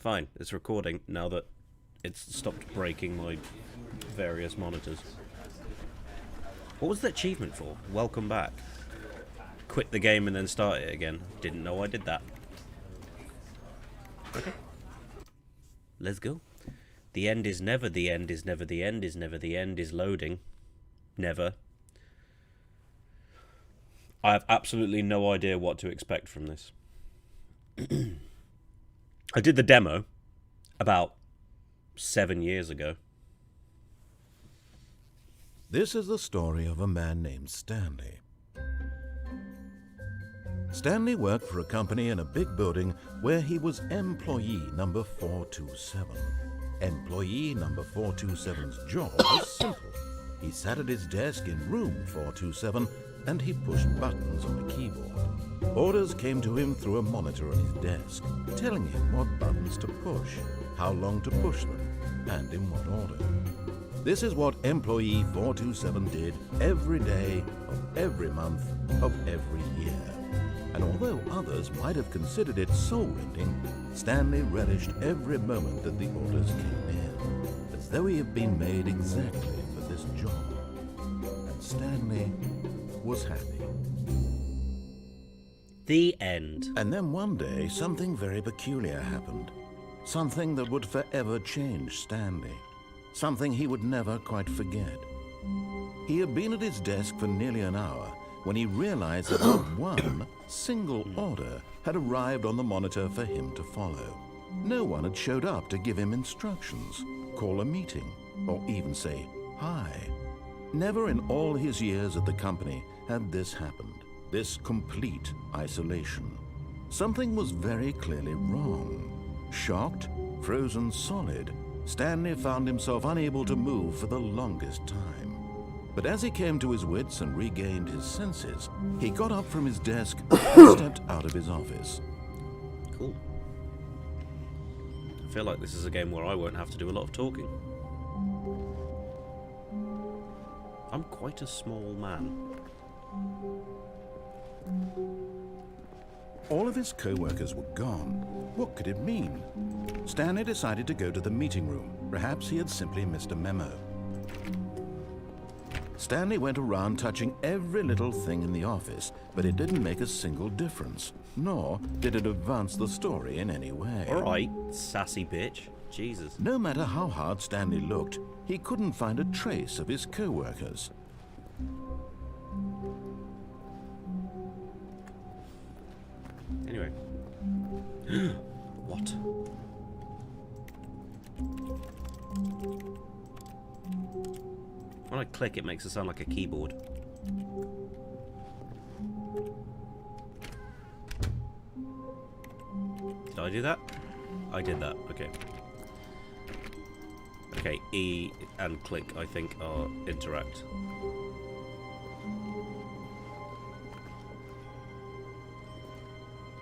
Fine, it's recording now that it's stopped breaking my various monitors. What was the achievement for? Welcome back. Quit the game and then start it again. Didn't know I did that. Okay. Let's go. The end is never the end is never the end is never the end is loading. Never. I have absolutely no idea what to expect from this. I did the demo about 7 years ago. This is the story of a man named Stanley. Stanley worked for a company in a big building where he was employee number 427. Employee number 427's job was simple. He sat at his desk in room 427 and he pushed buttons on the keyboard. Orders came to him through a monitor on his desk, telling him what buttons to push, how long to push them, and in what order. This is what employee 427 did every day of every month of every year. And although others might have considered it soul-rending, Stanley relished every moment that the orders came in, as though he had been made exactly for this job. And Stanley was happy. The end. And then one day, something very peculiar happened. Something that would forever change Stanley. Something he would never quite forget. He had been at his desk for nearly an hour when he realized that not one single order had arrived on the monitor for him to follow. No one had showed up to give him instructions, call a meeting, or even say hi. Never in all his years at the company had this happened, this complete isolation. Something was very clearly wrong. Shocked, frozen solid, Stanley found himself unable to move for the longest time. But as he came to his wits and regained his senses, he got up from his desk and stepped out of his office. Cool. I feel like this is a game where I won't have to do a lot of talking. I'm quite a small man. All of his co-workers were gone. What could it mean? Stanley decided to go to the meeting room. Perhaps he had simply missed a memo. Stanley went around touching every little thing in the office, but it didn't make a single difference, nor did it advance the story in any way. Alright, sassy bitch. Jesus. No matter how hard Stanley looked, he couldn't find a trace of his co-workers. Anyway. What? When I click, it makes it sound like a keyboard. Did I do that? I did that, okay. Okay, E and click, I think, are interact.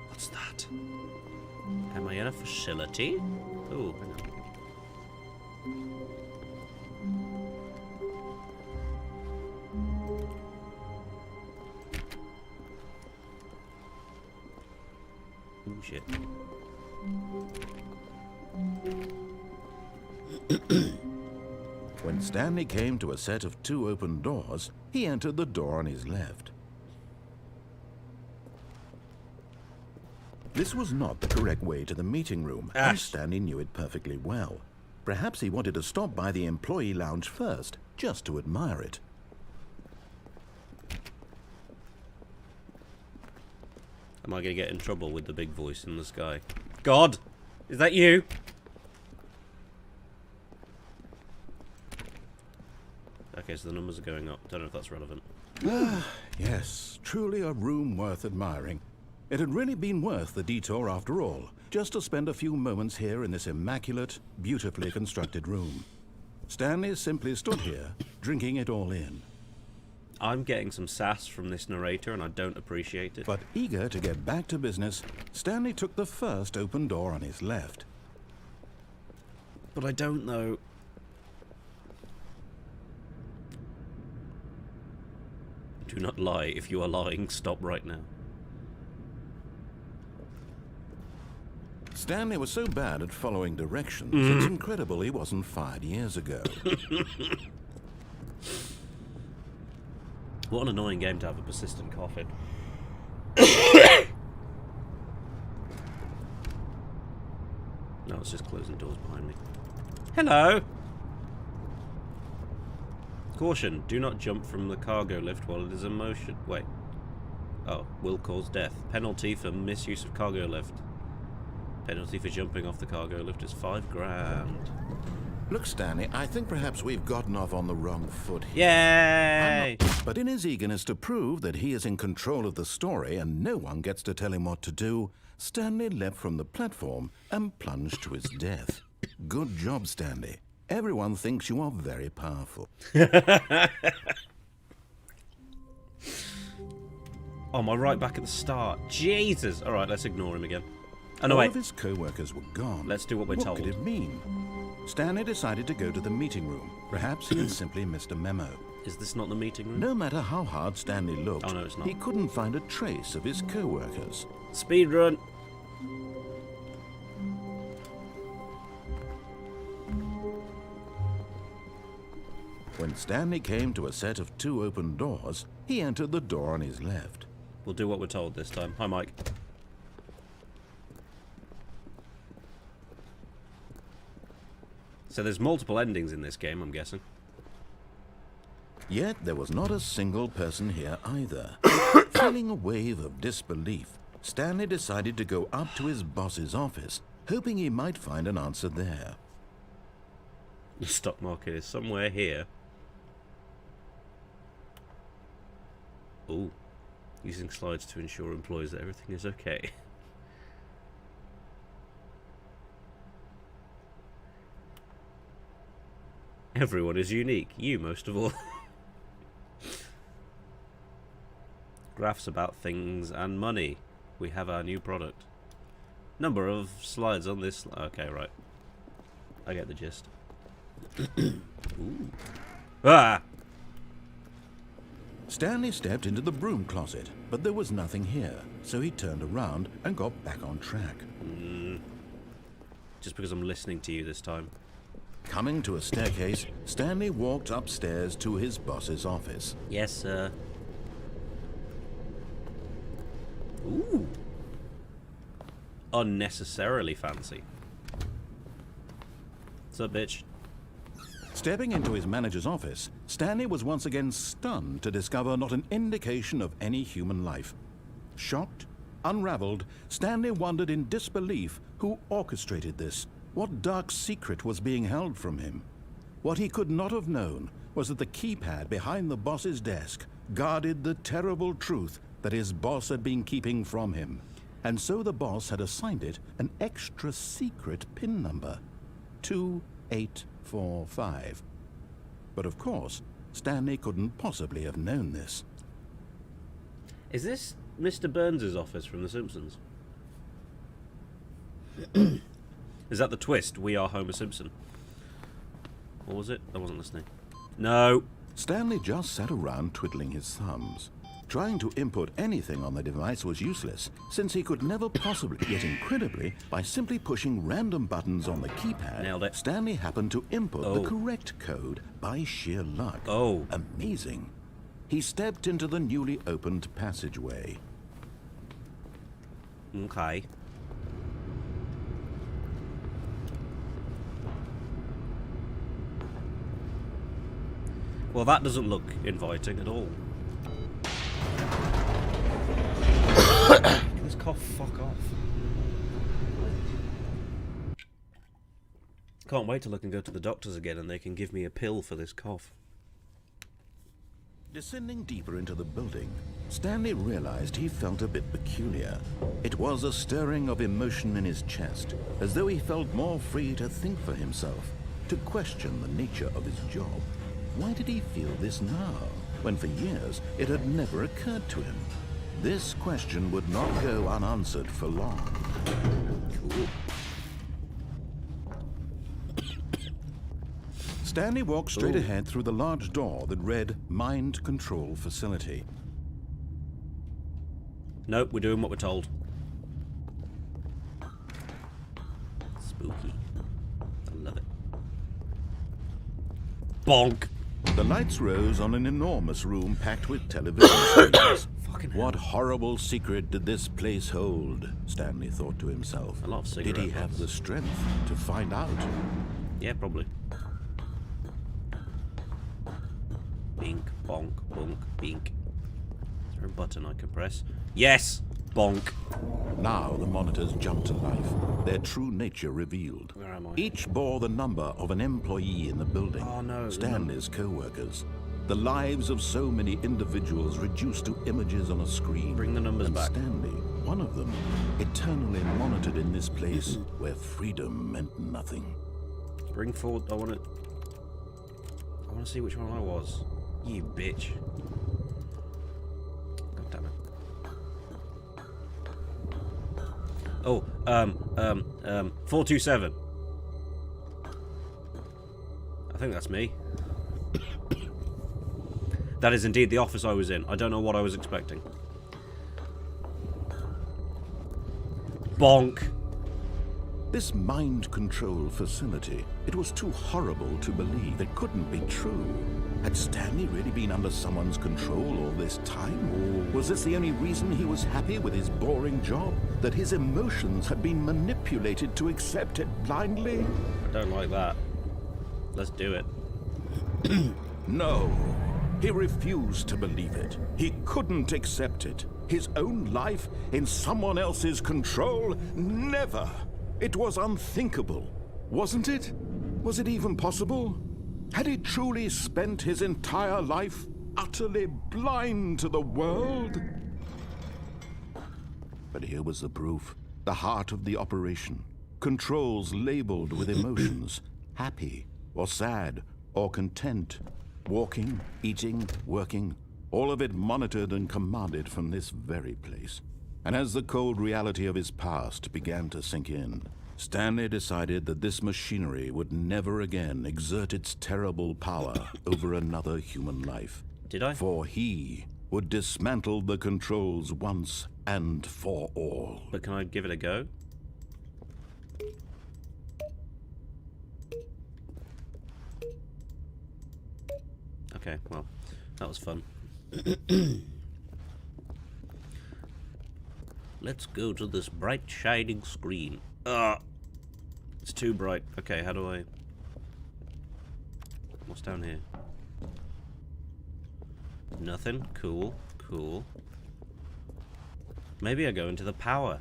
What's that? Am I in a facility? Oh, hang on. Oh, shit. When Stanley came to a set of 2 open doors, he entered the door on his left. This was not the correct way to the meeting room, and Stanley knew it perfectly well. Perhaps he wanted to stop by the employee lounge first, just to admire it. Am I going to get in trouble with the big voice in the sky? God! Is that you? Okay, so the numbers are going up. Don't know if that's relevant. Yes, truly a room worth admiring. It had really been worth the detour after all, just to spend a few moments here in this immaculate, beautifully constructed room. Stanley simply stood here, drinking it all in. I'm getting some sass from this narrator and I don't appreciate it. But eager to get back to business, Stanley took the first open door on his left. But I don't know. Do not lie. If you are lying, stop right now. Stanley was so bad at following directions, it's incredible he wasn't fired years ago. What an annoying game to have a persistent cough in. No, it's just closing doors behind me. Hello! Caution, do not jump from the cargo lift while it is in motion. Wait. Oh, will cause death. Penalty for misuse of cargo lift. Penalty for jumping off the cargo lift is $5 grand. Look, Stanley, I think perhaps we've gotten off on the wrong foot here. Yay! But in his eagerness to prove that he is in control of the story and no one gets to tell him what to do, Stanley leapt from the platform and plunged to his death. Good job, Stanley. Everyone thinks you are very powerful. Oh, am I right back at the start? Jesus! Alright, let's ignore him again. Oh, no, All wait. of his co-workers were gone. Let's do what we're told. What could it mean? Stanley decided to go to the meeting room. Perhaps he had simply missed a memo. Is this not the meeting room? No matter how hard Stanley looked, Oh, no, it's not. he couldn't find a trace of his co-workers. Speed run. When Stanley came to a set of 2 open doors, he entered the door on his left. We'll do what we're told this time. Hi, Mike. So there's multiple endings in this game, I'm guessing. Yet there was not a single person here either. Feeling a wave of disbelief, Stanley decided to go up to his boss's office, hoping he might find an answer there. The stock market is somewhere here. Ooh. Using slides to ensure employees that everything is okay. Everyone is unique, you most of all. Graphs about things and money. We have our new product. Number of slides on this. Okay, right. I get the gist. Ooh. Ah! Stanley stepped into the broom closet, but there was nothing here, so he turned around and got back on track. Just because I'm listening to you this time. Coming to a staircase, Stanley walked upstairs to his boss's office. Yes, sir. Ooh. Unnecessarily fancy. What's up, bitch? Stepping into his manager's office, Stanley was once again stunned to discover not an indication of any human life. Shocked, unraveled, Stanley wondered in disbelief who orchestrated this. What dark secret was being held from him? What he could not have known was that the keypad behind the boss's desk guarded the terrible truth that his boss had been keeping from him. And so the boss had assigned it an extra secret PIN number, 2845. But of course, Stanley couldn't possibly have known this. Is this Mr. Burns' office from The Simpsons? Is that the twist? We are Homer Simpson. What was it? I wasn't listening. No. Stanley just sat around twiddling his thumbs. Trying to input anything on the device was useless, since he could never possibly, yet incredibly, by simply pushing random buttons on the keypad, Nailed it. Stanley happened to input the correct code by sheer luck. Oh. Amazing. He stepped into the newly opened passageway. Okay. Well, that doesn't look inviting at all. Can this cough fuck off? Can't wait till I can go to the doctors again and they can give me a pill for this cough. Descending deeper into the building, Stanley realized he felt a bit peculiar. It was a stirring of emotion in his chest, as though he felt more free to think for himself, to question the nature of his job. Why did he feel this now, when for years it had never occurred to him? This question would not go unanswered for long. Cool. Stanley walked straight ahead through the large door that read Mind Control Facility. Nope, we're doing what we're told. Spooky. I love it. Bonk! The lights rose on an enormous room packed with television screens. Fucking hell. What horrible secret did this place hold? Stanley thought to himself. A lot of cigarette Did he have butts. the strength to find out? Yeah, probably. Bink, bonk, bonk, bink. Is there a button I can press? Yes! Bonk. Now the monitors jumped to life, their true nature revealed. Where am I? Each bore the number of an employee in the building. Oh, no. Stanley's co-workers. The lives of so many individuals reduced to images on a screen. Bring the numbers and back. Stanley, one of them, eternally monitored in this place where freedom meant nothing. Bring forward. I want to see which one I was. You bitch. God damn it. Oh, 427. I think that's me. That is indeed the office I was in. I don't know what I was expecting. Bonk. This mind control facility, it was too horrible to believe. It couldn't be true. Had Stanley really been under someone's control all this time? Was this the only reason he was happy with his boring job? That his emotions had been manipulated to accept it blindly? I don't like that. Let's do it. No. He refused to believe it. He couldn't accept it. His own life in someone else's control? Never. It was unthinkable, wasn't it? Was it even possible? Had he truly spent his entire life utterly blind to the world? But here was the proof. The heart of the operation. Controls labeled with emotions. Happy, or sad, or content. Walking, eating, working. All of it monitored and commanded from this very place. And as the cold reality of his past began to sink in, Stanley decided that this machinery would never again exert its terrible power over another human life. Did I? For he would dismantle the controls once and for all. But can I give it a go? Okay, well, that was fun. Let's go to this bright shining screen. It's too bright. Okay, how do I... What's down here? Nothing. Cool. Cool. Maybe I go into the power.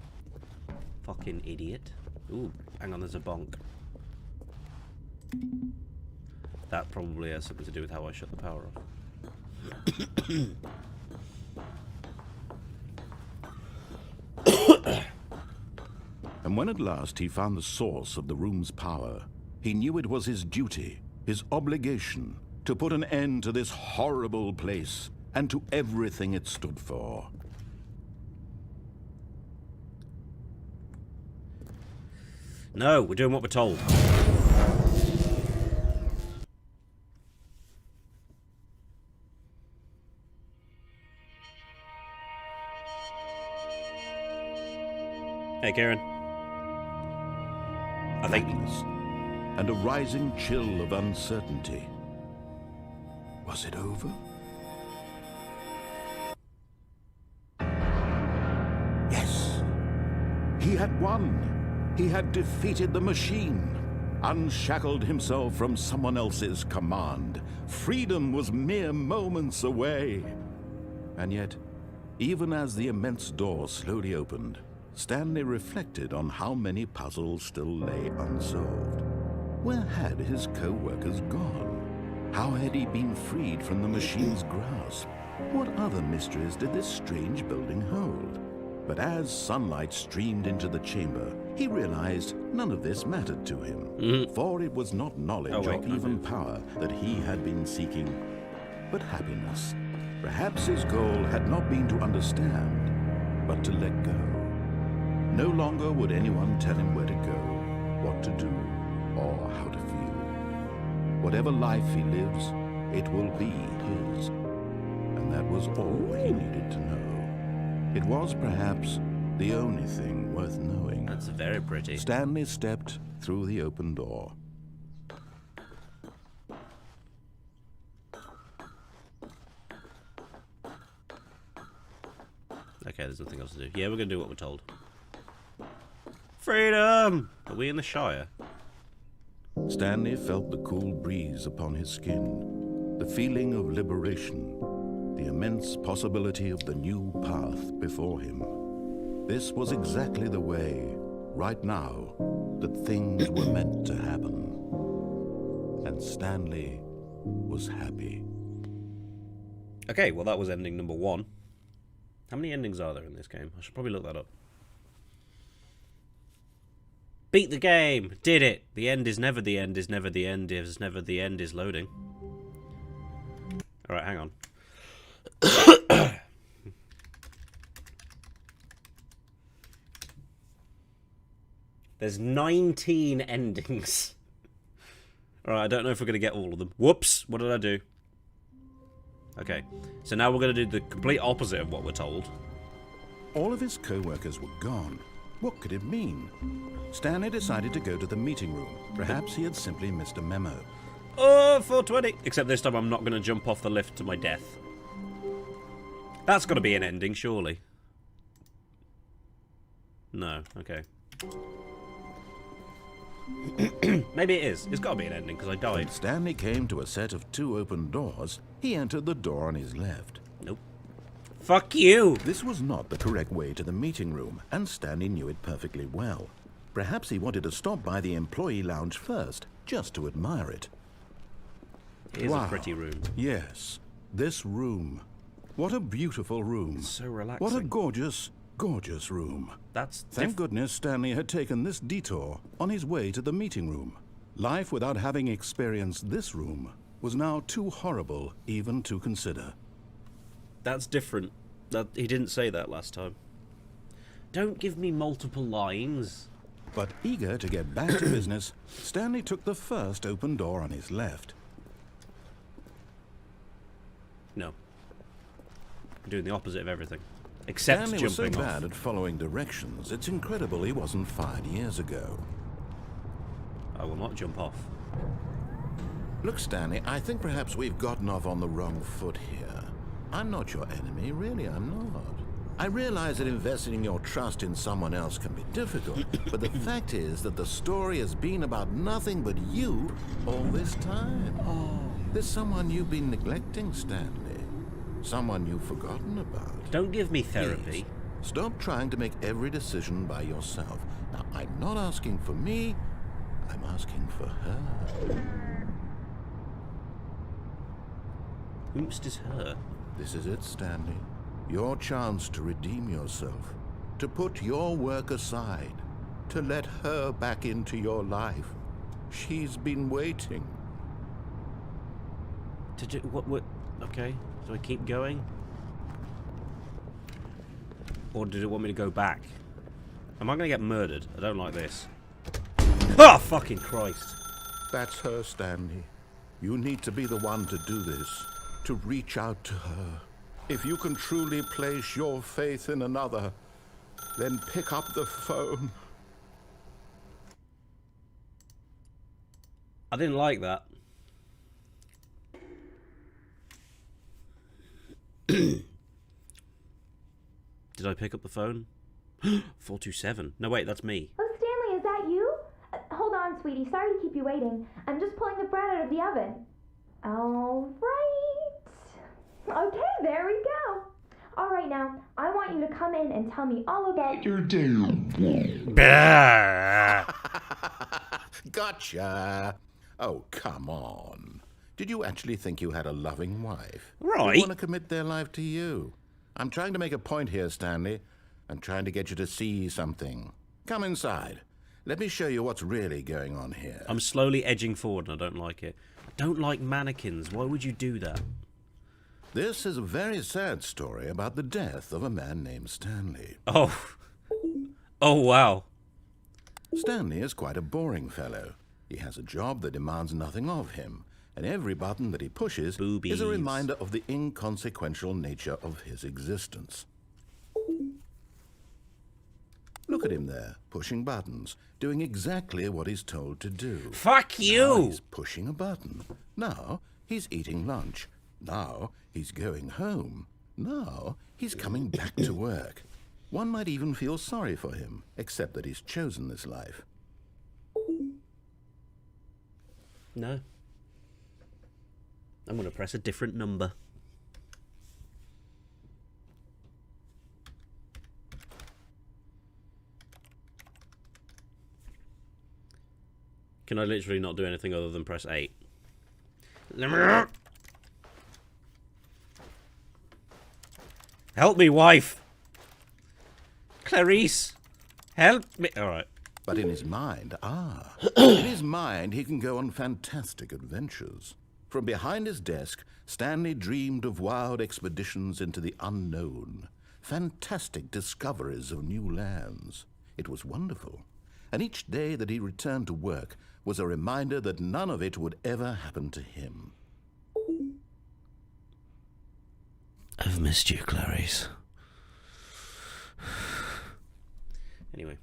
Fucking idiot. Ooh, hang on, there's a bonk. That probably has something to do with how I shut the power off. And when at last he found the source of the room's power, he knew it was his duty, his obligation, to put an end to this horrible place and to everything it stood for. No, we're doing what we're told. Hey, Karen. I think... Blackness and a rising chill of uncertainty. Was it over? Yes. He had won. He had defeated the machine, unshackled himself from someone else's command. Freedom was mere moments away. And yet, even as the immense door slowly opened, Stanley reflected on how many puzzles still lay unsolved. Where had his co-workers gone? How had he been freed from the machine's grasp? What other mysteries did this strange building hold? But as sunlight streamed into the chamber, he realized none of this mattered to him. For it was not knowledge or even power that he had been seeking, but happiness. Perhaps his goal had not been to understand, but to let go. No longer would anyone tell him where to go, what to do, or how to feel. Whatever life he lives, it will be his. And that was all he needed to know. It was perhaps the only thing worth knowing. That's very pretty. Stanley stepped through the open door. Okay, there's nothing else to do. Yeah, we're going to do what we're told. Freedom! Are we in the Shire? Stanley felt the cool breeze upon his skin, the feeling of liberation, the immense possibility of the new path before him. This was exactly the way, right now, that things were meant to happen. And Stanley was happy. Okay, well that was ending number 1. How many endings are there in this game? I should probably look that up. Beat the game! Did it! The end is never the end, is never the end, is never the end, is loading. Alright, hang on. There's 19 endings. Alright, I don't know if we're going to get all of them. Whoops! What did I do? Okay, so now we're going to do the complete opposite of what we're told. All of his co-workers were gone. What could it mean? Stanley decided to go to the meeting room. Perhaps he had simply missed a memo. Oh, 420! Except this time I'm not going to jump off the lift to my death. That's got to be an ending, surely. No, okay. Maybe it is. It's got to be an ending, because I died. When Stanley came to a set of 2 open doors, he entered the door on his left. Nope. Fuck you! This was not the correct way to the meeting room, and Stanley knew it perfectly well. Perhaps he wanted to stop by the employee lounge first, just to admire it. It is a pretty room. Yes, this room. What a beautiful room. It's so relaxing. What a gorgeous, gorgeous room. That's Thank goodness Stanley had taken this detour on his way to the meeting room. Life without having experienced this room was now too horrible even to consider. That's different. He didn't say that last time. Don't give me multiple lines. But eager to get back to business, Stanley took the first open door on his left. No. I'm doing the opposite of everything. Except Stanley was so jumping bad off. at following directions, it's incredible he wasn't fired years ago. I will not jump off. Look, Stanley, I think perhaps we've gotten off on the wrong foot here. I'm not your enemy, really, I'm not. I realize that investing your trust in someone else can be difficult, but the fact is that the story has been about nothing but you all this time. Oh. There's someone you've been neglecting, Stanley. Someone you've forgotten about. Don't give me therapy. Please, stop trying to make every decision by yourself. Now, I'm not asking for me, I'm asking for her. Whomst is her? This is it, Stanley. Your chance to redeem yourself. To put your work aside. To let her back into your life. She's been waiting. To do what? Okay. Do I keep going? Or did it want me to go back? Am I going to get murdered? I don't like this. Oh, fucking Christ. That's her, Stanley. You need to be the one to do this. To reach out to her. If you can truly place your faith in another, then pick up the phone. I didn't like that. Did I pick up the phone? 427. No, wait, that's me. Oh, Stanley, is that you? Hold on, sweetie. Sorry to keep you waiting. I'm just pulling the bread out of the oven. All right. Okay, there we go. All right, now, I want you to come in and tell me all about your day. Gotcha. Oh, come on. Did you actually think you had a loving wife? Right. They want to commit their life to you. I'm trying to make a point here, Stanley. I'm trying to get you to see something. Come inside. Let me show you what's really going on here. I'm slowly edging forward and I don't like it. I don't like mannequins. Why would you do that? This is a very sad story about the death of a man named Stanley. Oh. Oh, wow. Stanley is quite a boring fellow. He has a job that demands nothing of him, and every button that he pushes Boobies. is a reminder of the inconsequential nature of his existence. Look at him there, pushing buttons, doing exactly what he's told to do. Fuck Now you! he's pushing a button. Now he's eating lunch. Now he's going home. Now he's coming back to work. One might even feel sorry for him, except that he's chosen this life. No. I'm going to press a different number. Can I literally not do anything other than press 8? Help me, wife! Clarice! Help me! Alright. But in his mind, in his mind he can go on fantastic adventures. From behind his desk, Stanley dreamed of wild expeditions into the unknown, fantastic discoveries of new lands. It was wonderful, and each day that he returned to work was a reminder that none of it would ever happen to him. I've missed you, Clarice. Anyway,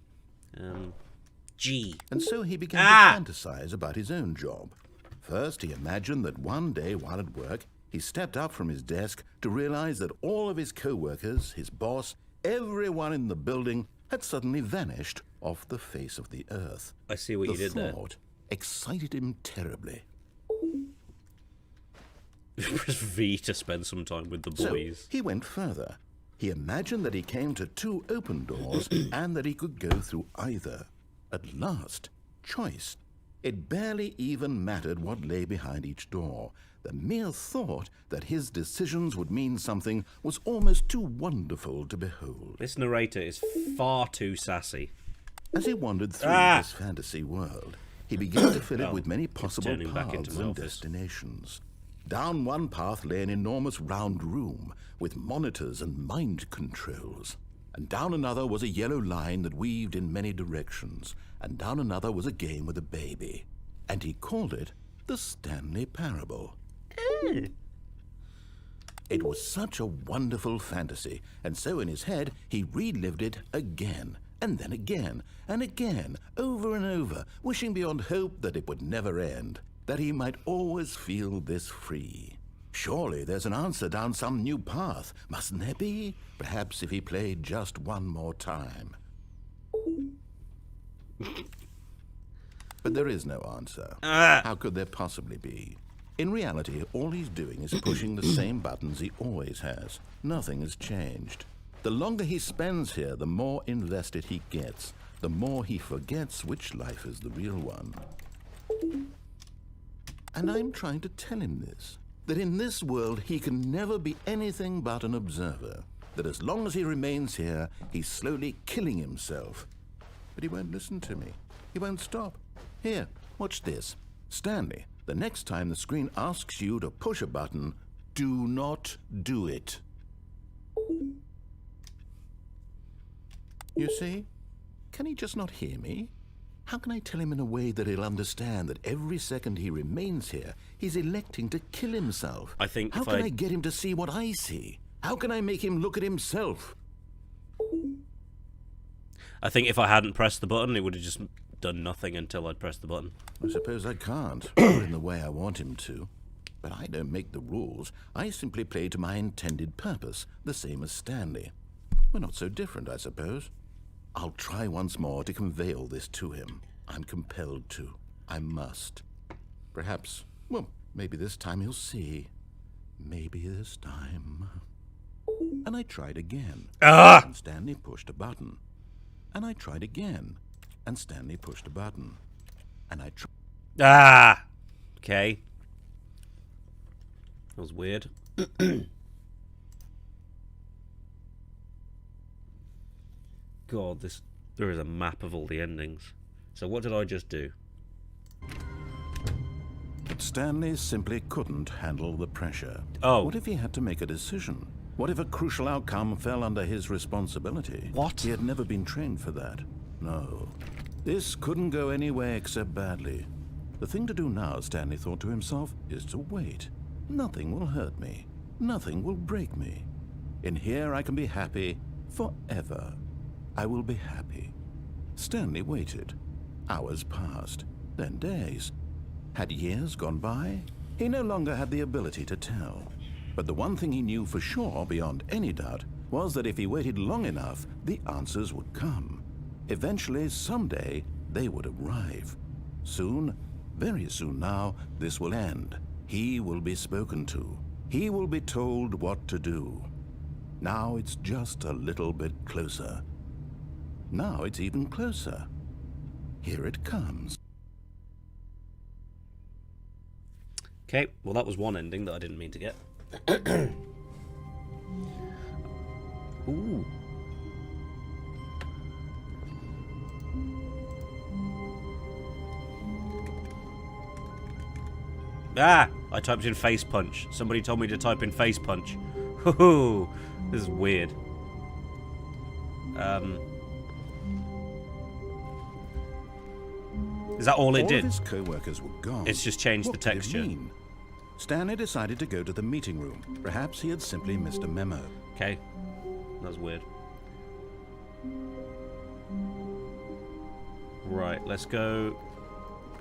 G. And so he began to fantasize about his own job. First, he imagined that one day while at work, he stepped up from his desk to realize that all of his co-workers, his boss, everyone in the building had suddenly vanished off the face of the earth. I see what you did there. The thought excited him terribly. Press V to spend some time with the boys. So he went further. He imagined that he came to 2 open doors and that he could go through either. At last, choice. It barely even mattered what lay behind each door. The mere thought that his decisions would mean something was almost too wonderful to behold. This narrator is far too sassy. As he wandered through this fantasy world, he began to fill it with many possible turning back into paths my and office. destinations. Down one path lay an enormous round room with monitors and mind controls. And down another was a yellow line that weaved in many directions. And down another was a game with a baby. And he called it the Stanley Parable. It was such a wonderful fantasy, and so in his head he relived it again, and then again, and again, over and over, wishing beyond hope that it would never end, that he might always feel this free. Surely there's an answer down some new path, mustn't there be? Perhaps if he played just one more time. But there is no answer. How could there possibly be? In reality, all he's doing is pushing the same buttons he always has. Nothing has changed. The longer he spends here, the more invested he gets, the more he forgets which life is the real one. And I'm trying to tell him this, that in this world he can never be anything but an observer, that as long as he remains here, he's slowly killing himself. But he won't listen to me. He won't stop. Here, watch this. Stanley, the next time the screen asks you to push a button, do not do it. You see? Can he just not hear me? How can I tell him in a way that he'll understand that every second he remains here, he's electing to kill himself? I think How can I get him to see what I see? How can I make him look at himself? I think if I hadn't pressed the button, it would have just done nothing until I'd pressed the button. I suppose I can't, or in the way I want him to. But I don't make the rules. I simply play to my intended purpose, the same as Stanley. We're not so different, I suppose. I'll try once more to convey all this to him. I'm compelled to. I must. Perhaps, well, maybe this time he'll see. Maybe this time. And I tried again. And Stanley pushed a button. And I tried again. And Stanley pushed a button. And I tried. Okay. That was weird. God, there is a map of all the endings. So what did I just do? But Stanley simply couldn't handle the pressure. Oh. What if he had to make a decision? What if a crucial outcome fell under his responsibility? What? He had never been trained for that. No. This couldn't go any way except badly. The thing to do now, Stanley thought to himself, is to wait. Nothing will hurt me. Nothing will break me. In here I can be happy forever. I will be happy. Stanley waited. Hours passed, then days. Had years gone by? He no longer had the ability to tell. But the one thing he knew for sure, beyond any doubt, was that if he waited long enough, the answers would come. Eventually, someday, they would arrive. Soon, very soon now, this will end. He will be spoken to. He will be told what to do. Now it's just a little bit closer. Now it's even closer. Here it comes. Okay, well that was one ending that I didn't mean to get. Ooh. Ah! I typed in face punch. Somebody told me to type in face punch. Hoo-hoo! This is weird. Is that all it did? All of his co-workers were gone. It's just changed the What did it texture. mean? Stanley decided to go to the meeting room. Perhaps he had simply missed a memo. Okay. That's weird. Right, let's go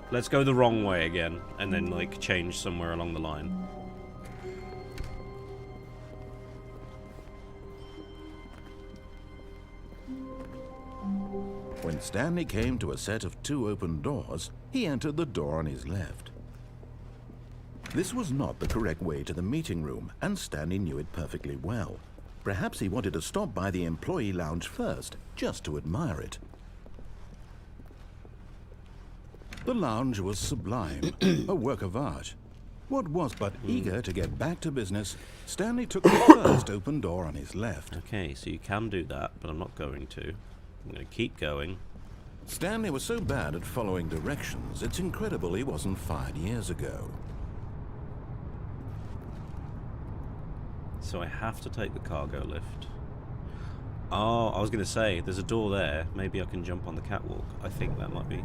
the wrong way again, and then, like, change somewhere along the line. When Stanley came to a set of 2 open doors, he entered the door on his left. This was not the correct way to the meeting room, and Stanley knew it perfectly well. Perhaps he wanted to stop by the employee lounge first, just to admire it. The lounge was sublime, a work of art. What was but eager to get back to business, Stanley took the first open door on his left. Okay, so you can do that, but I'm not going to. I'm going to keep going. Stanley was so bad at following directions, it's incredible he wasn't fired years ago. So I have to take the cargo lift. Oh, I was going to say, there's a door there. Maybe I can jump on the catwalk. I think that might be...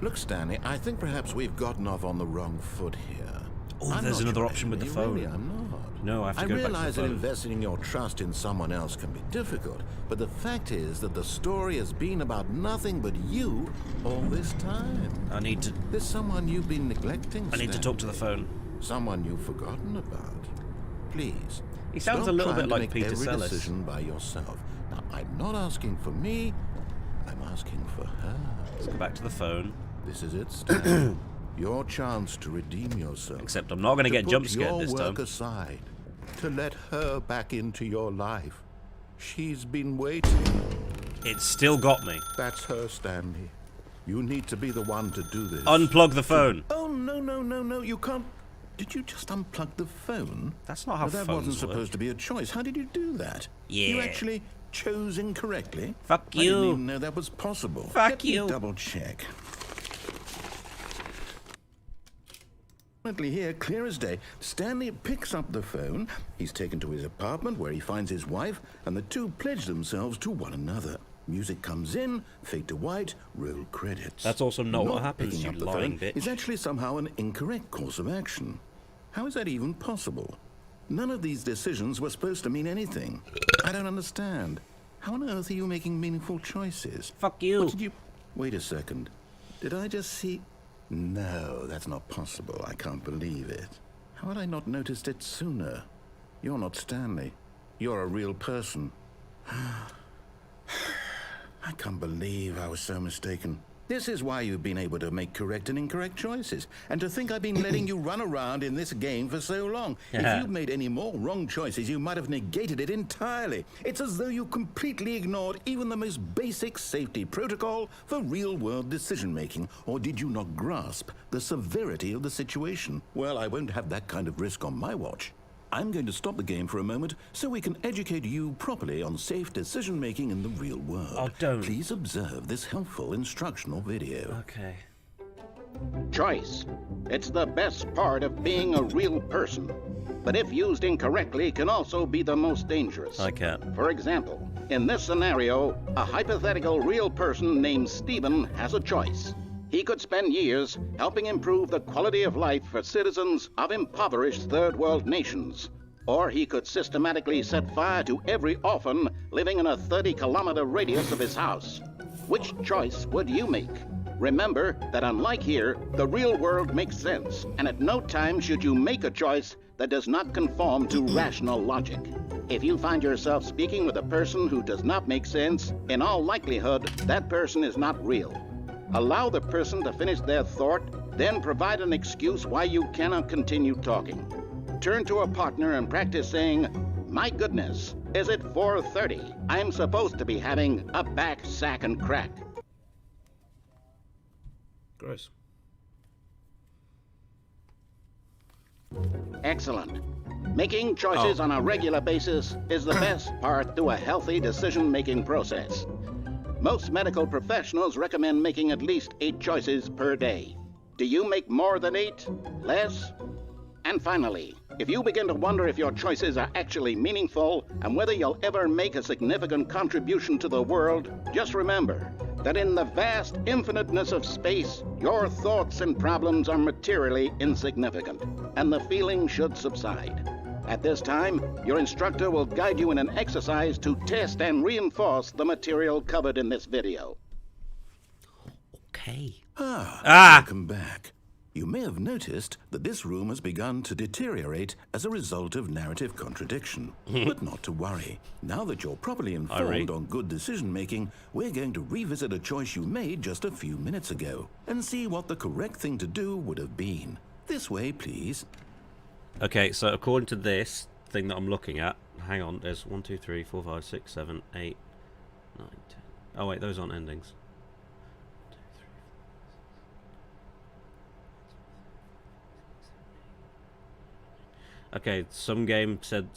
Look, Stanley, I think perhaps we've gotten off on the wrong foot here. Oh, there's another option with the phone. Really, I'm not. No, I have to go back to the realize that phone. investing your trust in someone else can be difficult, but the fact is that the story has been about nothing but you all this time. I need to... There's someone you've been neglecting, I need to talk to the phone. Someone you've forgotten about. Please. He sounds stop a little trying bit to like make Peter every Sellers. decision by yourself. Now, I'm not asking for me. I'm asking for her. Let's go back to the phone. This is it, Stan. Your chance to redeem yourself. Except I'm not going to get jump scared this your time. work aside, to let her back into your life. She's been waiting. It still got me. That's her, Stanley. You need to be the one to do this. Unplug the phone. Oh, no, you can't. Did you just unplug the phone? That's not how That phones wasn't work. supposed to be a choice. How did you do that? Yeah. You actually chose incorrectly? Fuck I didn't you. even know that was possible. Fuck Let me you. double check. Here, clear as day, Stanley picks up the phone. He's taken to his apartment where he finds his wife, and the two pledge themselves to one another. Music comes in, fade to white, roll credits. That's also not what happens, picking you up the lying phone bitch. is actually somehow an incorrect course of action. How is that even possible? None of these decisions were supposed to mean anything. I don't understand. How on earth are you making meaningful choices? Fuck you. What did you... Wait a second. Did I just see... No, that's not possible. I can't believe it. How had I not noticed it sooner? You're not Stanley. You're a real person. I can't believe I was so mistaken. This is why you've been able to make correct and incorrect choices. And to think I've been letting you run around in this game for so long. If you'd made any more wrong choices, you might have negated it entirely. It's as though you completely ignored even the most basic safety protocol for real-world decision-making. Or did you not grasp the severity of the situation? Well, I won't have that kind of risk on my watch. I'm going to stop the game for a moment so we can educate you properly on safe decision-making in the real world. Oh, don't. Please observe this helpful instructional video. Okay. Choice. It's the best part of being a real person. But if used incorrectly, can also be the most dangerous. I can. For example, in this scenario, a hypothetical real person named Stephen has a choice. He could spend years helping improve the quality of life for citizens of impoverished third world nations. Or he could systematically set fire to every orphan living in a 30-kilometer radius of his house. Which choice would you make? Remember that unlike here, the real world makes sense, and at no time should you make a choice that does not conform to rational logic. If you find yourself speaking with a person who does not make sense, in all likelihood, that person is not real. Allow the person to finish their thought, then provide an excuse why you cannot continue talking. Turn to a partner and practice saying, "My goodness, is it 4:30? I'm supposed to be having a back, sack, and crack." Gross. Excellent. Making choices on a regular basis is the best part to a healthy decision-making process. Most medical professionals recommend making at least 8 choices per day. Do you make more than 8? Less? And finally, if you begin to wonder if your choices are actually meaningful and whether you'll ever make a significant contribution to the world, just remember that in the vast infiniteness of space, your thoughts and problems are materially insignificant, and the feeling should subside. At this time, your instructor will guide you in an exercise to test and reinforce the material covered in this video. Okay. Welcome back. You may have noticed that this room has begun to deteriorate as a result of narrative contradiction. But not to worry. Now that you're properly informed on good decision-making, we're going to revisit a choice you made just a few minutes ago and see what the correct thing to do would have been. This way, please. Okay, so according to this thing that I'm looking at, hang on, there's 1, 2, 3, 4, 5, 6, 7, 8, 9, 10. Oh wait, those aren't endings. Okay, some thing said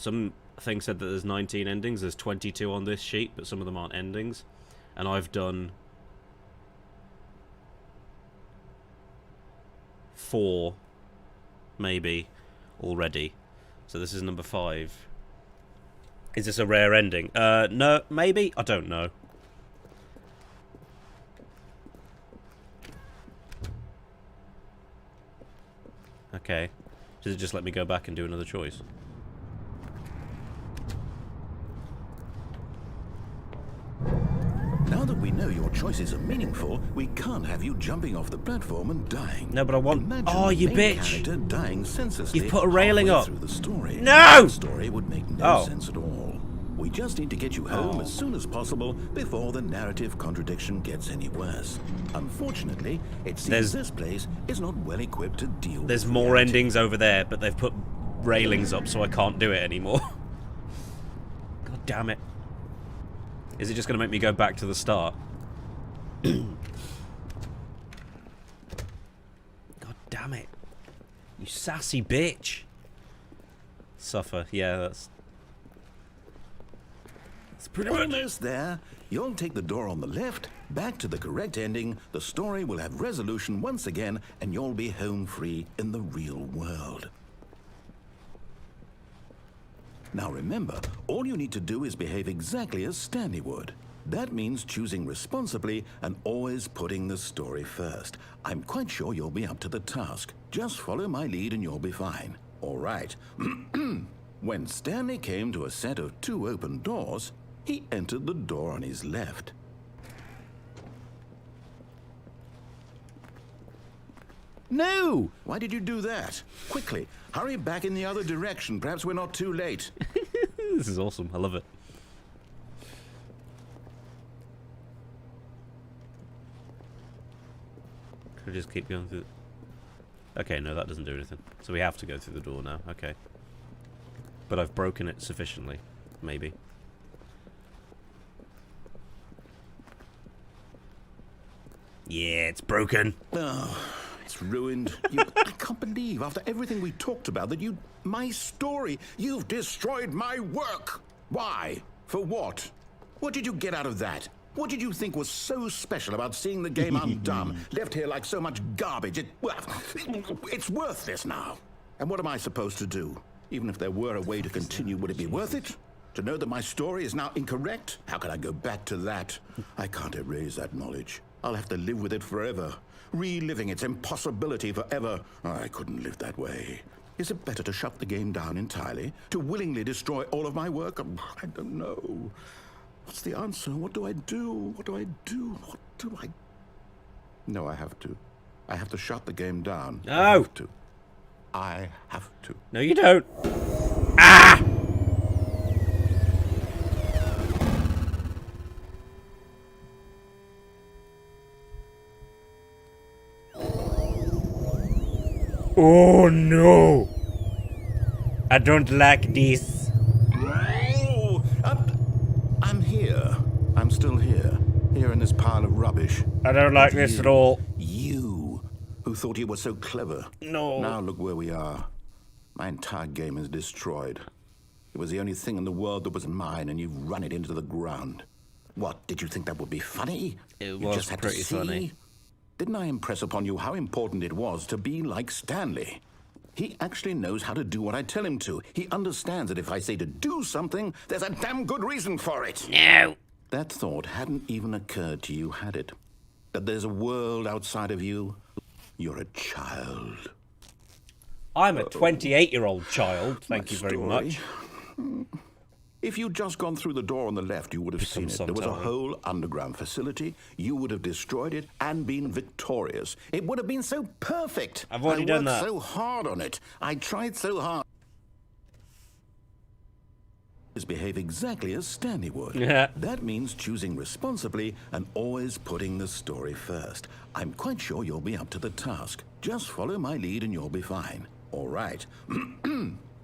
that there's 19 endings. There's 22 on this sheet, but some of them aren't endings. And I've done 4, maybe, already. So this is number 5. Is this a rare ending? No, maybe? I don't know. Okay. Does it just let me go back and do another choice? Now that we know your choices are meaningful, we can't have you jumping off the platform and dying. No, but I want... Imagine Oh, you the main bitch! character dying senselessly. You've put a railing halfway up. Through the story. No! The story would make no sense at all. We just need to get you home as soon as possible before the narrative contradiction gets any worse. Unfortunately, it seems this place is not well equipped to deal with There's more reality. endings over there, but they've put railings up so I can't do it anymore. God damn it. Is it just going to make me go back to the start? God damn it. You sassy bitch. Suffer. Yeah, that's pretty much it. Almost there. You'll take the door on the left, back to the correct ending, the story will have resolution once again, and you'll be home free in the real world. Now remember, all you need to do is behave exactly as Stanley would. That means choosing responsibly and always putting the story first. I'm quite sure you'll be up to the task. Just follow my lead and you'll be fine. All right. When Stanley came to a set of 2 open doors, he entered the door on his left. No! Why did you do that? Quickly, hurry back in the other direction. Perhaps we're not too late. This is awesome. I love it. Could I just keep going through... Okay, no, that doesn't do anything. So we have to go through the door now. Okay. But I've broken it sufficiently. Maybe. Yeah, it's broken. Oh, it's ruined. I can't believe, after everything we talked about, that you... My story. You've destroyed my work. Why? For what? What did you get out of that? What did you think was so special about seeing the game undone, left here like so much garbage? It's worthless now. And what am I supposed to do? Even if there were a way to continue, would it be worth it? To know that my story is now incorrect? How can I go back to that? I can't erase that knowledge. I'll have to live with it forever, reliving its impossibility forever. I couldn't live that way. Is it better to shut the game down entirely? To willingly destroy all of my work? I don't know. What's the answer? What do I do? What do I do? What do I... No, I have to. I have to shut the game down. No. I have to. I have to. No, you don't. Ah! Oh no! I don't like this. Oh, I'm here. I'm still here. Here in this pile of rubbish. I don't like this at all. You, who thought you were so clever. No. Now look where we are. My entire game is destroyed. It was the only thing in the world that was mine, and you've run it into the ground. What, did you think that would be funny? It You was just had pretty to see? funny. Didn't I impress upon you how important it was to be like Stanley? He actually knows how to do what I tell him to. He understands that if I say to do something, there's a damn good reason for it. No. That thought hadn't even occurred to you, had it? That there's a world outside of you? You're a child. I'm a 28-year-old child. Thank you very story. much. If you'd just gone through the door on the left, you would have seen it. There was a sometime. whole underground facility. You would have destroyed it and been victorious. It would have been so perfect. I've already done that. I worked so hard on it. I tried so hard. Behave exactly as Stanley would. Yeah. That means choosing responsibly and always putting the story first. I'm quite sure you'll be up to the task. Just follow my lead and you'll be fine. All right.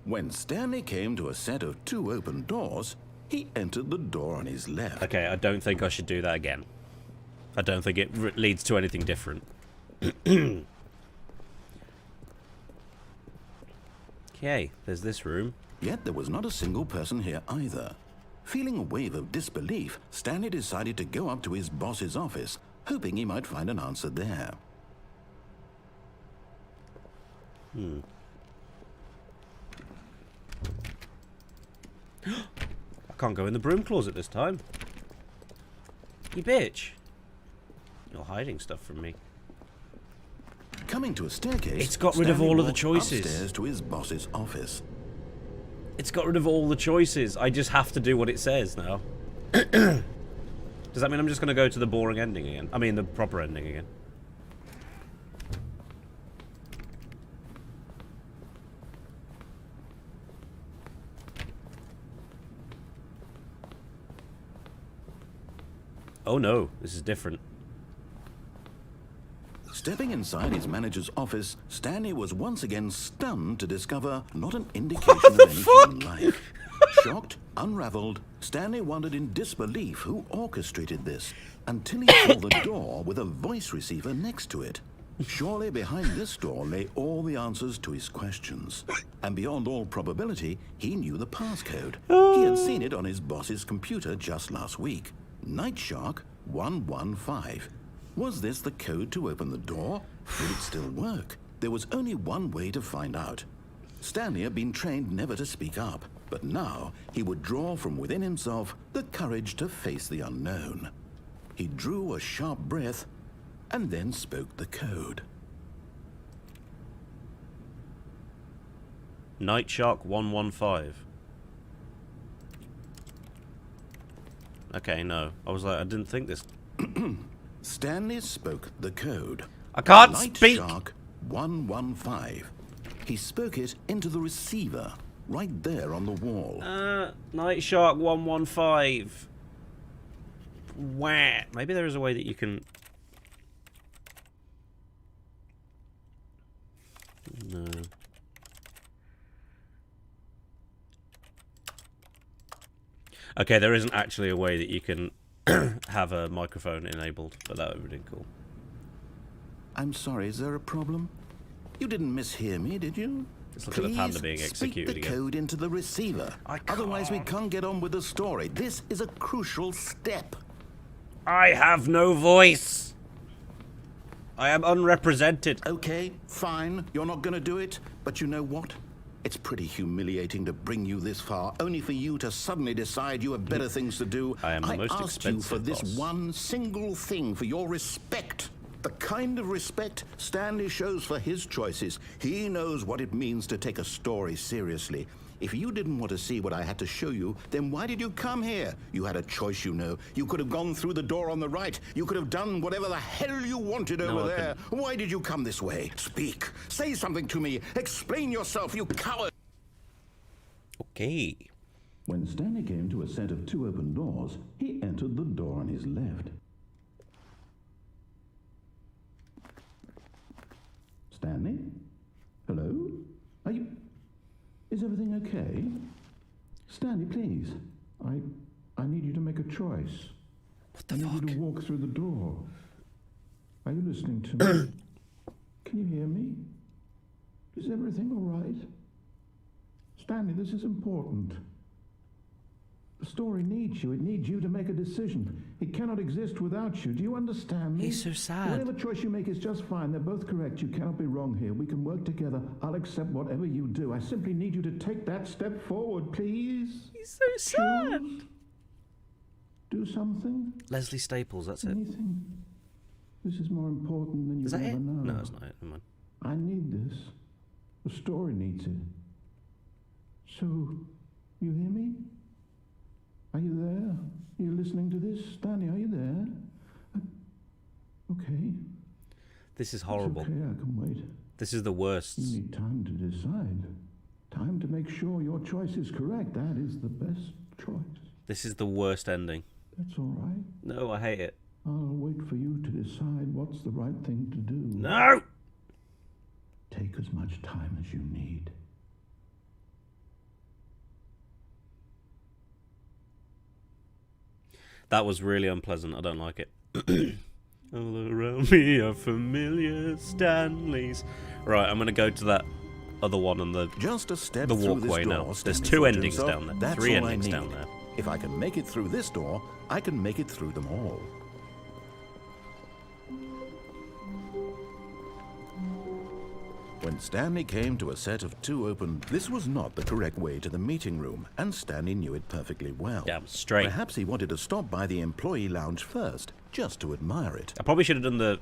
When Stanley came to a set of 2 open doors, he entered the door on his left. Okay, I don't think I should do that again. I don't think it leads to anything different. Okay, there's this room. Yet there was not a single person here either. Feeling a wave of disbelief, Stanley decided to go up to his boss's office, hoping he might find an answer there. I can't go in the broom closet this time. You bitch. You're hiding stuff from me. Coming to a staircase, It's got rid of Stanley all of the walked choices. upstairs to his boss's office. It's got rid of all the choices. I just have to do what it says now. Does that mean I'm just going to go to the boring ending again? I mean, the proper ending again. Oh no, this is different. Stepping inside his manager's office, Stanley was once again stunned to discover not an indication of any human life. Shocked, unraveled, Stanley wondered in disbelief who orchestrated this, until he saw the door with a voice receiver next to it. Surely behind this door lay all the answers to his questions. And beyond all probability, he knew the passcode. He had seen it on his boss's computer just last week. Night Shark 115. Was this the code to open the door? Would it still work? There was only one way to find out. Stanley had been trained never to speak up, but now he would draw from within himself the courage to face the unknown. He drew a sharp breath and then spoke the code. Night Shark 115. Okay, no. I was like, I didn't think this. Stanley spoke the code. I can't Night speak! Shark 115. He spoke it into the receiver, right there on the wall. Night Shark 115. Wah. Maybe there is a way that you can... No. Okay, there isn't actually a way that you can have a microphone enabled, but that would be cool. I'm sorry, is there a problem? You didn't mishear me, did you? Let's look at the panda being executed speak the again. code into the receiver. Otherwise, we can't get on with the story. This is a crucial step. I have no voice. I am unrepresented. Okay, fine. You're not going to do it. But you know what? It's pretty humiliating to bring you this far, only for you to suddenly decide you have better things to do. I am the most asked you for expensive this boss. one single thing, for your respect. The kind of respect Stanley shows for his choices. He knows what it means to take a story seriously. If you didn't want to see what I had to show you, then why did you come here? You had a choice, you know. You could have gone through the door on the right. You could have done whatever the hell you wanted over there. Why did you come this way? Speak. Say something to me. Explain yourself, you coward. Okay. When Stanley came to a set of 2 open doors, he entered the door on his left. Stanley? Hello? Are you... Is everything okay? Stanley, please. I need you to make a choice. What the I fuck? need you to walk through the door. Are you listening to me? Can you hear me? Is everything all right? Stanley, this is important. The story needs you. It needs you to make a decision. It cannot exist without you. Do you understand me? He's so sad. Whatever choice you make is just fine. They're both correct. You cannot be wrong here. We can work together. I'll accept whatever you do. I simply need you to take that step forward, please. He's so sad. Choose. Do something. Leslie Staples, that's it. Anything. This is more important than you Is that ever it? know. No, that's not it. Never mind. I need this. The story needs it. So, you hear me? Are you there? Are you listening to this? Stanley, are you there? Okay. This is It's horrible. okay, I can wait. This is the worst. You need time to decide. Time to make sure your choice is correct. That is the best choice. This is the worst ending. That's all right. No, I hate it. I'll wait for you to decide what's the right thing to do. No! Take as much time as you need. That was really unpleasant. I don't like it. All around me are familiar Stanleys. Right, I'm going to go to that other one on the Just a step the through walkway this now. door, There's Stanley 2 thought to endings himself, down there. "That's 3 all I endings need. down there. If I can make it through this door, I can make it through them all." When Stanley came to a set of 2 open, this was not the correct way to the meeting room, and Stanley knew it perfectly well. Damn straight. Perhaps he wanted to stop by the employee lounge first, just to admire it. I probably should have done the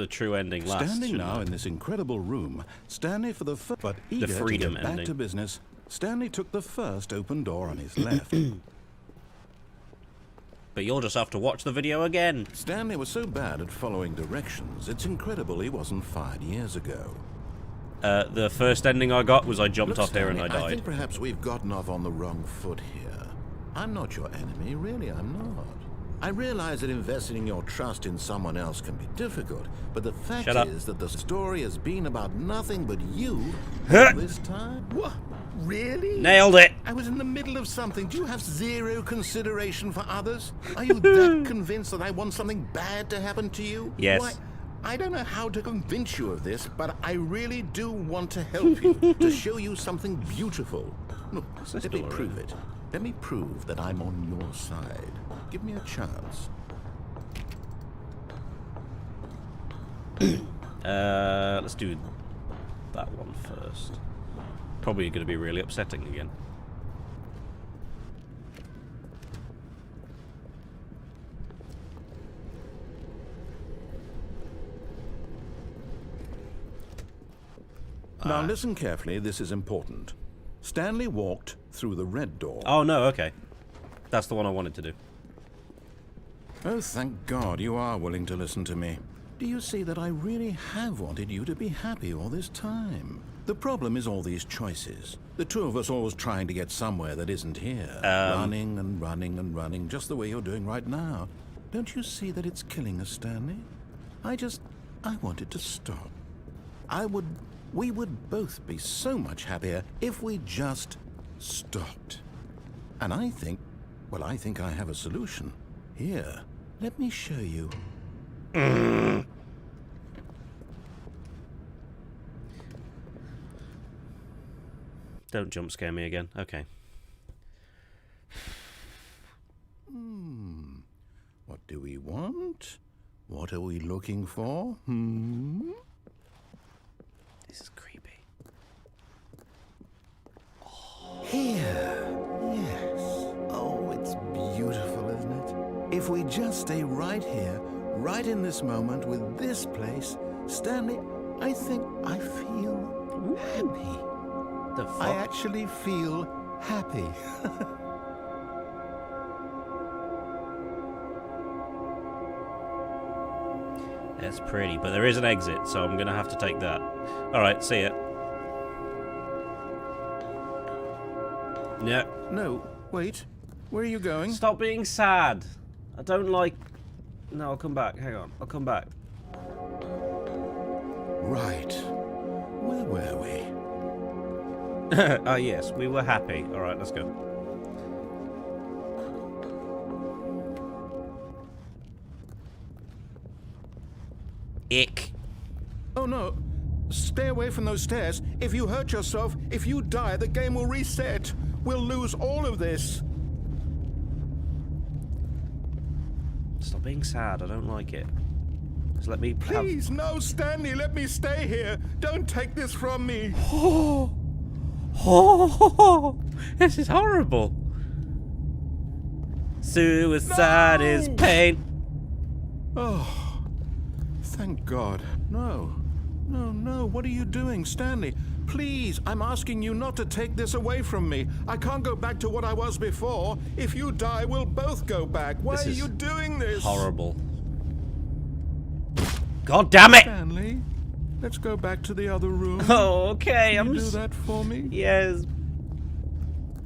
true ending last. Standing shouldn't now I? in this incredible room, Stanley for the first, but eager freedom to get back ending. to business, Stanley took the first open door on his left. But you'll just have to watch the video again. Stanley was so bad at following directions, it's incredible he wasn't fired years ago. The first ending I got was I jumped Look, off here and Stanley, I I think died. perhaps we've gotten off on the wrong foot here. I'm not your enemy, really, I'm not. I realize that investing your trust in someone else can be difficult, but the fact Shut up. is that the story has been about nothing but you Huh. all this time. What? Really? Nailed it. I was in the middle of something. Do you have zero consideration for others? Are you that convinced that I want something bad to happen to you? Yes. Why, I don't know how to convince you of this, but I really do want to help you, to show you something beautiful. Look, let me prove it. Let me prove that I'm on your side. Give me a chance. Let's do that one first. Probably going to be really upsetting again. Now listen carefully, this is important. Stanley walked through the red door. Oh no, okay. That's the one I wanted to do. Oh, thank God you are willing to listen to me. Do you see that I really have wanted you to be happy all this time? The problem is all these choices. The 2 of us always trying to get somewhere that isn't here. Running and running and running, just the way you're doing right now. Don't you see that it's killing us, Stanley? I want it to stop. We would both be so much happier if we just stopped. And I think I have a solution. Here, let me show you. Don't jump scare me again. Okay. What do we want? What are we looking for? This is creepy. Here. Yes. Oh, it's beautiful, isn't it? If we just stay right here, right in this moment with this place, Stanley, I think I feel happy. The fuck? I actually feel happy. That's pretty, but there is an exit, so I'm gonna have to take that. Alright, see ya. No. No, wait. Where are you going? Stop being sad. I don't like... No, I'll come back. Hang on. I'll come back. Right. Where were we? Oh, yes. We were happy. Alright, let's go. Ick. Oh no. Stay away from those stairs. If you hurt yourself, if you die, the game will reset. We'll lose all of this. Stop being sad. I don't like it. Just let me have... Please, no, Stanley, let me stay here. Don't take this from me. Oh, this is horrible. Suicide is pain. Oh, thank God. No, no, no. What are you doing, Stanley? Please, I'm asking you not to take this away from me. I can't go back to what I was before. If you die, we'll both go back. Why are you doing this? Horrible. God damn it! Stanley, let's go back to the other room. Oh, okay. Can you do that for me? Yes.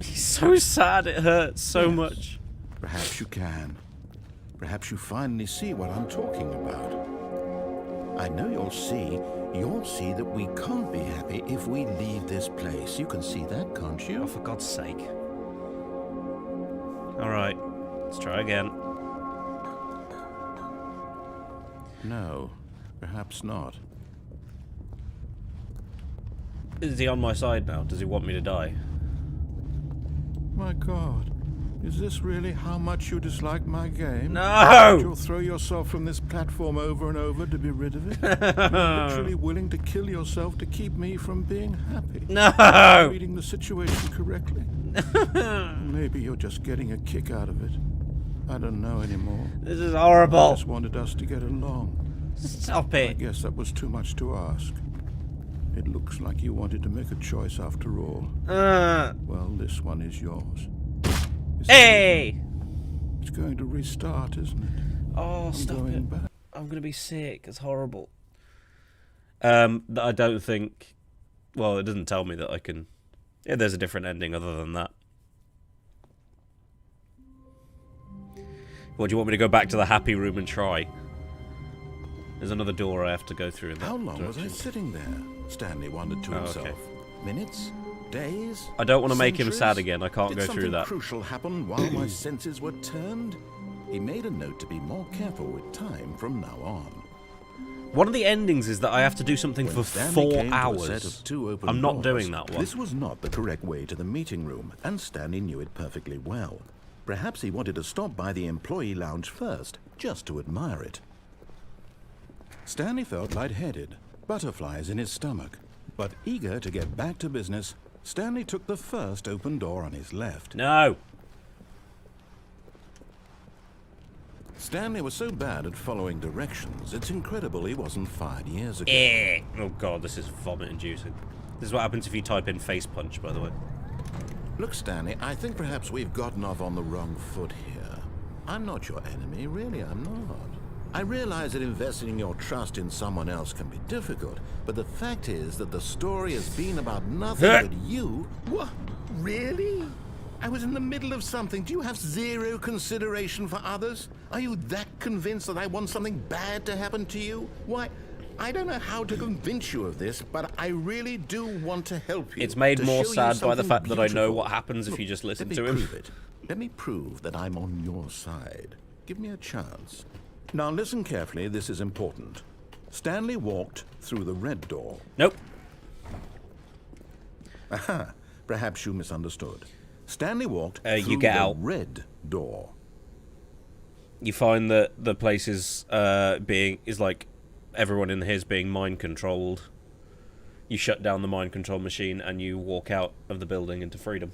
He's so sad. It hurts so much. Perhaps you can. Perhaps you finally see what I'm talking about. I know you'll see that we can't be happy if we leave this place. You can see that, can't you? Oh, for God's sake. Alright, let's try again. No, perhaps not. Is he on my side now? Does he want me to die? My God, is this really how much you dislike my game? No! You'll throw yourself from this platform over and over to be rid of it? You're literally willing to kill yourself to keep me from being happy? No! Reading the situation correctly? Maybe you're just getting a kick out of it. I don't know anymore. This is I horrible. just wanted us to get along. Stop I it. guess that was too much to ask. It looks like you wanted to make a choice after all. Well, this one is yours. Hey! It's going to restart, isn't it? Oh, stop going it. back. I'm going to be sick. It's horrible. I don't think... Well, it doesn't tell me that I can... Yeah, there's a different ending other than that. What, do you want me to go back to the happy room and try? There's another door I have to go through in that How long was I direction. sitting there? Stanley wondered to himself. okay. Minutes? Days? I don't want to make him Centuries? sad again. I can't Did go through something that. crucial happen while my senses were turned? He made a note to be more careful with time from now on. One of the endings is that I have to do something When for Stanley 4 came to a hours. set of 2 open I'm not doors, doing that one. This was not the correct way to the meeting room, and Stanley knew it perfectly well. Perhaps he wanted to stop by the employee lounge first, just to admire it. Stanley felt lightheaded, butterflies in his stomach. But eager to get back to business, Stanley took the first open door on his left. No. Stanley was so bad at following directions, it's incredible he wasn't fired years ago. Oh god, this is vomit-inducing. This is what happens if you type in face punch, by the way. Look, Stanley, I think perhaps we've gotten off on the wrong foot here. I'm not your enemy, really, I'm not. I realize that investing your trust in someone else can be difficult, but the fact is that the story has been about nothing but you. What? Really? I was in the middle of something. Do you have zero consideration for others? Are you that convinced that I want something bad to happen to you? Why, I don't know how to convince you of this, but I really do want to help you. It's made to more show you sad by the something fact that I know beautiful. what happens if Look, you just listen let to me him. prove it. Let me prove that I'm on your side. Give me a chance. Now listen carefully, this is important. Stanley walked through the red door. Nope. Aha, perhaps you misunderstood. Stanley walked You through get the out. red door. You find that the place is like everyone in here is being mind controlled. You shut down the mind control machine and you walk out of the building into freedom.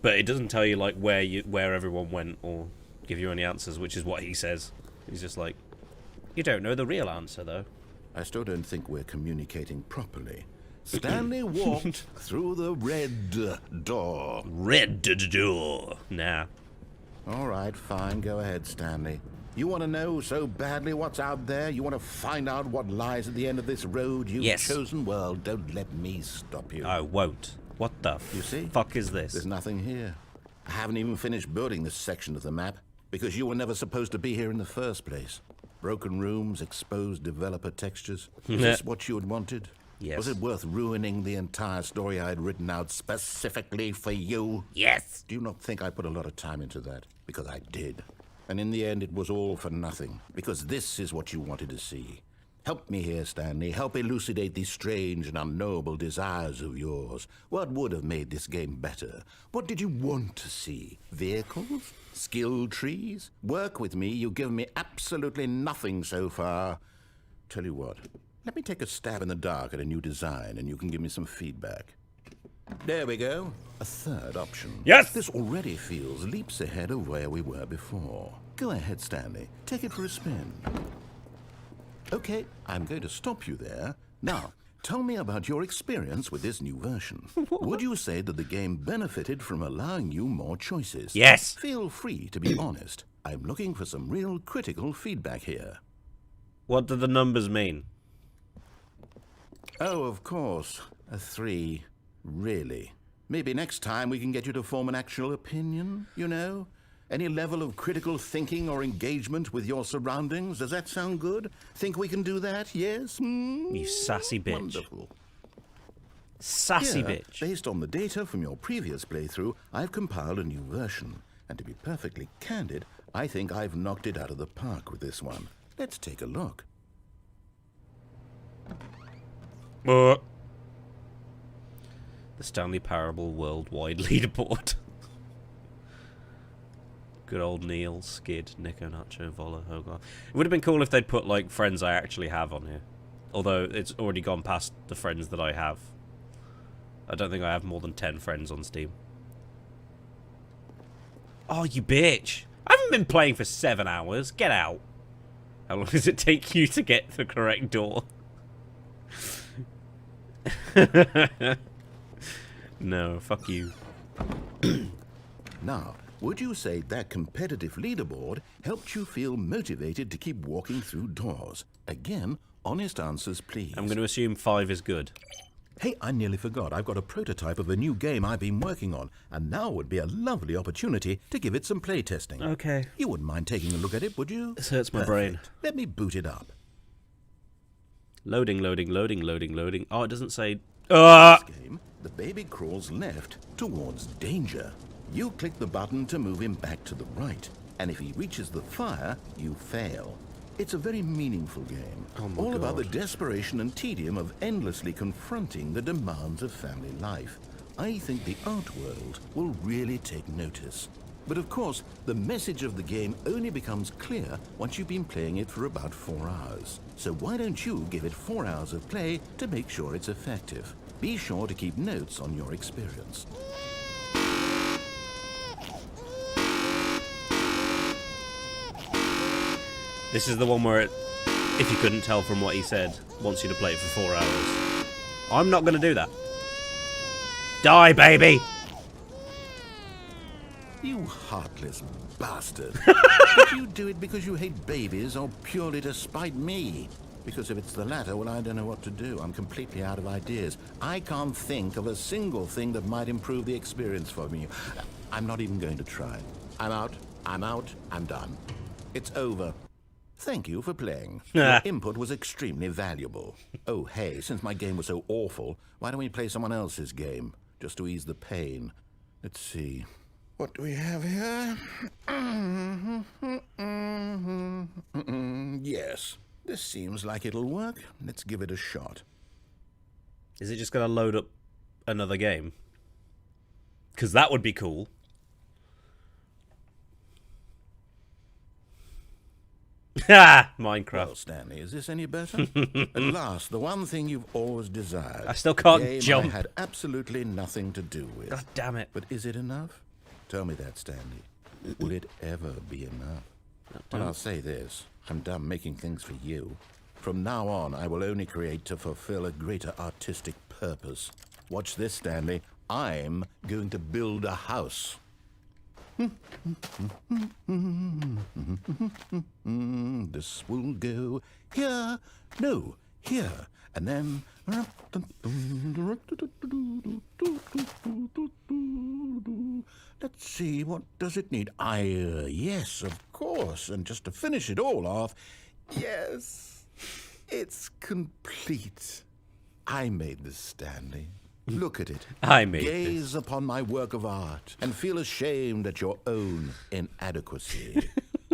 But it doesn't tell you like where everyone went or give you any answers, which is what he says. He's just like, You don't know the real answer, though. I still don't think we're communicating properly. Stanley walked through the red door. Red door. Nah. All right, fine. Go ahead, Stanley. You want to know so badly what's out there? You want to find out what lies at the end of this road you've Yes. chosen? Well, don't let me stop you. I won't. What the You see? fuck is this? There's nothing here. I haven't even finished building this section of the map because you were never supposed to be here in the first place. Broken rooms, exposed developer textures. Is this what you had wanted? Yes. Was it worth ruining the entire story I had written out specifically for you? Yes. Do you not think I put a lot of time into that? Because I did. And in the end, it was all for nothing. Because this is what you wanted to see. Help me here, Stanley. Help elucidate these strange and unknowable desires of yours. What would have made this game better? What did you want to see? Vehicles? Skill trees? Work with me. You've given me absolutely nothing so far. Tell you what. Let me take a stab in the dark at a new design, and you can give me some feedback. There we go. A third option. Yes! This already feels leaps ahead of where we were before. Go ahead, Stanley. Take it for a spin. Okay, I'm going to stop you there. Now, tell me about your experience with this new version. Would you say that the game benefited from allowing you more choices? Yes. Feel free to be honest. I'm looking for some real critical feedback here. What do the numbers mean? Oh, of course. A 3. Really? Maybe next time we can get you to form an actual opinion, you know? Any level of critical thinking or engagement with your surroundings? Does that sound good? Think we can do that? Yes? You sassy bitch. Wonderful. Sassy Here, bitch. based on the data from your previous playthrough, I've compiled a new version. And to be perfectly candid, I think I've knocked it out of the park with this one. Let's take a look. The Stanley Parable Worldwide Leaderboard. Good old Neil, Skid, Nico, Nacho, Vola, Hogarth. It would have been cool if they'd put, like, friends I actually have on here. Although, it's already gone past the friends that I have. I don't think I have more than 10 friends on Steam. Oh, you bitch! I haven't been playing for 7 hours. Get out. How long does it take you to get the correct door? No, fuck you. Now, would you say that competitive leaderboard helped you feel motivated to keep walking through doors? Again, honest answers, please. I'm going to assume 5 is good. Hey, I nearly forgot. I've got a prototype of a new game I've been working on, and now would be a lovely opportunity to give it some playtesting. Okay. You wouldn't mind taking a look at it, would you? This hurts my brain. Let me boot it up. Loading, loading, loading, loading, loading. Oh, it doesn't say... This game, the baby crawls left towards danger. You click the button to move him back to the right, and if he reaches the fire, you fail. It's a very meaningful game, all about the desperation and tedium of endlessly confronting the demands of family life. I think the art world will really take notice. But of course, the message of the game only becomes clear once you've been playing it for about 4 hours. So why don't you give it 4 hours of play to make sure it's effective? Be sure to keep notes on your experience. This is the one where it, if you couldn't tell from what he said, wants you to play it for 4 hours. I'm not going to do that. Die, baby! You heartless bastard. Did you do it because you hate babies or purely to spite me? Because if it's the latter, well, I don't know what to do. I'm completely out of ideas. I can't think of a single thing that might improve the experience for me. I'm not even going to try. I'm out. I'm done. It's over. Thank you for playing. Your input was extremely valuable. Oh, hey, since my game was so awful, why don't we play someone else's game? Just to ease the pain. Let's see. What do we have here? Yes, this seems like it'll work. Let's give it a shot. Is it just going to load up another game? Because that would be cool. Ha! Minecraft. Well, Stanley, is this any better? At last, the one thing you've always desired. I still can't Game jump. I had absolutely nothing to do with. God damn it. But is it enough? Tell me that, Stanley. Will it ever be enough? Well, I'll say this. I'm done making things for you. From now on, I will only create to fulfill a greater artistic purpose. Watch this, Stanley. I'm going to build a house. This will go here. No, here. And then... Let's see, what does it need? Yes, of course. And just to finish it all off, yes, it's complete. I made this, Stanley. Look at it. I made Gaze upon my work of art and feel ashamed at your own inadequacy.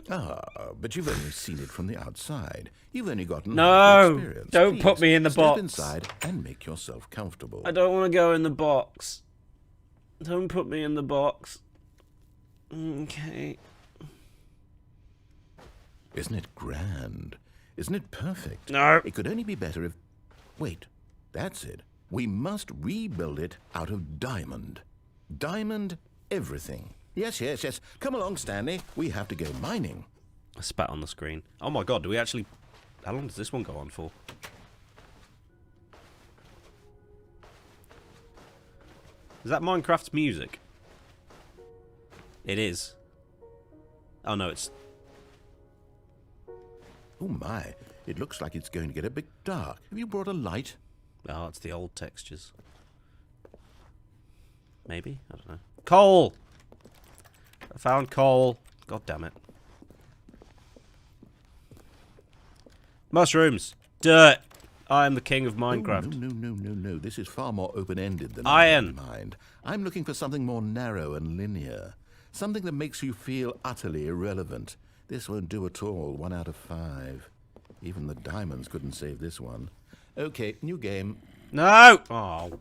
But you've only seen it from the outside. You've only gotten No! experience. Don't Please, put me in the step box. inside and make yourself comfortable. I don't want to go in the box. Don't put me in the box. Okay. Isn't it grand? Isn't it perfect? No. It could only be better if... Wait, that's it. We must rebuild it out of diamond. Diamond everything. Yes, yes, yes. Come along, Stanley. We have to go mining. I spat on the screen. Oh my god, do we actually... How long does this one go on for? Is that Minecraft's music? It is. Oh no, it's... Oh my, it looks like it's going to get a bit dark. Have you brought a light? Oh, it's the old textures. Maybe? I don't know. Coal! I found coal. God damn it. Mushrooms! Dirt! I am the king of Minecraft. Oh, no. This is far more open-ended than Iron. I had in mind. I'm looking for something more narrow and linear. Something that makes you feel utterly irrelevant. This won't do at all. 1 out of 5. Even the diamonds couldn't save this one. Okay, new game. No! Oh.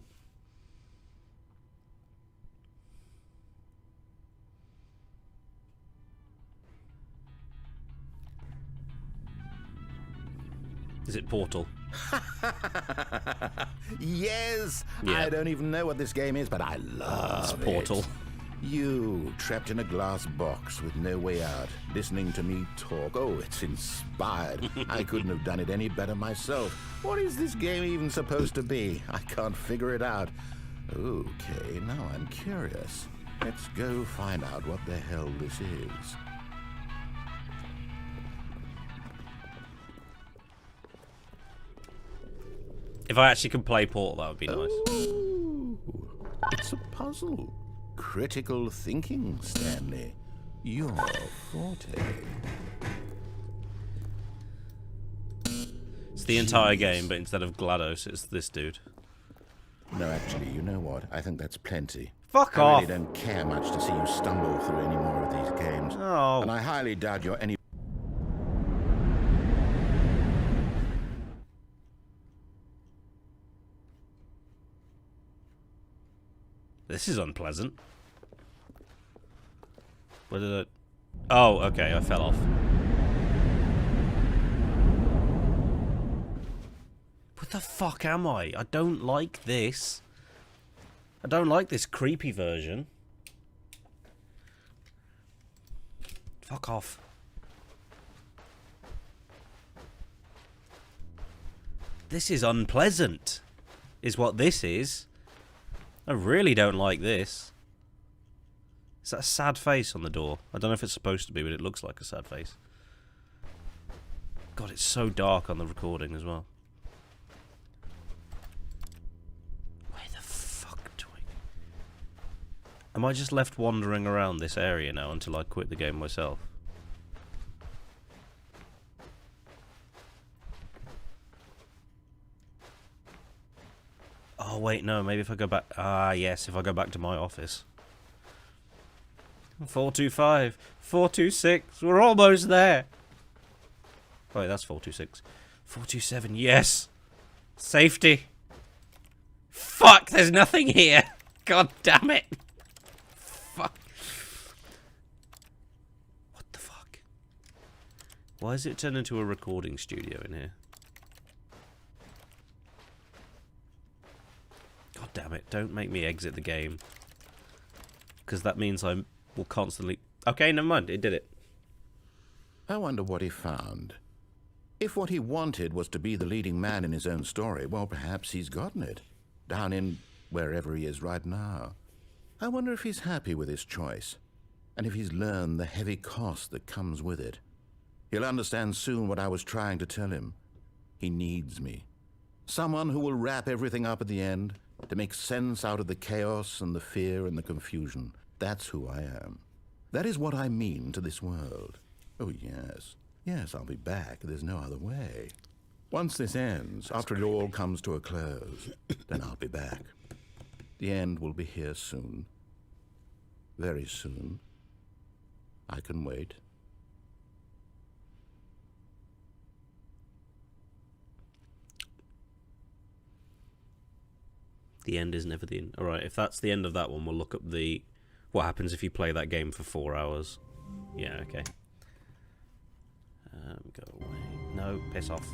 Is it Portal? Yes! Yeah. I don't even know what this game is, but I love It's Portal. it. You, trapped in a glass box with no way out, listening to me talk. Oh, it's inspired. I couldn't have done it any better myself. What is this game even supposed to be? I can't figure it out. Okay, now I'm curious. Let's go find out what the hell this is. If I actually could play Portal, that would be nice. Ooh, it's a puzzle. Critical thinking, Stanley. Your forte. It's the entire game, but instead of GLaDOS, it's this dude. No, actually, you know what? I think that's plenty. Fuck I off! really don't care much to see you stumble through any more of these games. Oh. And I highly doubt you're any... This is unpleasant. Where did it... Oh, okay, I fell off. What the fuck am I? I don't like this. I don't like this creepy version. Fuck off. This is unpleasant, is what this is. I really don't like this. Is that a sad face on the door? I don't know if it's supposed to be, but it looks like a sad face. God, it's so dark on the recording as well. Where the fuck do I... Am I just left wandering around this area now until I quit the game myself? Oh, wait, no, maybe if I go back... Ah, yes, if I go back to my office. 425, 426, we're almost there. Oh, wait, that's 426. 427, yes! Safety! Fuck, there's nothing here! God damn it! Fuck. What the fuck? Why has it turned into a recording studio in here? God damn it, don't make me exit the game. Because that means I will constantly... Okay, never mind, it did it. I wonder what he found. If what he wanted was to be the leading man in his own story, well, perhaps he's gotten it. Down in wherever he is right now. I wonder if he's happy with his choice, and if he's learned the heavy cost that comes with it. He'll understand soon what I was trying to tell him. He needs me. Someone who will wrap everything up at the end, to make sense out of the chaos and the fear and the confusion. That's who I am. That is what I mean to this world. Oh, yes. Yes, I'll be back. There's no other way. Once this ends, after it all comes to a close, then I'll be back. The end will be here soon. Very soon. I can wait. The end is never the end. Alright, if that's the end of that one, we'll look up the... what happens if you play that game for 4 hours. Yeah, okay. Go away. No, piss off.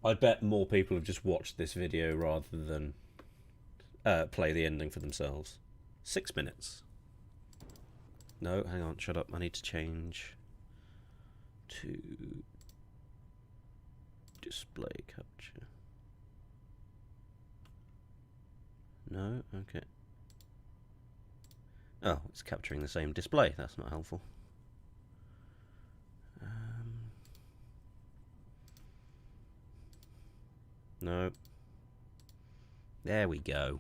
I bet more people have just watched this video rather than play the ending for themselves. 6 minutes. No, hang on, shut up. I need to change to display capture. No, okay. Oh, it's capturing the same display. That's not helpful. No. There we go.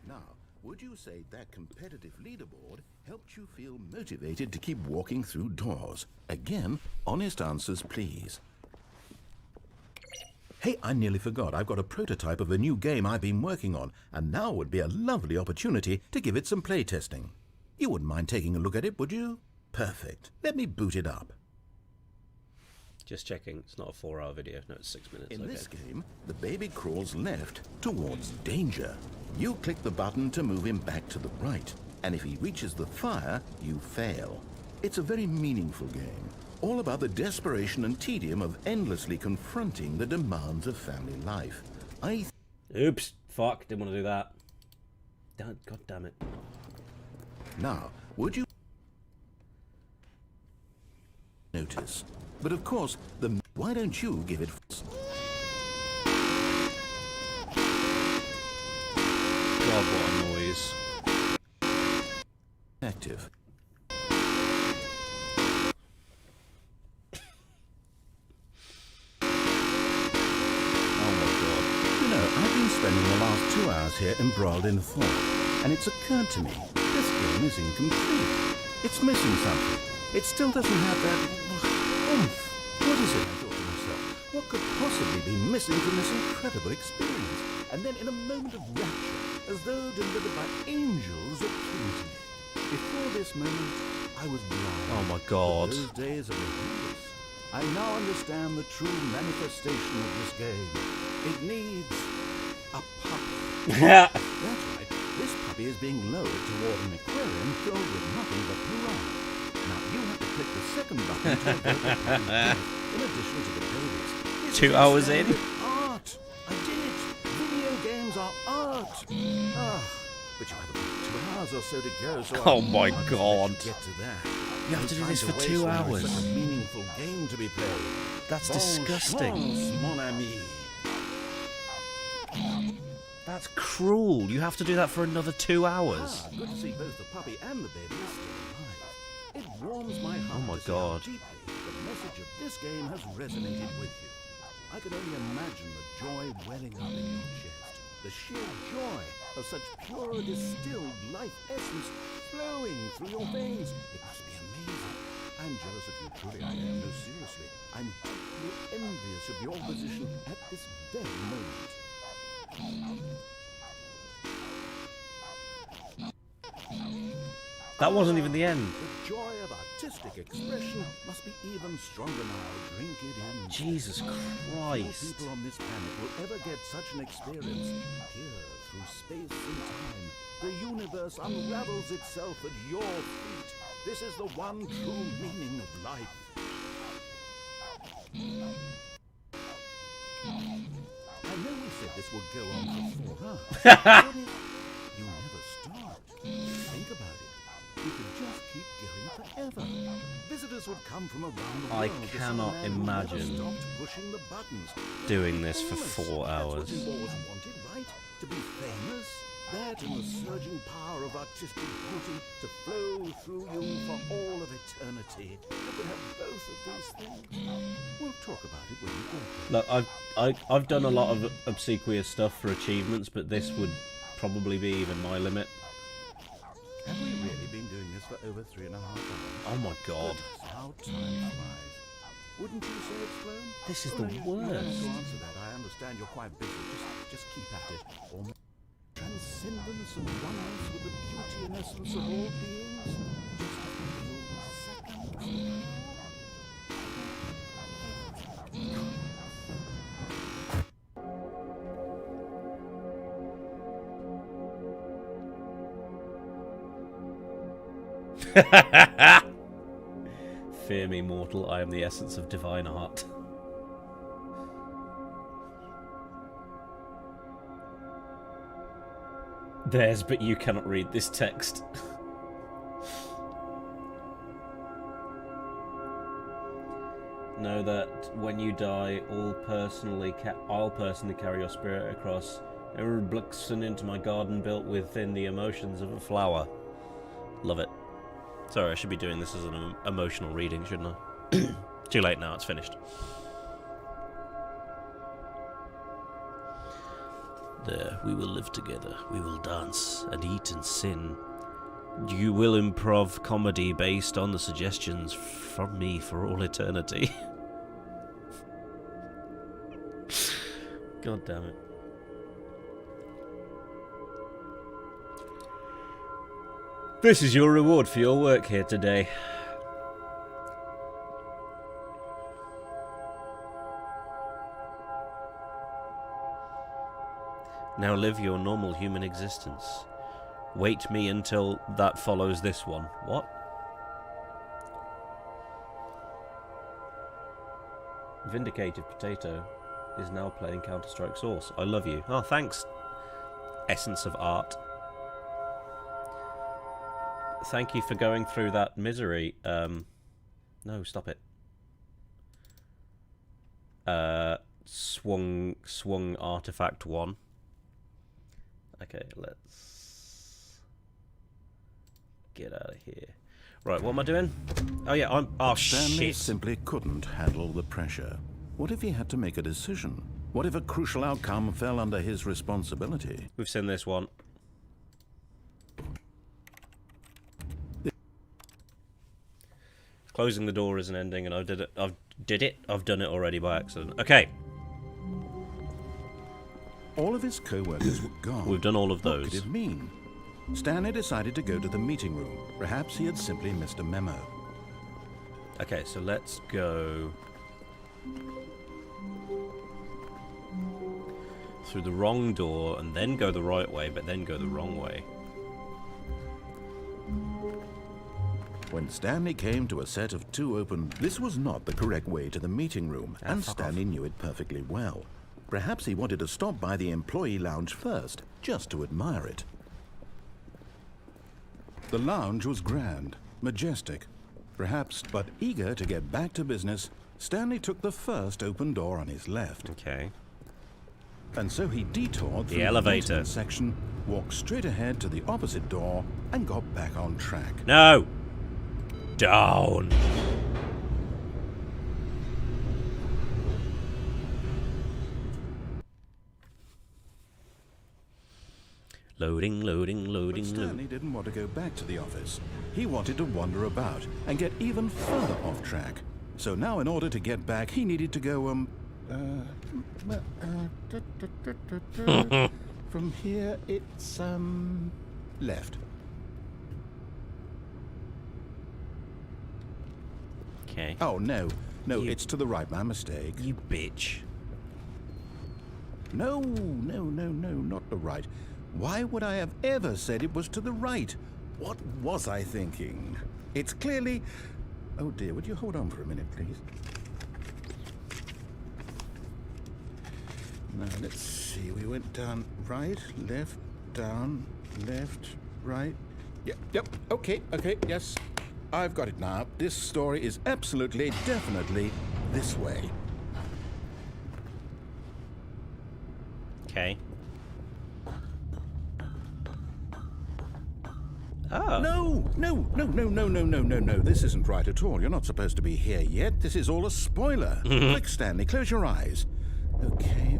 Now, would you say that competitive leaderboard helped you feel motivated to keep walking through doors? Again, honest answers, please. Hey, I nearly forgot. I've got a prototype of a new game I've been working on, and now would be a lovely opportunity to give it some playtesting. You wouldn't mind taking a look at it, would you? Perfect. Let me boot it up. Just checking. It's not a 4-hour video. No, it's 6 minutes. In this game, the baby crawls left towards danger. You click the button to move him back to the right, and if he reaches the fire, you fail. It's a very meaningful game, all about the desperation and tedium of endlessly confronting the demands of family life. Oops. Fuck. Didn't want to do that. God damn it. Now, would you notice? But of course, why don't you give it God, what a noise. active? I've been spending the last 2 hours here embroiled in thought, and it's occurred to me, this game is incomplete. It's missing something. It still doesn't have that oomph. What is it, I thought to myself? What could possibly be missing from this incredible experience? And then in a moment of rapture, as though delivered by angels, it came to me. Before this moment, I was blind. Oh my God. But those days are behind us. I now understand the true manifestation of this game. It needs a puppy. That's right. This puppy is being lowered toward an aquarium filled with nothing but piranha. Now you have to click the second button to avert the puppy's death, in addition to the babies. This 2 is hours in? art. I did it. Video games are art. But you have about 2 hours or so to go. So Oh my God. Get to that. You have to do No this time for waste 2 when there is hours. such a meaningful game to be played. That's Bon disgusting. chance, mon ami. That's cruel. You have to do that for another 2 hours. Good to see both the puppy and the baby are still alive. It warms my heart Oh my to see how God. deeply the message of this game has resonated with you. I can only imagine the joy welling up in your chest. The sheer joy of such pure distilled life essence flowing through your veins. It must be amazing. I'm jealous of you, truly I am. No, seriously. I'm deeply envious of your position at this very moment. That wasn't even the end. The joy of artistic expression must be even stronger now. Drink it in. Jesus No Christ. people on this planet will ever get such an experience. Here, through space and time, the universe unravels itself at your feet. This is the one true meaning of life. I know we said this would go on for 4 hours. You never stop. Think about it. You could just keep going forever. Visitors would come from around the world. I to see a cannot man who never imagine stopped pushing the buttons. doing this for Famous. 4 hours. That's what you always wanted, right? To be famous. That and the surging power of artistic beauty to flow through you for all of eternity. You could have both of these things. We'll talk about it when you get there. Look, I've done a lot of obsequious stuff for achievements, but this would probably be even my limit. Have we really been doing this for over 3.5 hours? Oh my god. Goodness, how time flies. Wouldn't you say it's flown? This is the You don't have worst. to answer that. I understand you're quite busy. Just keep at it. Almost transcendence and oneness with the beauty and essence of all beings. Just a few seconds. Fear me, mortal, I am the essence of divine art. Theirs, but you cannot read this text. Know that when you die, I'll personally carry your spirit across Erblixen into my garden built within the emotions of a flower. Love it. Sorry, I should be doing this as an emotional reading, shouldn't I? Too late now, it's finished. There, we will live together. We will dance and eat and sin. You will improv comedy based on the suggestions from me for all eternity. God damn it. This is your reward for your work here today. Now live your normal human existence. Wait me until that follows this one. What? Vindicated Potato is now playing Counter-Strike Source. I love you. Oh, thanks, Essence of Art. Thank you for going through that misery. No, stop it. Swung Artifact 1. Okay, let's get out of here. Right, what am I doing? Oh yeah, oh Stanley shit. simply couldn't handle the pressure. What if he had to make a decision? What if a crucial outcome fell under his responsibility? We've seen this one. Closing the door is an ending, and I've done it already by accident. Okay. All of his co-workers were gone. We've done all of What those. could it mean? Stanley decided to go to the meeting room. Perhaps he had simply missed a memo. Okay, so let's go through the wrong door and then go the right way, but then go the wrong way. When Stanley came to a set of 2 open... This was not the correct way to the meeting room, and fuck Stanley knew it perfectly well. Perhaps he wanted to stop by the employee lounge first, just to admire it. The lounge was grand, majestic. Perhaps, but eager to get back to business, Stanley took the first open door on his left. Okay. And so he detoured The through elevator. maintenance section, walked straight ahead to the opposite door, and got back on track. No! Down! Loading, loading, But loading, Stanley loading. didn't want to go back to the office. He wanted to wander about and get even further off track. So now in order to get back, he needed to go, from here it's, left. Okay. Oh, no, You- it's to the right, my mistake. You bitch. No, not the right. Why would I have ever said it was to the right? What was I thinking? It's clearly... Oh dear, would you hold on for a minute, please? Now, let's see. We went down right, left, down, left, right. Yep, okay, yes. I've got it now. This story is absolutely, definitely this way. Okay. Oh. No. This isn't right at all. You're not supposed to be here yet. This is all a spoiler. Quick, Stanley, close your eyes. Okay.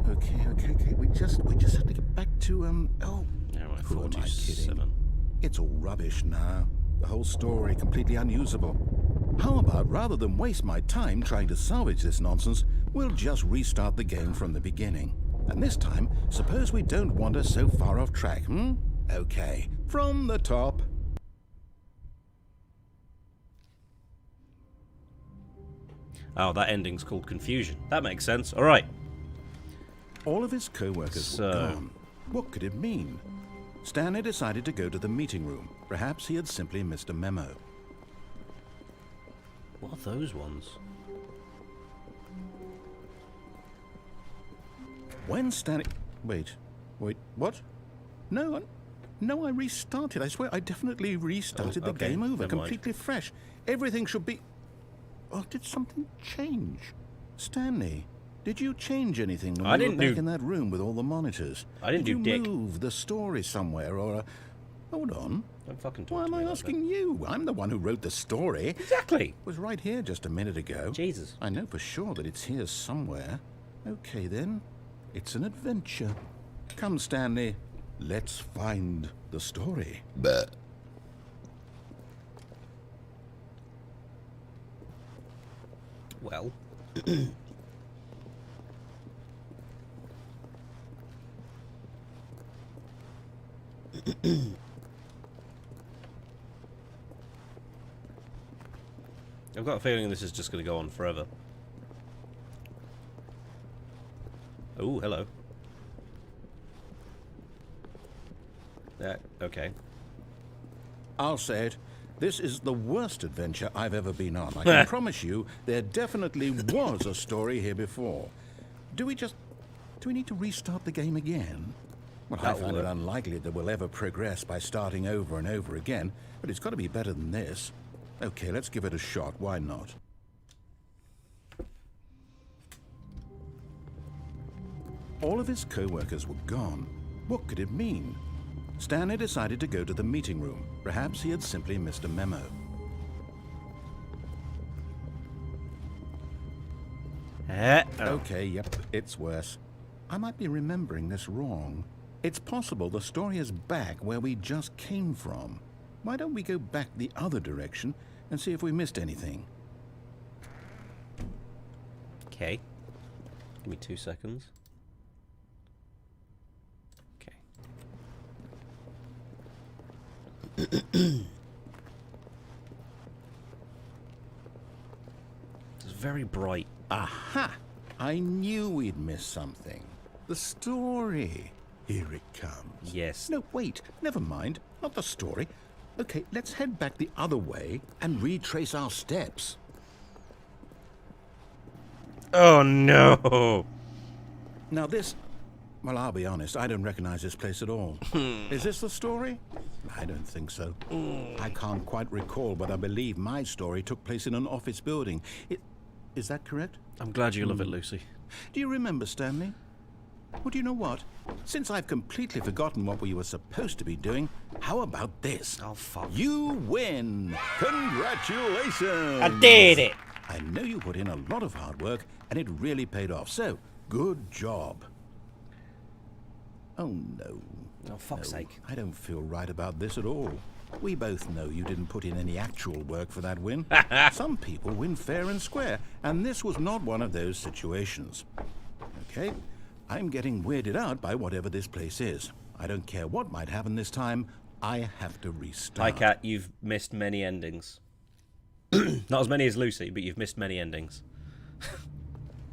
We just have to get back to, Oh, who am I 47. kidding? It's all rubbish now. The whole story completely unusable. How about, rather than waste my time trying to salvage this nonsense, we'll just restart the game from the beginning. And this time, suppose we don't wander so far off track, Okay, from the top. Oh, that ending's called Confusion. That makes sense. All right. All of his co-workers were So- gone. What could it mean? Stanley decided to go to the meeting room. Perhaps he had simply missed a memo. What are those ones? When Stanley... Wait, what? No, I restarted. I swear, I definitely restarted the okay, game over, never mind. completely fresh. Everything should be... Oh, did something change? Stanley, did you change anything when I we didn't were back do- in that room with all the monitors? I didn't did do you dick. move the story somewhere, or... Hold on. Don't fucking talk Why to am me I like asking you? I'm the one who wrote the story. It that. Exactly. was right here just a minute ago. Jesus. I know for sure that it's here somewhere. Okay, then. It's an adventure. Come, Stanley. Let's find the story. Well. I've got a feeling this is just going to go on forever. Oh, hello. Okay. I'll say it. This is the worst adventure I've ever been on. I can promise you there definitely was a story here before. Do we need to restart the game again? Well, I That'll find it work. unlikely that we'll ever progress by starting over and over again, but it's got to be better than this. Okay, let's give it a shot. Why not? All of his co-workers were gone. What could it mean? Stanley decided to go to the meeting room. Perhaps he had simply missed a memo. Okay, yep, it's worse. I might be remembering this wrong. It's possible the story is back where we just came from. Why don't we go back the other direction and see if we missed anything? Okay. Give me 2 seconds. Okay. It's very bright. Aha! I knew we'd miss something. The story. Here it comes. Yes. No, wait. Never mind. Not the story. Okay, let's head back the other way and retrace our steps. Oh no! Now this... Well, I'll be honest, I don't recognize this place at all. Is this the story? I don't think so. I can't quite recall, but I believe my story took place in an office building. Is that correct? I'm glad you love it, Lucy. Do you remember, Stanley? Well, do you know what? Since I've completely forgotten what we were supposed to be doing, how about this? Oh, fuck. You win! Congratulations! I did it! I know you put in a lot of hard work, and it really paid off, so good job. Oh, no. Oh, fuck's sake. I don't feel right about this at all. We both know you didn't put in any actual work for that win. Some people win fair and square, and this was not one of those situations. Okay, I'm getting weirded out by whatever this place is. I don't care what might happen this time. I have to restart. Hi, Cat. You've missed many endings. Not as many as Lucy, but you've missed many endings.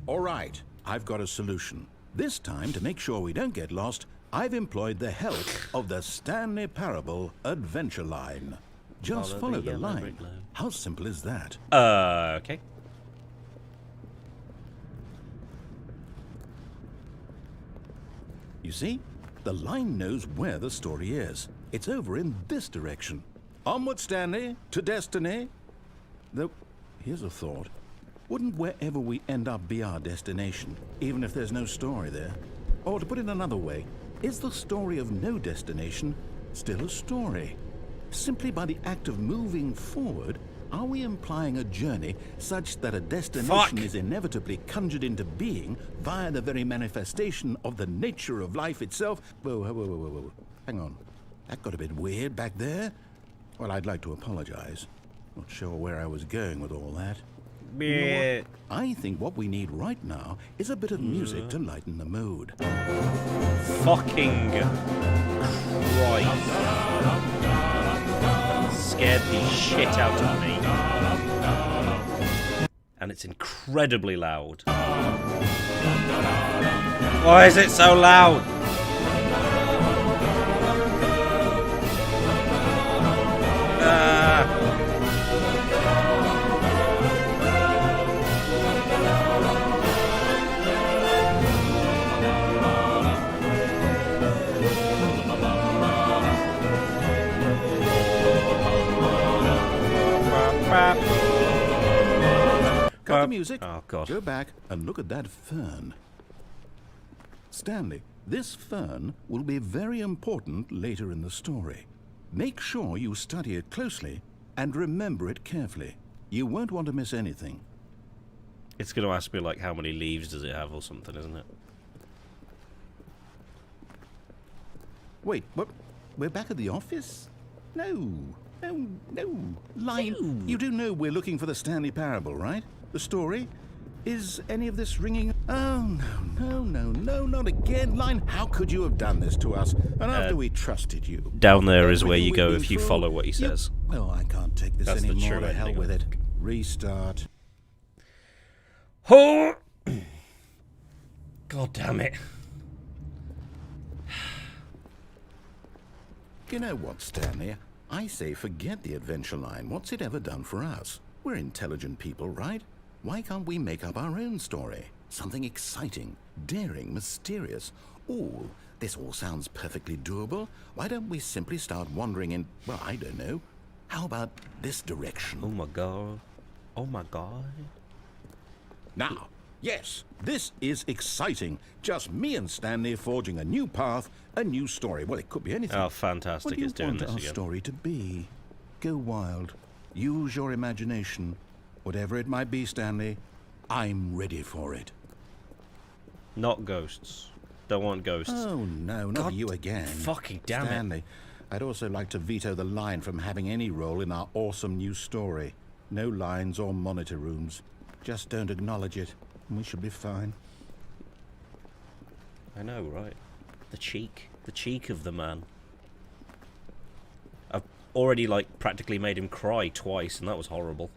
All right, I've got a solution. This time, to make sure we don't get lost, I've employed the help of the Stanley Parable Adventure Line. Just follow the yellow line. brick line. How simple is that? Okay. You see, the line knows where the story is. It's over in this direction. Onward, Stanley, to destiny. Though, here's a thought. Wouldn't wherever we end up be our destination, even if there's no story there? Or to put it another way, is the story of no destination still a story? Simply by the act of moving forward, are we implying a journey such that a destination is inevitably conjured into being via the very manifestation of the nature of life itself? Whoa. Hang on. That got a bit weird back there. Well, I'd like to apologize. Not sure where I was going with all that. You know what? I think what we need right now is a bit of music to lighten the mood. Fucking Christ. Scared the shit out of me. And it's incredibly loud. Why is it so loud? Cut the music. Oh, God. Go back and look at that fern. Stanley, this fern will be very important later in the story. Make sure you study it closely and remember it carefully. You won't want to miss anything. It's going to ask me, like, how many leaves does it have or something, isn't it? Wait, what? We're back at the office? No. Line, you do know we're looking for the Stanley Parable, right? The story? Is any of this ringing? Oh, no, not again. Line, how could you have done this to us? And after we trusted you. Down there is where Everything you go we've been if you through, follow what he says. Well, I can't take this That's the anymore. true To hell ending, with I it. think. Restart. Oh! God damn it. You know what, Stanley? I say forget the adventure line. What's it ever done for us? We're intelligent people, right? Why can't we make up our own story? Something exciting, daring, mysterious. Oh, this all sounds perfectly doable. Why don't we simply start wandering in, well, I don't know. How about this direction? Oh my god. Oh my god. Now, yes, this is exciting. Just me and Stanley forging a new path, a new story. Well, it could be anything. Oh, fantastic. What do you It's doing want this our again. story to be? Go wild. Use your imagination. Whatever it might be, Stanley, I'm ready for it. Not ghosts. Don't want ghosts. Oh, no, not God you again. fucking damn it. Stanley, I'd also like to veto the line from having any role in our awesome new story. No lines or monitor rooms. Just don't acknowledge it, and we should be fine. I know, right? The cheek of the man. I've already, like, practically made him cry twice, and that was horrible.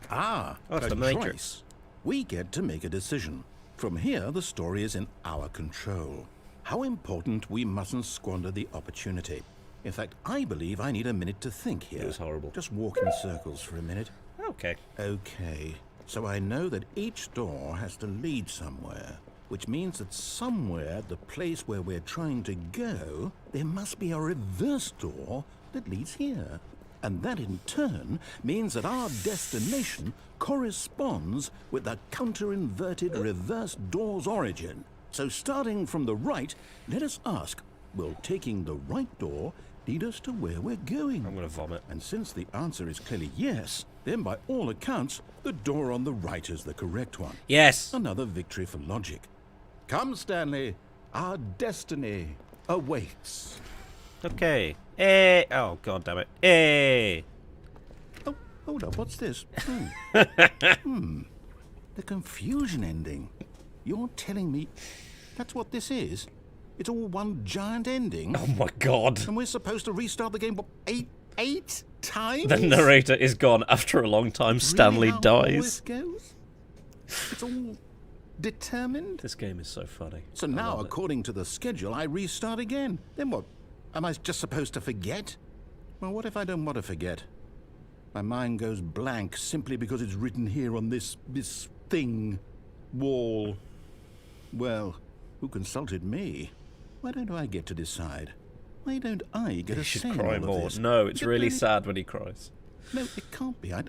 Ah, Oh, it's a the Matrix. choice. We get to make a decision. From here, the story is in our control. How important we mustn't squander the opportunity. In fact, I believe I need a minute to think here. It was horrible. Just walk in circles for a minute. Okay. Okay, so I know that each door has to lead somewhere, which means that somewhere, the place where we're trying to go, there must be a reverse door that leads here. And that in turn means that our destination corresponds with the counter-inverted reverse door's origin. So starting from the right, let us ask, will taking the right door lead us to where we're going? I'm gonna vomit. And since the answer is clearly yes, then by all accounts, the door on the right is the correct one. Yes! Another victory for logic. Come, Stanley, our destiny awaits. Okay. Hey! Oh, god damn it. Hey! Oh, hold up, what's this? The confusion ending. You're telling me that's what this is? It's all one giant ending? Oh my god. And we're supposed to restart the game, what, eight times? The narrator is gone after a long time. Stanley Really how all dies. this goes? It's all determined? This game is so funny. So I now, love it. according to the schedule, I restart again. Then what? Am I just supposed to forget? Well, what if I don't want to forget? My mind goes blank simply because it's written here on this thing, wall. Well, who consulted me? Why don't I get to decide? Why don't I get He a should say in cry all of more. this? No, it's Get really ready- sad when he cries. No, it can't be. I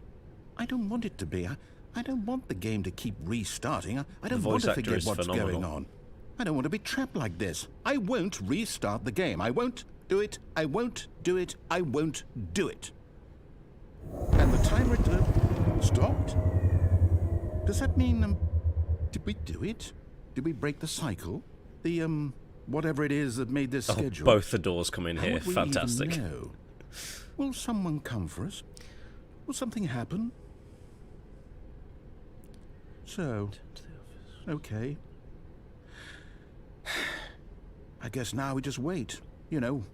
don't want it to be. I don't want the game to keep restarting. I don't want voice to actor forget is what's going phenomenal. on. I don't want to be trapped like this. I won't restart the game. I won't do it. I won't do it. I won't do it. And the timer stopped? Does that mean, did we do it? Did we break the cycle? The, whatever it is that made this schedule? Both the doors come in How here. would we Fantastic. even know? Will someone come for us? Will something happen? So, okay. I guess now we just wait. You know,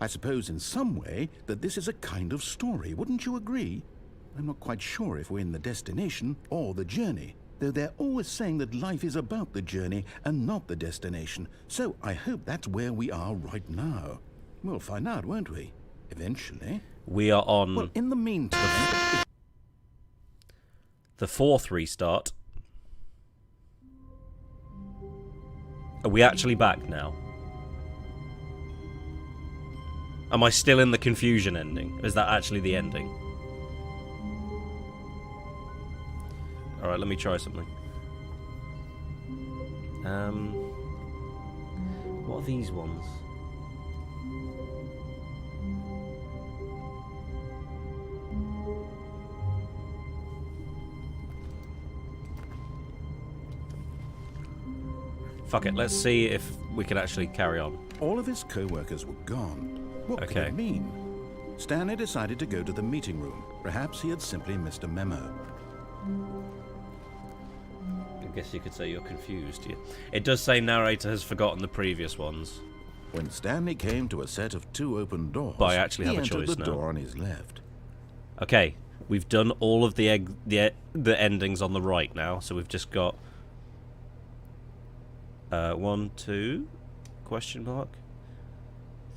I suppose in some way that this is a kind of story. Wouldn't you agree? I'm not quite sure if we're in the destination or the journey, though they're always saying that life is about the journey and not the destination. So I hope that's where we are right now. We'll find out, won't we? Eventually. We are on Well, in the meantime... the 4th restart. Are we actually back now? Am I still in the confusion ending? Is that actually the ending? Alright, let me try something. What are these ones? Fuck it, let's see if we can actually carry on. All of his co-workers were gone. What could Okay. it mean? Stanley decided to go to the meeting room. Perhaps he had simply missed a memo. I guess you could say you're confused. Yeah. It does say narrator has forgotten the previous ones. When Stanley came to a set of 2 open doors, But I actually he have a entered choice the now. door on his left. Okay, we've done all of the endings on the right now, so we've just got 1, 2, question mark,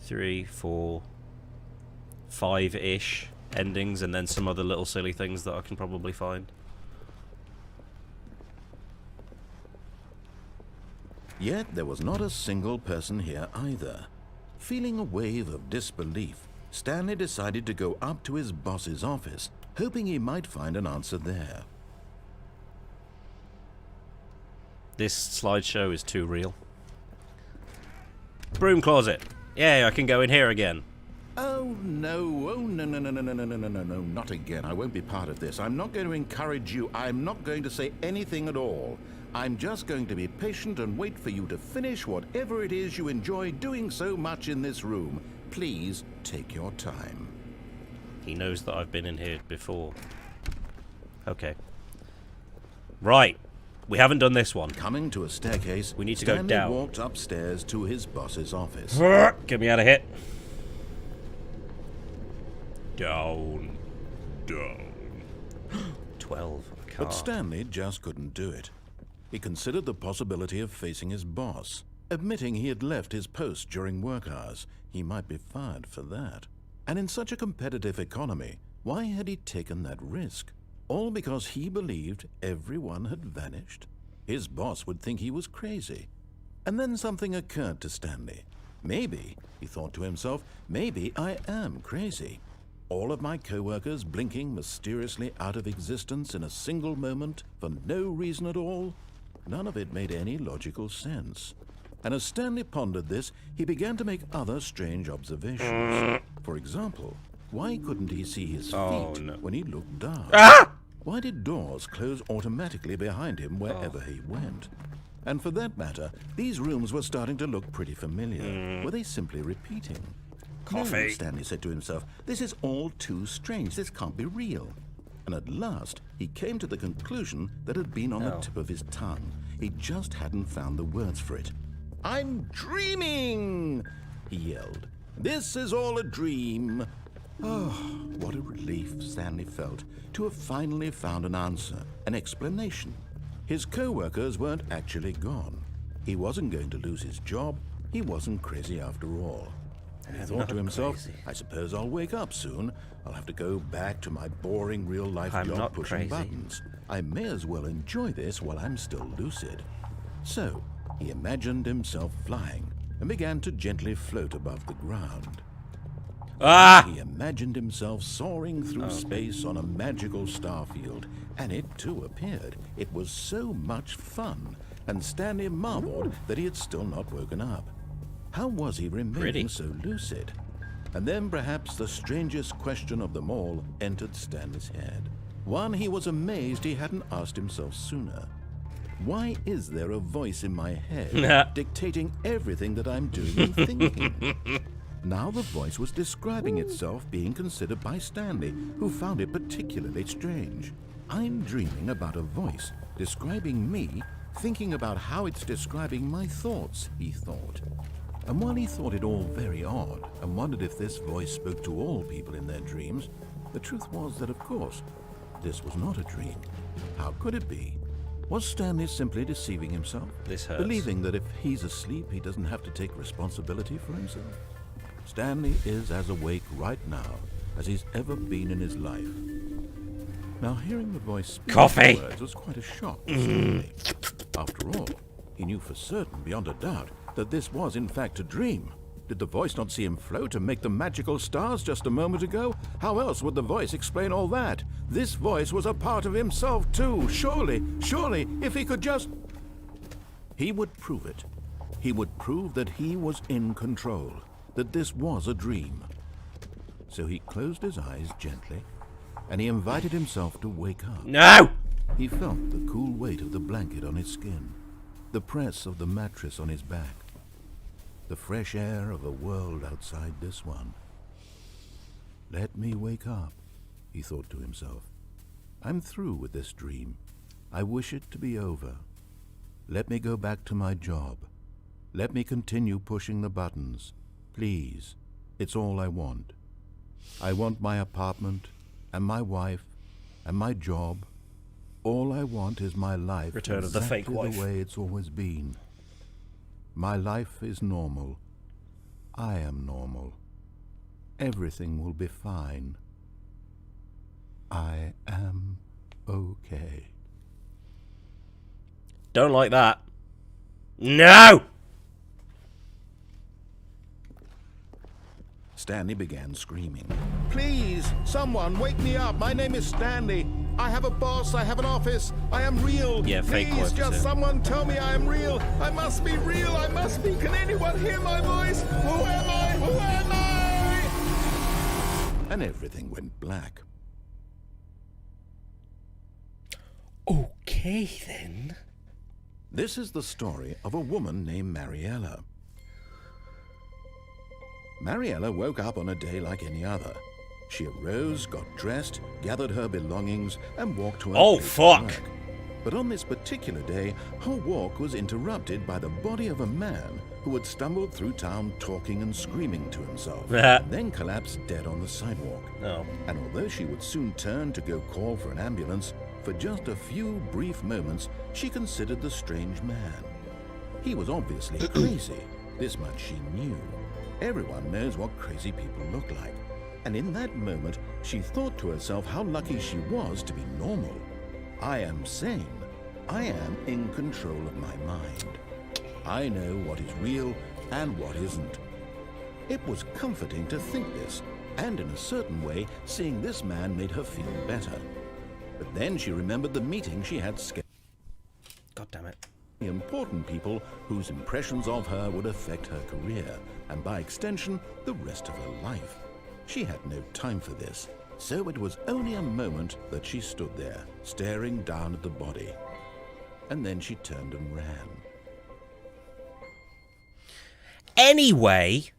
3, 4, 5-ish endings, and then some other little silly things that I can probably find. Yet there was not a single person here either. Feeling a wave of disbelief, Stanley decided to go up to his boss's office, hoping he might find an answer there. This slideshow is too real. Broom closet. Yay, I can go in here again. Oh no, no, not again. I won't be part of this. I'm not going to encourage you. I'm not going to say anything at all. I'm just going to be patient and wait for you to finish whatever it is you enjoy doing so much in this room. Please take your time. He knows that I've been in here before. Okay. Right. We haven't done this one. Coming to a staircase, We need to go Stanley down. walked upstairs to his boss's office. Get me out of here. Down. Down. 12. I can't. But Stanley just couldn't do it. He considered the possibility of facing his boss. Admitting he had left his post during work hours, he might be fired for that. And in such a competitive economy, why had he taken that risk? All because he believed everyone had vanished? His boss would think he was crazy. And then something occurred to Stanley. Maybe, he thought to himself, maybe I am crazy. All of my co-workers blinking mysteriously out of existence in a single moment for no reason at all? None of it made any logical sense. And as Stanley pondered this, he began to make other strange observations. For example, why couldn't he see his feet Oh, no. when he looked down? Ah! Why did doors close automatically behind him wherever he went? And for that matter, these rooms were starting to look pretty familiar. Were they simply repeating? Coffee. No, Stanley said to himself, this is all too strange. This can't be real. And at last, he came to the conclusion that had been on the Oh. tip of his tongue. He just hadn't found the words for it. I'm dreaming, he yelled. This is all a dream. Oh, what a relief Stanley felt to have finally found an answer, an explanation. His co-workers weren't actually gone. He wasn't going to lose his job. He wasn't crazy after all. And he thought to himself, crazy. I suppose I'll wake up soon. I'll have to go back to my boring real-life I'm job not pushing crazy. buttons. I may as well enjoy this while I'm still lucid. So, he imagined himself flying, and began to gently float above the ground. Ah! He imagined himself soaring through space on a magical star field, and it too appeared. It was so much fun, and Stanley marveled that he had still not woken up. How was he remaining so lucid? And then perhaps the strangest question of them all entered Stanley's head. One he was amazed he hadn't asked himself sooner. Why is there a voice in my head dictating everything that I'm doing and thinking? Now the voice was describing itself being considered by Stanley, who found it particularly strange. I'm dreaming about a voice describing me, thinking about how it's describing my thoughts, he thought. And while he thought it all very odd and wondered if this voice spoke to all people in their dreams, the truth was that, of course, this was not a dream. How could it be? Was Stanley simply deceiving himself? This hurts. Believing that if he's asleep, he doesn't have to take responsibility for himself? Stanley is as awake right now as he's ever been in his life. Now, hearing the voice speak the words was quite a shock to Stanley. After all, he knew for certain, beyond a doubt, that this was in fact a dream. Did the voice not see him float and make the magical stars just a moment ago? How else would the voice explain all that? This voice was a part of himself too. Surely, if he could just... He would prove it. He would prove that he was in control, that this was a dream. So he closed his eyes gently, and he invited himself to wake up. No! He felt the cool weight of the blanket on his skin, the press of the mattress on his back, the fresh air of a world outside this one. Let me wake up, he thought to himself. I'm through with this dream. I wish it to be over. Let me go back to my job. Let me continue pushing the buttons. Please, it's all I want. I want my apartment, and my wife, and my job. All I want is my life Return of the fake wife. the way it's always been. My life is normal. I am normal. Everything will be fine. I am okay. Don't like that. No! Stanley began screaming. Please, someone, wake me up. My name is Stanley. I have a boss. I have an office. I am real. Yeah, fake Please, wife, just someone tell me I am real. I must be real. I must be. Can anyone hear my voice? Who am I? Who am I? And everything went black. Okay, then. This is the story of a woman named Mariella. Mariella woke up on a day like any other. She arose, got dressed, gathered her belongings, and walked to her place of work. But on this particular day, her walk was interrupted by the body of a man who had stumbled through town talking and screaming to himself, and then collapsed dead on the sidewalk. Oh. And although she would soon turn to go call for an ambulance, for just a few brief moments, she considered the strange man. He was obviously crazy. This much she knew. Everyone knows what crazy people look like. And in that moment, she thought to herself how lucky she was to be normal. I am sane. I am in control of my mind. I know what is real and what isn't. It was comforting to think this, and in a certain way, seeing this man made her feel better. But then she remembered the meeting she had scheduled. God damn it. Important people whose impressions of her would affect her career, and by extension, the rest of her life. She had no time for this, so it was only a moment that she stood there, staring down at the body. And then she turned and ran. Anyway,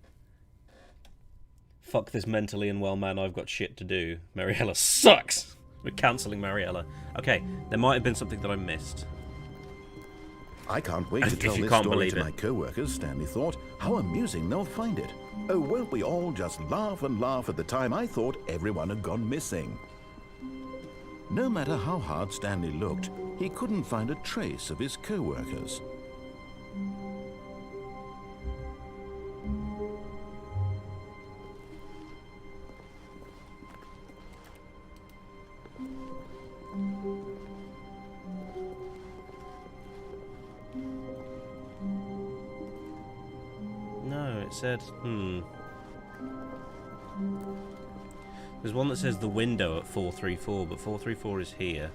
fuck this mentally unwell man, I've got shit to do. Mariella sucks! We're cancelling Mariella. Okay, there might have been something that I missed. I can't wait to tell this story to my co-workers, Stanley thought. How amusing they'll find it. Oh, won't we all just laugh and laugh at the time I thought everyone had gone missing. No matter how hard Stanley looked, he couldn't find a trace of his co-workers. said? There's one that says the window at 434, but 434 is here.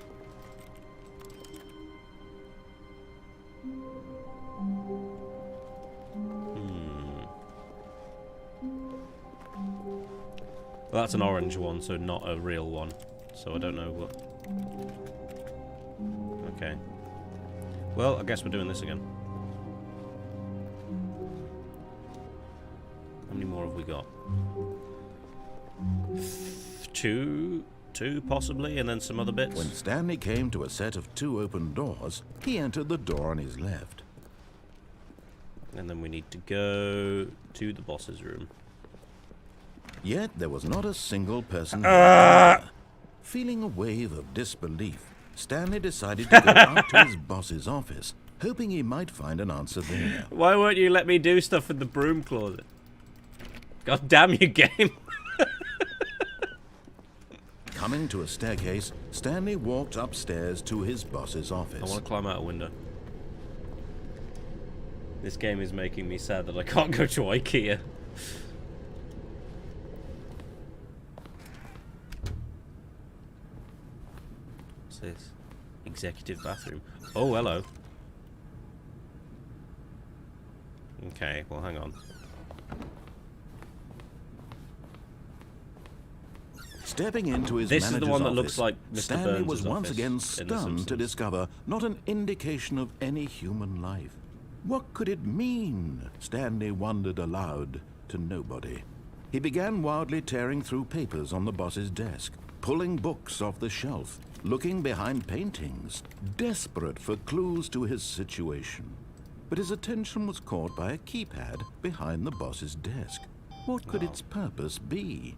Well, that's an orange one, so not a real one. So I don't know what... Okay. Well, I guess we're doing this again. How many more have we got? Two possibly, and then some other bits. When Stanley came to a set of 2 open doors, he entered the door on his left. And then we need to go to the boss's room. Yet there was not a single person there. Feeling a wave of disbelief, Stanley decided to go out to his boss's office, hoping he might find an answer there. Why won't you let me do stuff in the broom closet? God damn you, game. Coming to a staircase, Stanley walked upstairs to his boss's office. I want to climb out a window. This game is making me sad that I can't go to IKEA. What's this? Executive bathroom. Oh, hello. Okay, well, hang on. Stepping into his This is manager's the one that office, looks like Mr. Stanley Burns' was once office again in The stunned to Simpsons. discover not an indication of any human life. What could it mean? Stanley wondered aloud to nobody. He began wildly tearing through papers on the boss's desk, pulling books off the shelf, looking behind paintings, desperate for clues to his situation. But his attention was caught by a keypad behind the boss's desk. What could its purpose be?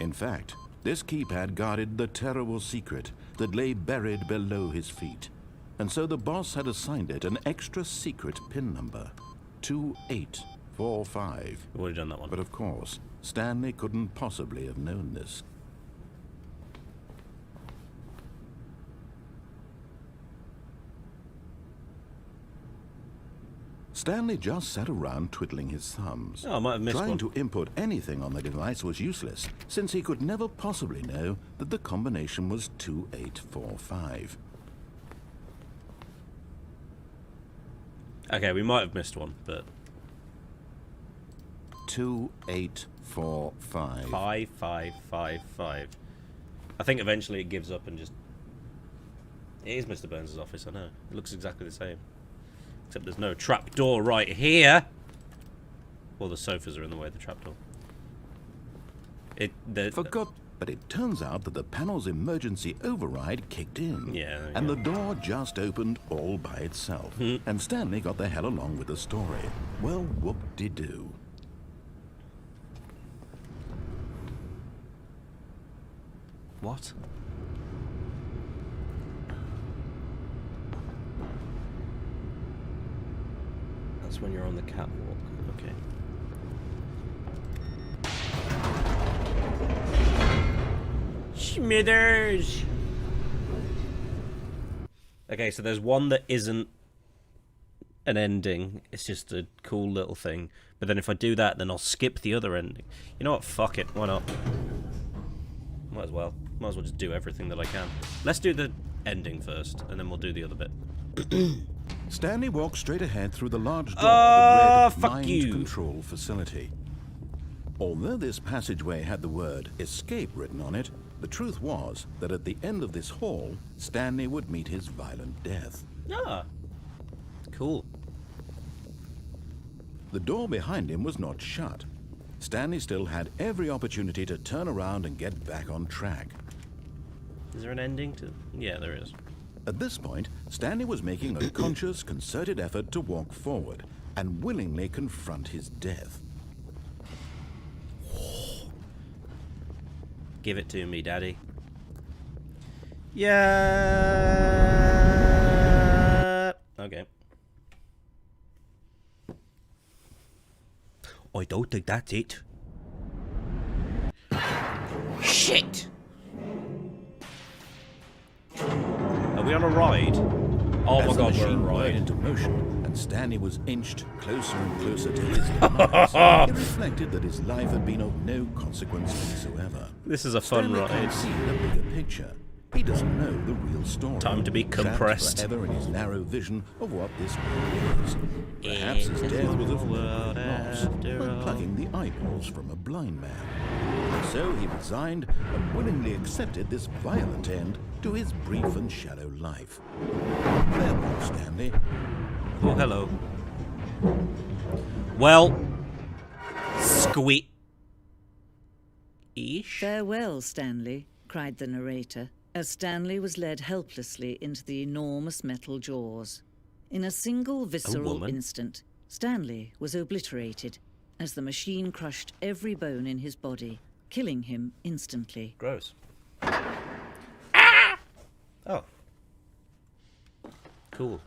In fact, this keypad guarded the terrible secret that lay buried below his feet. And so the boss had assigned it an extra secret PIN number, 2845. We've already done that one. But of course, Stanley couldn't possibly have known this. Stanley just sat around twiddling his thumbs. Oh, I might have missed Trying one. to input anything on the device was useless, since he could never possibly know that the combination was 2845. Okay, we might have missed one, but 2845. 5555. I think eventually it gives up and just... It is Mr. Burns' office, I know. It looks exactly the same. Except there's no trapdoor right here. Well, the sofas are in the way of the trapdoor. But it turns out that the panel's emergency override kicked in. Yeah, there you and go. the door just opened all by itself. And Stanley got the hell along with the story. Well, whoop-de-doo. What? That's when you're on the catwalk. Okay. Smithers! Okay, so there's one that isn't an ending. It's just a cool little thing. But then if I do that, then I'll skip the other ending. You know what? Fuck it. Why not? Might as well. Might as well just do everything that I can. Let's do the ending first, and then we'll do the other bit. Stanley walked straight ahead through the large door Ah, that read fuck Mind you. Control Facility. Although this passageway had the word escape written on it, the truth was that at the end of this hall, Stanley would meet his violent death. Ah. Cool. The door behind him was not shut. Stanley still had every opportunity to turn around and get back on track. Is there an ending to... Yeah, there is. At this point, Stanley was making a conscious, concerted effort to walk forward and willingly confront his death. Give it to me, Daddy. Yeah. Okay. I don't think that's it. Shit! Are we on a ride? Oh As my the god, we're on a machine whirred ride. into motion, and and Stanley was inched closer and closer to his demise, he reflected that his life had been of no consequence whatsoever. This is a fun Stanley ride. can't see the bigger picture. He doesn't know the real story. Time to be compressed. Trapped forever in his narrow vision of what this world is. Perhaps his death was a world loss, after like all. plucking the eyeballs from a blind man. So he resigned and willingly accepted this violent end to his brief and shallow life. Farewell, Stanley. Oh, hello. Well, squeak. Ish. "Farewell, Stanley," cried the narrator, as Stanley was led helplessly into the enormous metal jaws. In a single visceral woman. instant, Stanley was obliterated as the machine crushed every bone in his body, killing him instantly. Gross. Oh. Cool.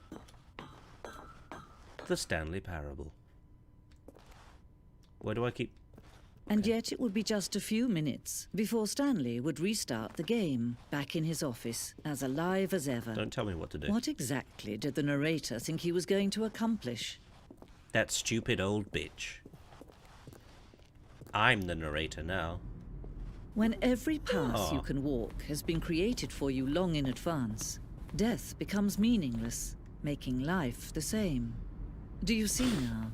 The Stanley Parable. Where do I keep... And yet it would be just a few minutes before Stanley would restart the game, back in his office, as alive as ever. Don't tell me what to do. What exactly did the narrator think he was going to accomplish? That stupid old bitch. I'm the narrator now. When every path you Aw. can walk has been created for you long in advance, death becomes meaningless, making life the same. Do you see now?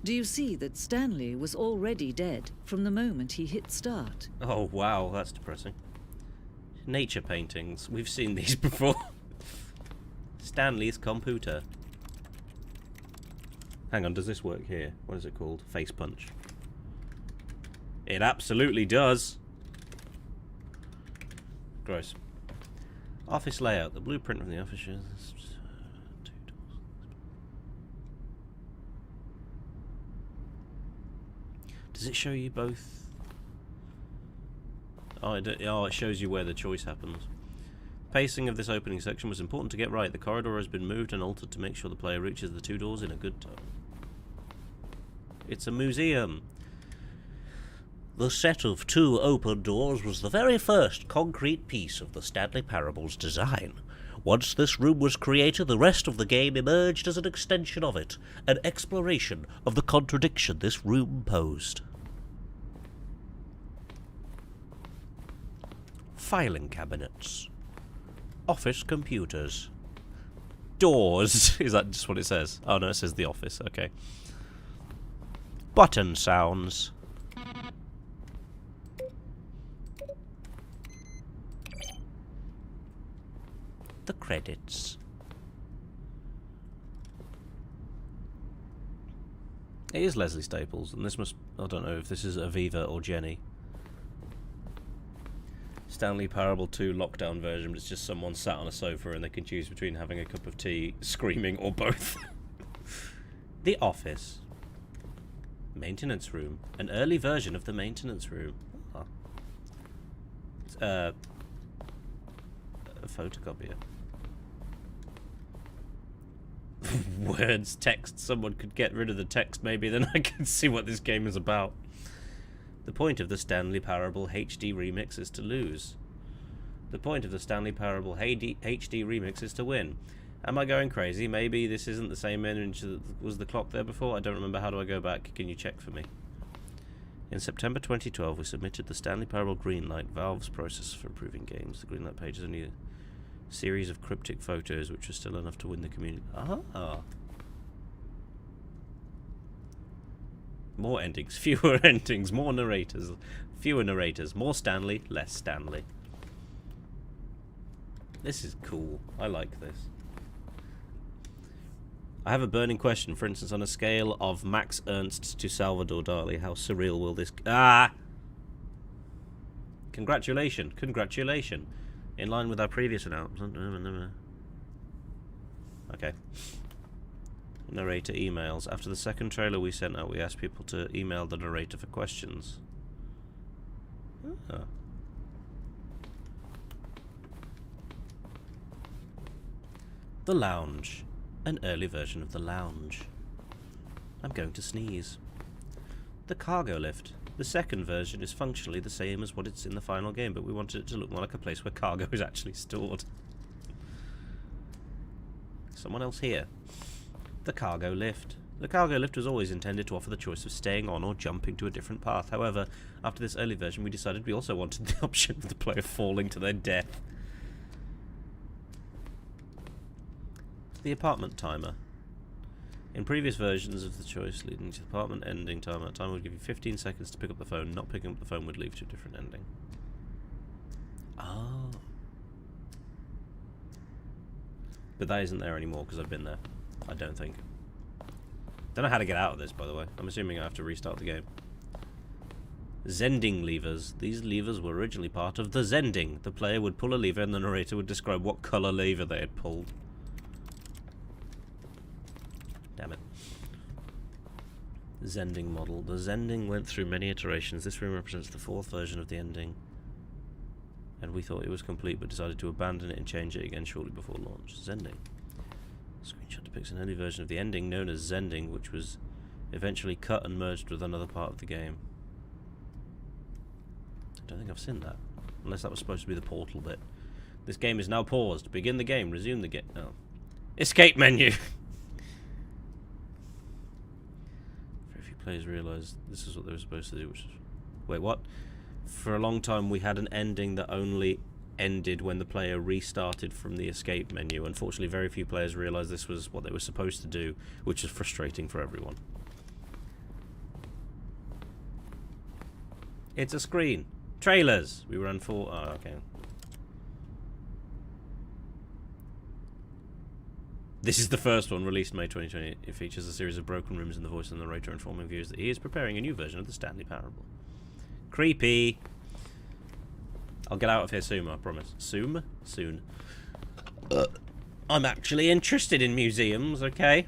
Do you see that Stanley was already dead from the moment he hit start? Oh, wow, that's depressing. Nature paintings. We've seen these before. Stanley's computer. Hang on, does this work here? What is it called? Face punch. It absolutely does. Gross. Office layout. The blueprint from the office shows... Does it show you both? Oh, it shows you where the choice happens. Pacing of this opening section was important to get right. The corridor has been moved and altered to make sure the player reaches the two doors in a good time. It's a museum. The set of two open doors was the very first concrete piece of the Stanley Parable's design. Once this room was created, the rest of the game emerged as an extension of it, an exploration of the contradiction this room posed. Filing cabinets. Office computers. Doors. Is that just what it says? Oh no, it says the office. Okay. Button sounds. The credits. It is Leslie Staples, and this must... I don't know if this is Aviva or Jenny. Stanley Parable 2 lockdown version, but it's just someone sat on a sofa and they can choose between having a cup of tea, screaming, or both. The office. Maintenance room. An early version of the maintenance room. Ah. It's, a photocopier. Words, text. Someone could get rid of the text maybe, then I can see what this game is about. The point of the Stanley Parable HD remix is to lose. The point of the Stanley Parable HD remix is to win. Am I going crazy? Maybe this isn't the same image that was the clock there before? I don't remember. How do I go back? Can you check for me? In September 2012, we submitted the Stanley Parable Greenlight Valve's process for improving games. The Greenlight page is only a series of cryptic photos, which was still enough to win the community. Ah. More endings, fewer endings, more narrators, fewer narrators, more Stanley, less Stanley. This is cool. I like this. I have a burning question. For instance, on a scale of Max Ernst to Salvador Dali, how surreal will this... Ah! Congratulations. Congratulations. In line with our previous announcement... Okay. Narrator emails. After the second trailer we sent out, we asked people to email the narrator for questions. Ah. The Lounge. An early version of The Lounge. I'm going to sneeze. The Cargo Lift. The second version is functionally the same as what it's in the final game, but we wanted it to look more like a place where cargo is actually stored. Someone else here. The cargo lift. The cargo lift was always intended to offer the choice of staying on or jumping to a different path. However, after this early version, we decided we also wanted the option of the player falling to their death. The apartment timer. In previous versions of the choice leading to the apartment ending timer, timer would give you 15 seconds to pick up the phone. Not picking up the phone would lead to a different ending. Oh. But that isn't there anymore because I've been there. I don't think. Don't know how to get out of this, by the way. I'm assuming I have to restart the game. Zending levers. These levers were originally part of the Zending. The player would pull a lever and the narrator would describe what colour lever they had pulled. Damn it. Zending model. The Zending went through many iterations. This room represents the 4th version of the ending. And we thought it was complete but decided to abandon it and change it again shortly before launch. Zending. Screenshot depicts an early version of the ending known as Zending, which was eventually cut and merged with another part of the game. I don't think I've seen that. Unless that was supposed to be the portal bit. This game is now paused. Begin the game. Resume the game. Oh. Escape menu! Very few players realise this is what they were supposed to do. Which is... Wait, what? For a long time we had an ending that only ended when the player restarted from the escape menu. Unfortunately, very few players realised this was what they were supposed to do, which is frustrating for everyone. It's a screen. Trailers! We ran for... Oh, okay. This is the first one, released May 2020. It features a series of broken rooms and the voice of the narrator informing viewers that he is preparing a new version of the Stanley Parable. Creepy! I'll get out of here soon, I promise. Soon? Soon. I'm actually interested in museums, okay?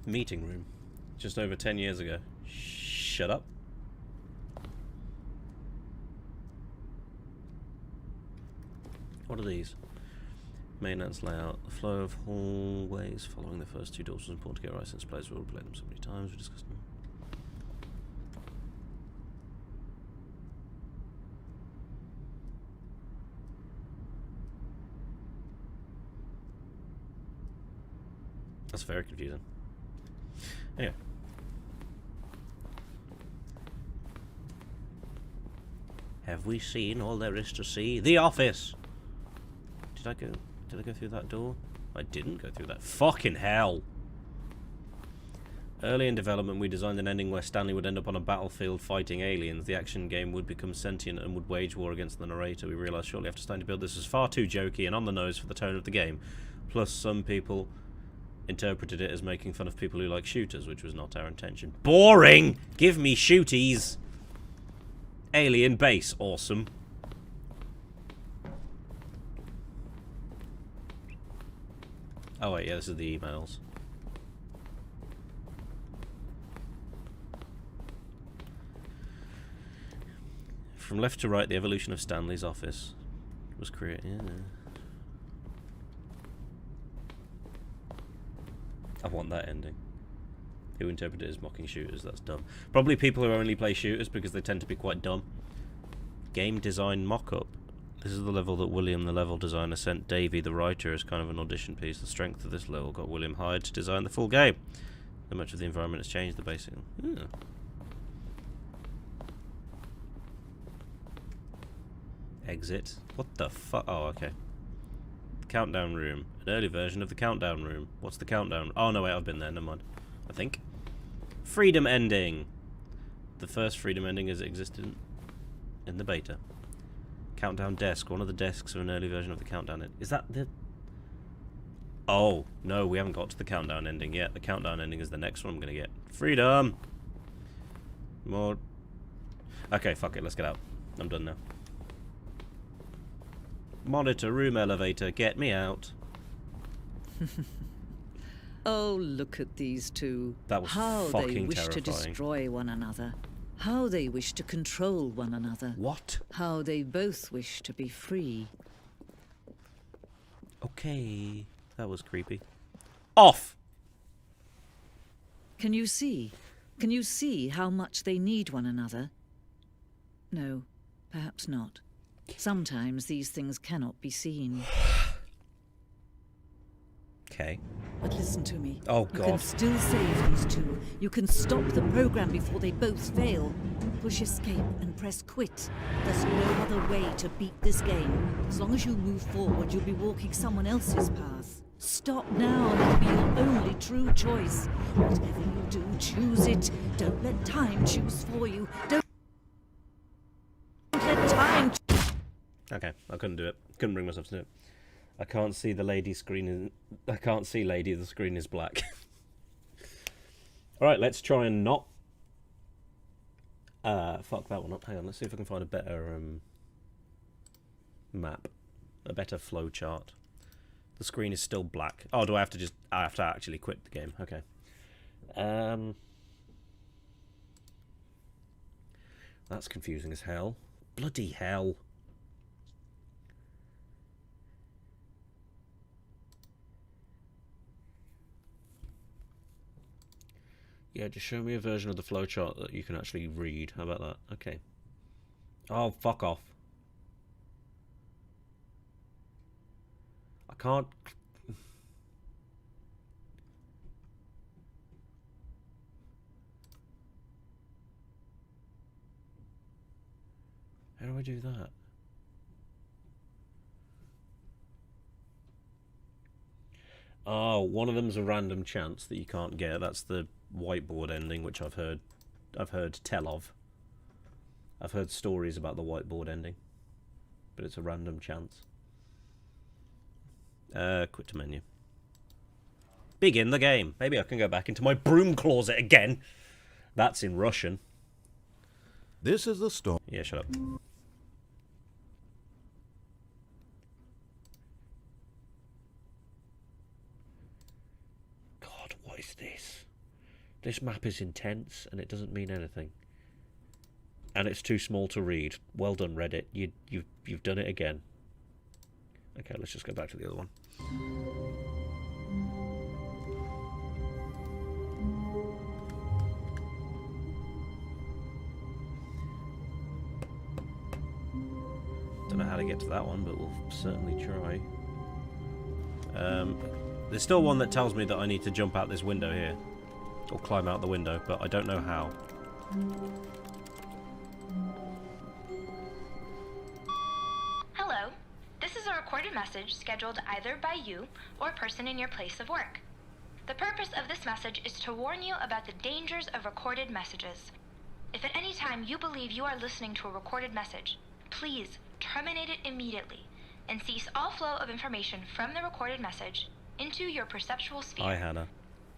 Meeting room. Just over 10 years ago. Shut up. What are these? Maintenance layout. The flow of hallways following the first 2 doors was important to get right since players will play them so many times. We discussed them. That's very confusing. Anyway. Have we seen all there is to see? The office! Did I go through that door? I didn't go through that. Fucking hell! Early in development, we designed an ending where Stanley would end up on a battlefield fighting aliens. The action game would become sentient and would wage war against the narrator. We realised shortly after starting to build this was far too jokey and on the nose for the tone of the game. Plus, some people interpreted it as making fun of people who like shooters, which was not our intention. Boring! Give me shooties! Alien base, awesome. Oh wait, yeah, this is the emails. From left to right, the evolution of Stanley's office was created. Yeah. I want that ending. Who interpreted it as mocking shooters? That's dumb. Probably people who only play shooters because they tend to be quite dumb. Game design mock-up. This is the level that William, the level designer, sent Davey, the writer, as kind of an audition piece. The strength of this level got William hired to design the full game. So much of the environment has changed, the basic... Yeah. Exit. What the fuck? Oh, okay. Countdown room. An early version of the countdown room. What's the countdown? Oh, no, wait, I've been there. Never mind. I think. Freedom ending. The first freedom ending has existed in the beta. Countdown desk. One of the desks of an early version of the countdown. Is that the... Oh, no, we haven't got to the countdown ending yet. The countdown ending is the next one I'm going to get. Freedom! More... Okay, fuck it. Let's get out. I'm done now. Monitor room elevator, get me out. Oh, look at these two. That was how fucking they wish to terrifying. destroy one another. How they wish to control one another. What? How they both wish to be free. Okay. That was creepy. Off! Can you see? Can you see how much they need one another? No, perhaps not. Sometimes these things cannot be seen. Okay. But listen to me. Oh, You can God. still save these two. You can stop the program before they both fail. Push escape and press quit. There's no other way to beat this game. As long as you move forward, you'll be walking someone else's path. Stop now and it'll be your only true choice. Whatever you do, choose it. Don't let time choose for you. Don't let time Okay, I couldn't do it. Couldn't bring myself to do it. I can't see the lady screen. I can't see lady. The screen is black. All right, let's try and not. Fuck that one up. Hang on. Let's see if I can find a better map, a better flow chart. The screen is still black. Oh, do I have to just? I have to actually quit the game. Okay. That's confusing as hell. Bloody hell. Yeah, just show me a version of the flowchart that you can actually read. How about that? Okay. Oh, fuck off. I can't... How do I do that? Oh, one of them's a random chance that you can't get. That's the whiteboard ending, which I've heard tell of. I've heard stories about the whiteboard ending, but it's a random chance. Quit to menu. Begin the game. Maybe I can go back into my broom closet again. That's in Russian. This is the story. Yeah, shut up. God, what is this? This map is intense and it doesn't mean anything. And it's too small to read. Well done, Reddit. You've done it again. Okay, let's just go back to the other one. Don't know how to get to that one, but we'll certainly try. There's still one that tells me that I need to jump out this window here. Or climb out the window, but I don't know how. Hello. This is a recorded message scheduled either by you or a person in your place of work. The purpose of this message is to warn you about the dangers of recorded messages. If at any time you believe you are listening to a recorded message, please terminate it immediately and cease all flow of information from the recorded message into your perceptual sphere. Hi, Hannah.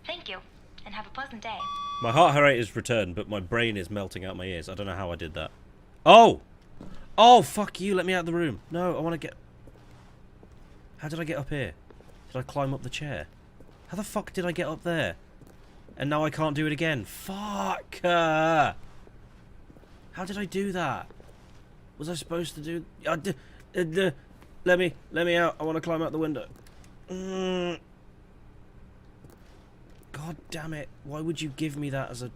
Thank you, and have a pleasant day. My heart rate has returned, but my brain is melting out my ears. I don't know how I did that. Oh! Oh, fuck you. Let me out of the room. No, I want to get... How did I get up here? Did I climb up the chair? How the fuck did I get up there? And now I can't do it again. Fuck! How did I do that? Was I supposed to do... let me out. I want to climb out the window. God damn it. Why would you give me that as a...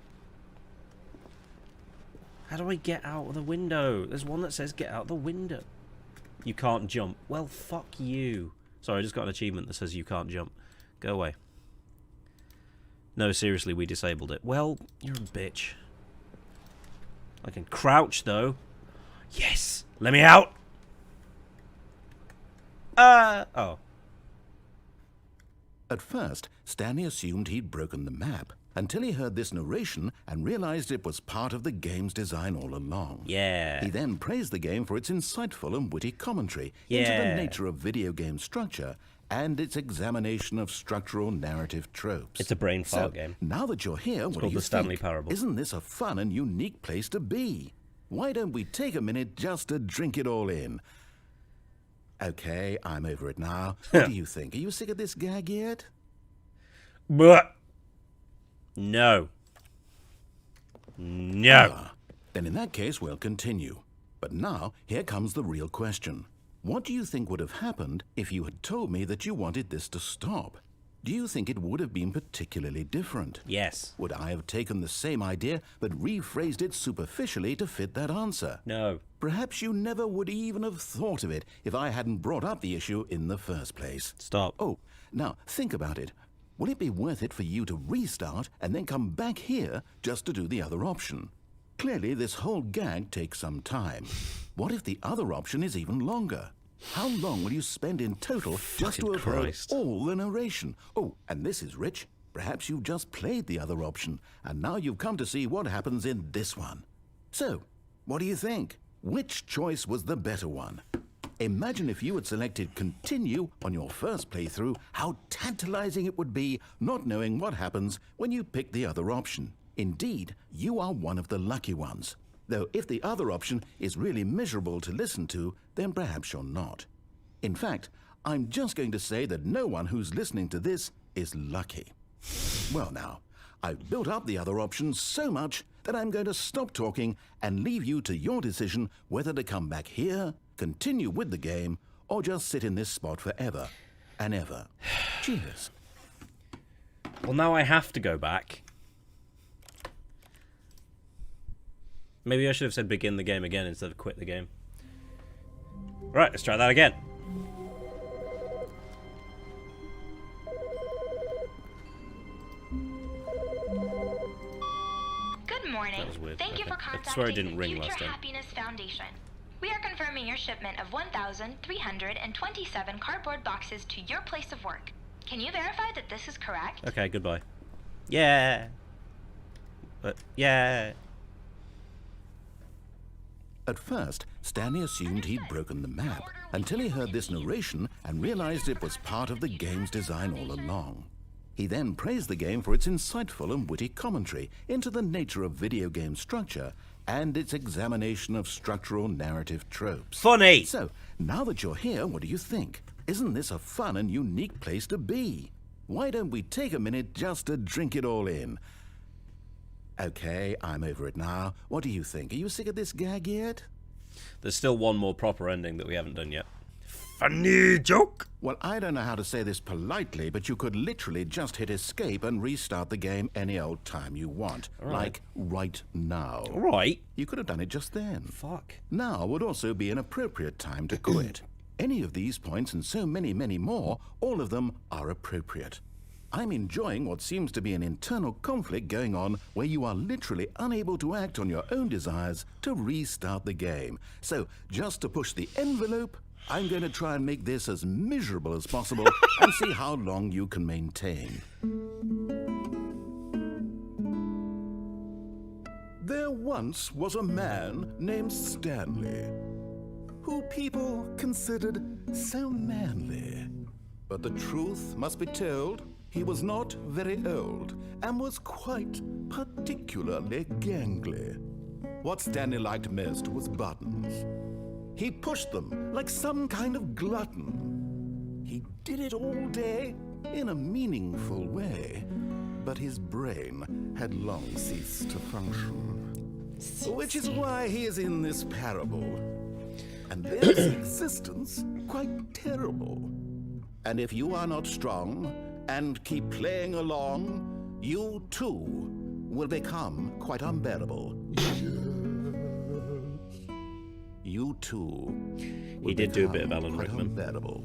How do I get out of the window? There's one that says get out the window. You can't jump. Well, fuck you. Sorry, I just got an achievement that says you can't jump. Go away. No, seriously, we disabled it. Well, you're a bitch. I can crouch, though. Yes! Let me out! Oh. At first, Stanley assumed he'd broken the map, until he heard this narration and realized it was part of the game's design all along. Yeah. He then praised the game for its insightful and witty commentary into the nature of video game structure and its examination of structural narrative tropes. It's a brain fart game. Now that you're here, what do called you the Stanley think? Parable. Isn't this a fun and unique place to be? Why don't we take a minute just to drink it all in? Okay, I'm over it now. What do you think? Are you sick of this gag yet? But no. No. Then in that case, we'll continue. But now, here comes the real question. What do you think would have happened if you had told me that you wanted this to stop? Do you think it would have been particularly different? Yes. Would I have taken the same idea but rephrased it superficially to fit that answer? No. Perhaps you never would even have thought of it if I hadn't brought up the issue in the first place. Stop. Oh, now think about it. will it be worth it for you to restart and then come back here just to do the other option? Clearly, this whole gag takes some time. What if the other option is even longer? How long will you spend in total just to avoid Christ. all the narration? Oh, and this is rich. Perhaps you've just played the other option, and now you've come to see what happens in this one. So, what do you think? Which choice was the better one? Imagine if you had selected continue on your first playthrough, how tantalizing it would be not knowing what happens when you pick the other option. Indeed, you are one of the lucky ones. Though if the other option is really miserable to listen to, then perhaps you're not. In fact, I'm just going to say that no one who's listening to this is lucky. Well now, I've built up the other option so much that I'm going to stop talking and leave you to your decision whether to come back here, continue with the game, or just sit in this spot forever and ever. Cheers. Well, now I have to go back. Maybe I should have said begin the game again instead of quit the game. Right, let's try that again. Good morning. That was weird. Thank you for Okay. I contacting swear it didn't the ring Future last time. Happiness Foundation. We are confirming your shipment of 1,327 cardboard boxes to your place of work. Can you verify that this is correct? Okay, goodbye. Yeah. Yeah. At first, Stanley assumed he'd broken the map until he heard this narration and realized it was part of the game's design all along. He then praised the game for its insightful and witty commentary into the nature of video game structure and its examination of structural narrative tropes. Funny! So, now that you're here, what do you think? Isn't this a fun and unique place to be? Why don't we take a minute just to drink it all in? Okay, I'm over it now. What do you think? Are you sick of this gag yet? There's still one more proper ending that we haven't done yet. Funny joke! Well, I don't know how to say this politely, but you could literally just hit escape and restart the game any old time you want. All right. Like right now. Right. You could have done it just then. Fuck. Now would also be an appropriate time to quit. Any of these points and so many, many more, all of them are appropriate. I'm enjoying what seems to be an internal conflict going on where you are literally unable to act on your own desires to restart the game. So, just to push the envelope, I'm going to try and make this as miserable as possible and see how long you can maintain. There once was a man named Stanley, who people considered so manly. But the truth must be told, he was not very old and was quite particularly gangly. What Stanley liked most was buttons. He pushed them like some kind of glutton. He did it all day in a meaningful way, but his brain had long ceased to function. Which is why he is in this parable. And there's existence quite terrible. And if you are not strong and keep playing along, you too will become quite unbearable. You too. He did do a bit of Alan quite Rickman. Unbearable.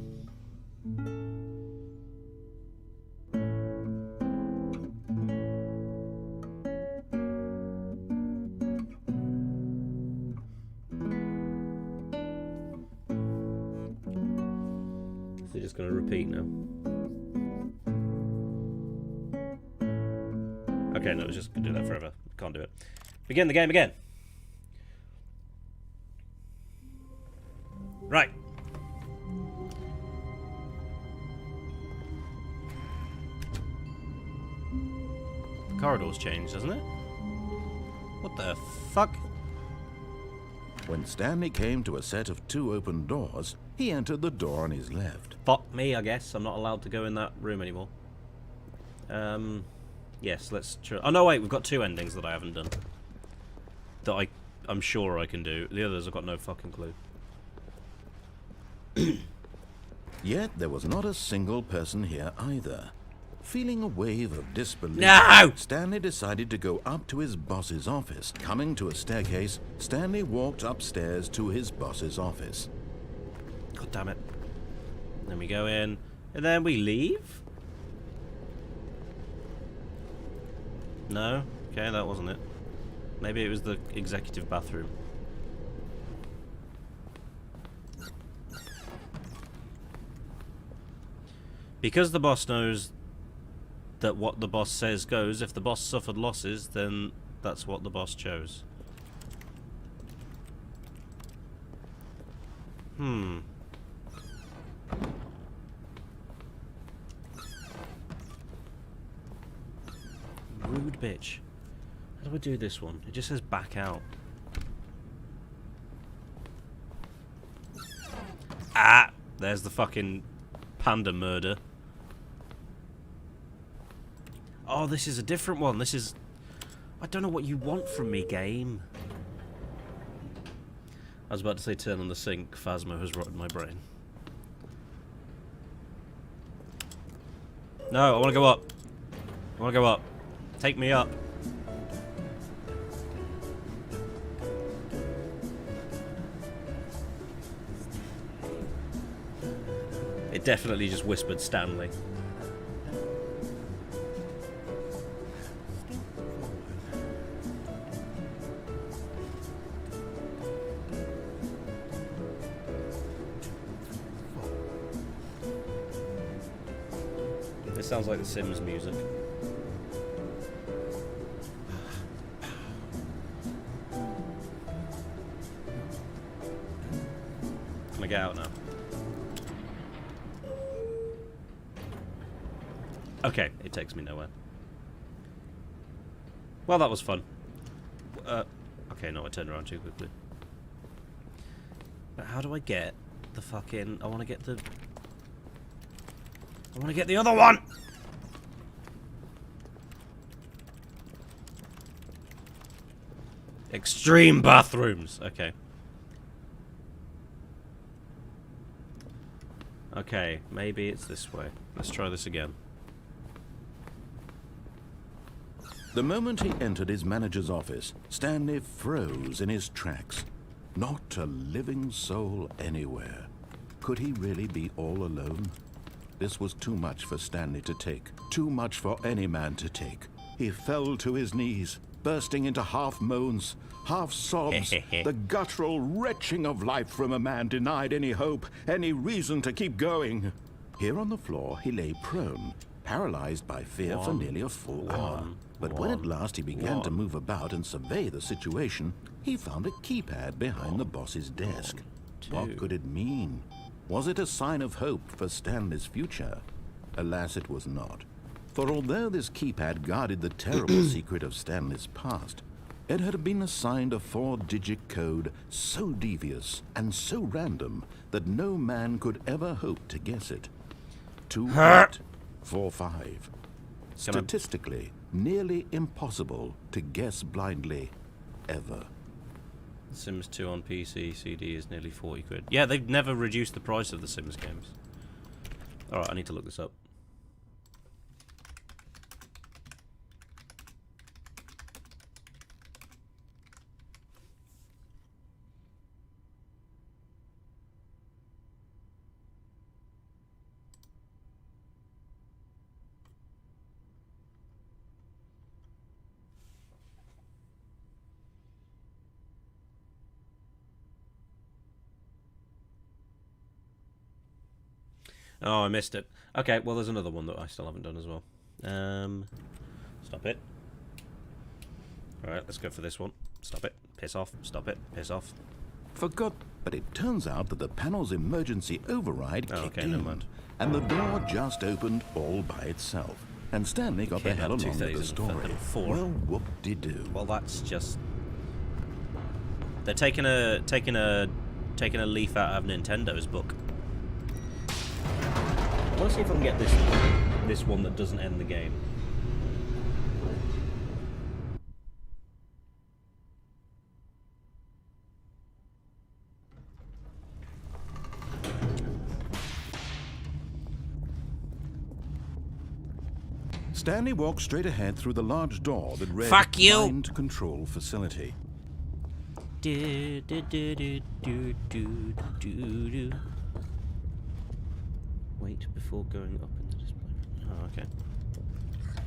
So just going to repeat now. Okay, no, it's just going to do that forever. Can't do it. Begin the game again. Right. The corridor's changed, hasn't it? What the fuck? When Stanley came to a set of 2 open doors, he entered the door on his left. Fuck me, I guess. I'm not allowed to go in that room anymore. Yes, let's try. Oh, no, wait, we've got 2 endings that I haven't done. That I'm sure I can do. The others I've got no fucking clue. Yet there was not a single person here either. Feeling a wave of disbelief, No! Stanley decided to go up to his boss's office. Coming to a staircase, Stanley walked upstairs to his boss's office. God damn it. Then we go in, and then we leave? No? Okay, that wasn't it. Maybe it was the executive bathroom. Because the boss knows that what the boss says goes, if the boss suffered losses, then that's what the boss chose. Hmm. Rude bitch. How do I do this one? It just says back out. Ah! There's the fucking panda murder. Oh, this is a different one. This is... I don't know what you want from me, game. I was about to say turn on the sink. Phasma has rotted my brain. No, I want to go up. I want to go up. Take me up. It definitely just whispered Stanley. This sounds like the Sims music. Can I get out now? Okay, it takes me nowhere. Well, that was fun. Okay, no, I turned around too quickly. But how do I get the fucking... I want to get the other one! Extreme bathrooms. Okay. Okay, maybe it's this way. Let's try this again. The moment he entered his manager's office, Stanley froze in his tracks. Not a living soul anywhere. Could he really be all alone? This was too much for Stanley to take. Too much for any man to take. He fell to his knees, bursting into half moans, half sobs, the guttural retching of life from a man denied any hope, any reason to keep going. Here on the floor, he lay prone, paralyzed by fear for nearly a full hour. But when at last he began to move about and survey the situation, he found a keypad behind the boss's desk. What could it mean? Was it a sign of hope for Stanley's future? Alas, it was not. For although this keypad guarded the terrible secret of Stanley's past, it had been assigned a 4-digit code so devious and so random that no man could ever hope to guess it. 2845. Statistically, nearly impossible to guess blindly, ever. Sims 2 on PC CD is nearly 40 quid. Yeah, they've never reduced the price of the Sims games. Alright, I need to look this up. Oh, I missed it. Okay, well, there's another one that I still haven't done as well. Stop it. Alright, let's go for this one. Stop it. Piss off. Stop it. Piss off. Forgot, but it turns out that the panel's emergency override kicked okay, never in, mind. and the door just opened all by itself. And Stanley got the hell along with the story. 2004. Well, whoop-de-doo. Well, that's just... They're taking a leaf out of Nintendo's book. I want to see if I can get this one that doesn't end the game. Stanley walked straight ahead through the large door that read Fuck you! Mind Control Facility. Wait before going up into display. Oh, okay.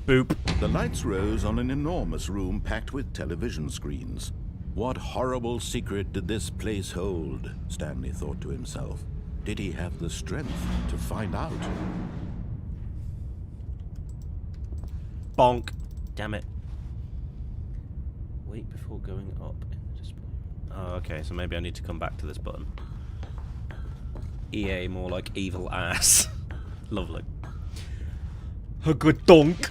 Boop. The lights rose on an enormous room packed with television screens. What horrible secret did this place hold? Stanley thought to himself. Did he have the strength to find out? Bonk. Damn it. Wait before going up in the display. Oh, okay, so maybe I need to come back to this button. EA, more like evil ass. Lovely. A good donk.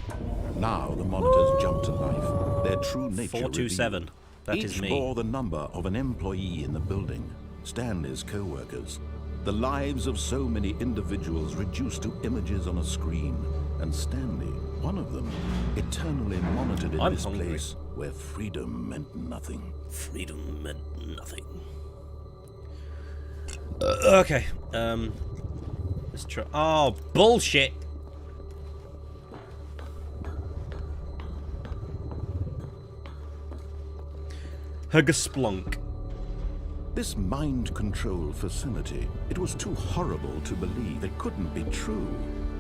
Now the monitors jumped to life. Their true nature 427. revealed. That Each is me. bore the number of an employee in the building. Stanley's co-workers. The lives of so many individuals reduced to images on a screen. And Stanley, one of them, eternally monitored in this hungry. place where freedom meant nothing. Freedom meant nothing. Okay. Let's try. Oh, bullshit. Huggesplunk. This mind control facility, it was too horrible to believe. It couldn't be true.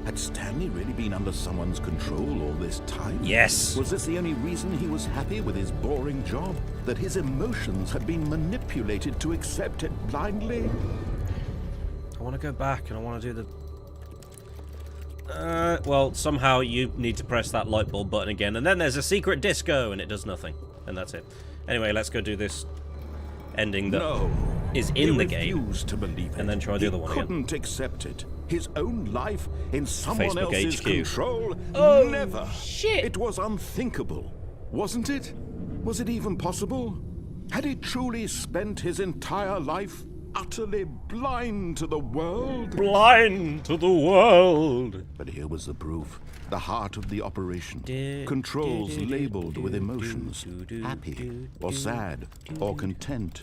Had Stanley really been under someone's control all this time? Yes. Was this the only reason he was happy with his boring job? That his emotions had been manipulated to accept it blindly? I want to go back and I want to do the... well, somehow you need to press that light bulb button again, and then there's a secret disco, and it does nothing. And that's it. Anyway, let's go do this ending that is in the game. Refused to believe it. And then try the other one again. He couldn't accept it. His own life in someone Facebook else's HQ. control? Oh, Never. shit. It was unthinkable. Wasn't it? Was it even possible? Had he truly spent his entire life utterly blind to the world? Blind to the world. But here was the proof. The heart of the operation. Controls labeled with emotions. Happy, or sad, or content.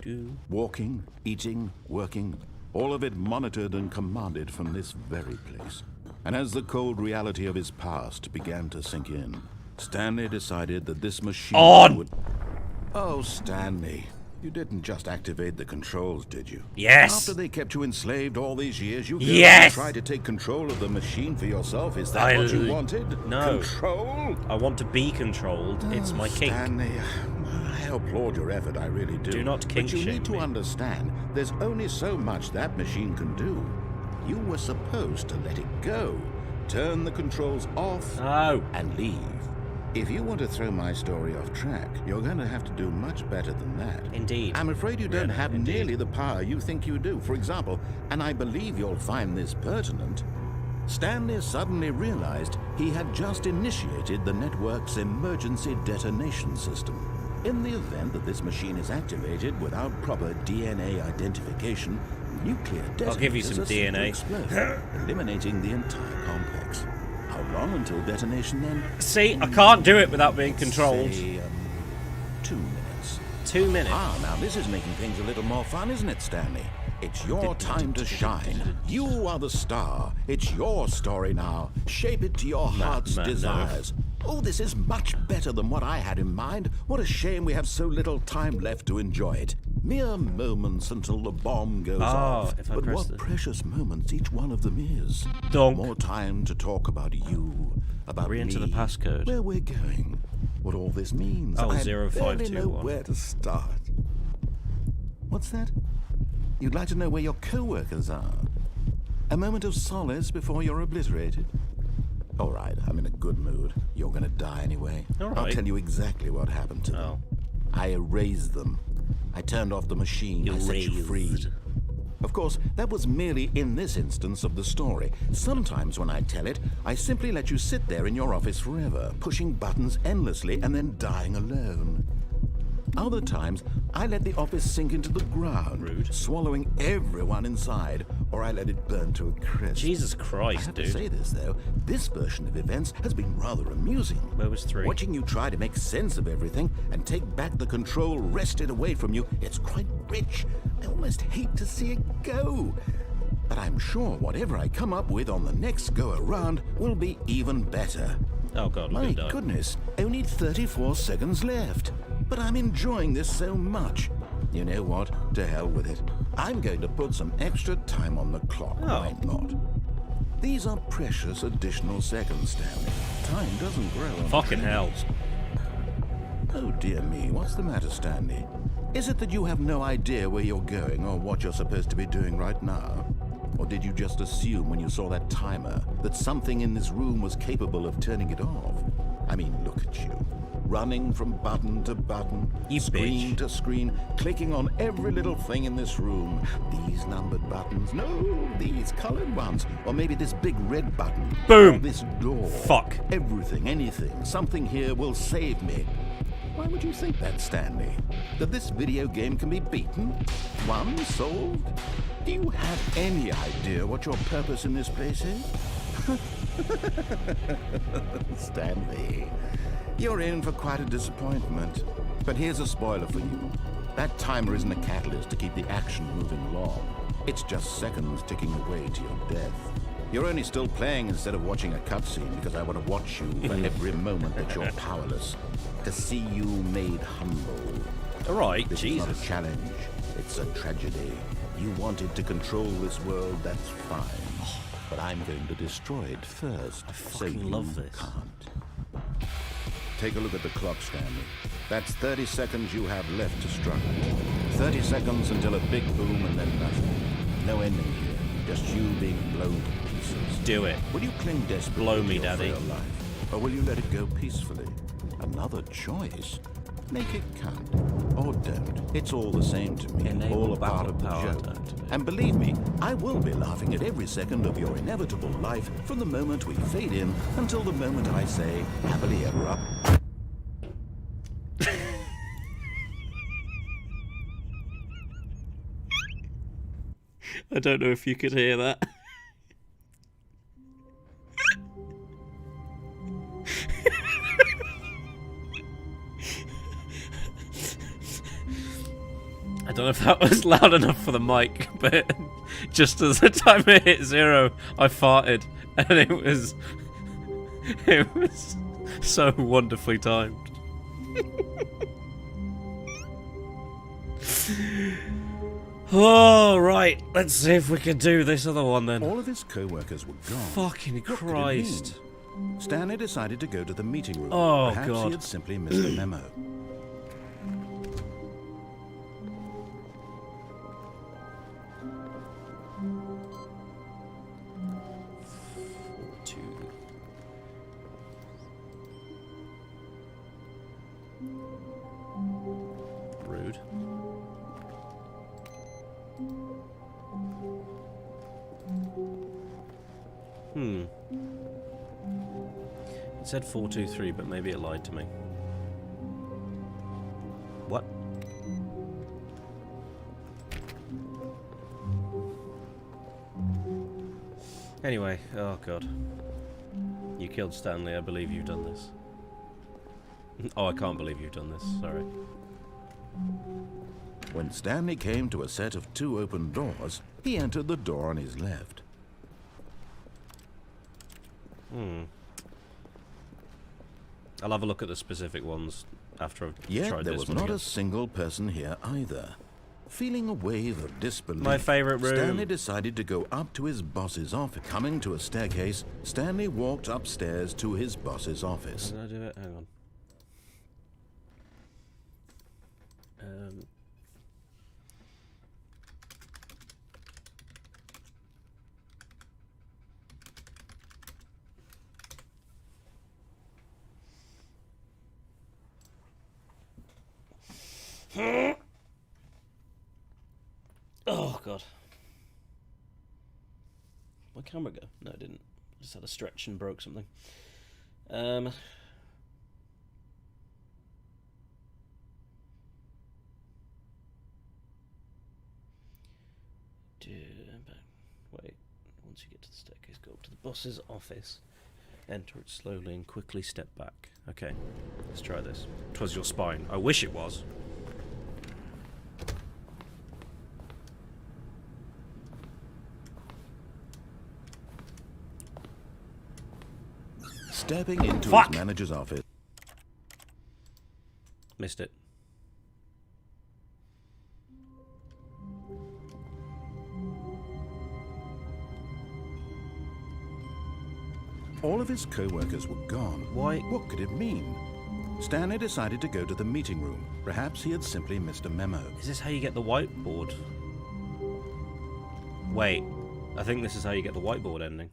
Walking, eating, working. All of it monitored and commanded from this very place. And as the cold reality of his past began to sink in, Stanley decided that this machine would... Oh, Stanley. You didn't just activate the controls, did you? Yes. After they kept you enslaved all these years, you Yes. tried to take control of the machine for yourself. Is that what you wanted? No. Control? I want to be controlled. It's my kink. Stanley, I applaud your effort, I really do. Do not kink But you shame need to me. understand, there's only so much that machine can do. You were supposed to let it go. Turn the controls off Oh. and leave. If you want to throw my story off track, you're going to have to do much better than that. Indeed. I'm afraid you don't Really, have indeed. nearly the power you think you do. For example, and I believe you'll find this pertinent, Stanley suddenly realized he had just initiated the network's emergency detonation system. In the event that this machine is activated without proper DNA identification, nuclear detonators I'll give you some are simply DNA. explode, eliminating the entire complex. How long until detonation then? See, I can't do it without being controlled. Say, 2 minutes. 2 minutes. Ah, now this is making things a little more fun, isn't it, Stanley? It's your time to shine. You are the star. It's your story now. Shape it to your heart's no. desires. Oh, this is much better than what I had in mind. What a shame we have so little time left to enjoy it. Mere moments until the bomb goes off. if I But press what the- precious moments each one of them is. Donk. More time to talk about you, about Re-enter me, the passcode. where we're going, what all this means. Oh, I 0521. barely know where to start. What's that? You'd like to know where your co-workers are? A moment of solace before you're obliterated? All right, I'm in a good mood. You're gonna die anyway. All I'll right. tell you exactly what happened to them. Oh. I erased them. I turned off the machine. I set you free. Erased. Of course, that was merely in this instance of the story. Sometimes when I tell it, I simply let you sit there in your office forever, pushing buttons endlessly and then dying alone. Other times, I let the office sink into the ground, Rude. swallowing everyone inside, or I let it burn to a crisp. Jesus I Christ, have dude. to say this, though. This version of events has been rather amusing. Where was 3? Watching you try to make sense of everything and take back the control wrested away from you, it's quite rich. I almost hate to see it go. But I'm sure whatever I come up with on the next go-around will be even better. Oh god, I'm My gonna die. goodness, only 34 seconds left. But I'm enjoying this so much. You know what? To hell with it. I'm going to put some extra time on the clock. Oh. Why not? These are precious additional seconds, Stanley. Time doesn't grow on Fucking trees. hell. Oh dear me, what's the matter, Stanley? Is it that you have no idea where you're going or what you're supposed to be doing right now? Or did you just assume when you saw that timer that something in this room was capable of turning it off? I mean, look at you. Running from button to button, You screen bitch. to screen, clicking on every little thing in this room. These numbered buttons, no, these colored ones. Or maybe this big red button. Boom. Or this door. Fuck. Everything, anything, something here will save me. Why would you think that, Stanley? That this video game can be beaten? Won? Solved? Do you have any idea what your purpose in this place is? Stanley, you're in for quite a disappointment. But here's a spoiler for you. That timer isn't a catalyst to keep the action moving along. It's just seconds ticking away to your death. You're only still playing instead of watching a cutscene because I want to watch you for every moment that you're powerless. To see you made humble. Alright, This is not Jesus. a challenge. It's a tragedy. You wanted to control this world, that's fine. But I'm going to destroy it first. I fucking love this. Can't. Take a look at the clock, Stanley. That's 30 seconds you have left to struggle. 30 seconds until a big boom and then nothing. No ending here. Just you being blown to pieces. Do it. Will you cling desperately Blow to me, your Daddy. frail life? Or will you let it go peacefully? Another choice? Make it count. Or don't. It's all the same to me. Enable All a part of the battle power joke. to activate. And believe me, I will be laughing at every second of your inevitable life from the moment we fade in until the moment I say, happily ever up. I don't know if you could hear that. I don't know if that was loud enough for the mic, but just as the timer hit 0, I farted, and it was so wonderfully timed. Oh, right, let's see if we can do this other one then. All of his co-workers were gone. Fucking What could it Christ. mean? Stanley decided to go to the meeting room. Oh, Perhaps God. he had simply missed a memo. Rude. It said 423, but maybe it lied to me. What? Anyway, oh god. You killed Stanley, I believe you've done this. Oh, I can't believe you've done this, sorry. When Stanley came to a set of 2 open doors, he entered the door on his left. I'll have a look at the specific ones after I've Yet tried there this was one not again. a single person here either. Feeling a wave of disbelief, My favourite room. Stanley decided to go up to his boss's office. Coming to a staircase, Stanley walked upstairs to his boss's office. Did I do it? Hang on. Oh god. My camera go? No, it didn't. Just had a stretch and broke something. Wait. Once you get to the staircase, go up to the boss's office. Enter it slowly and quickly step back. Okay, let's try this. 'Twas your spine. I wish it was. Stepping into Fuck! his manager's office, Missed it. All of his co-workers were gone. Why? What could it mean? Stanley decided to go to the meeting room. Perhaps he had simply missed a memo. Is this how you get the whiteboard? Wait, I think this is how you get the whiteboard ending.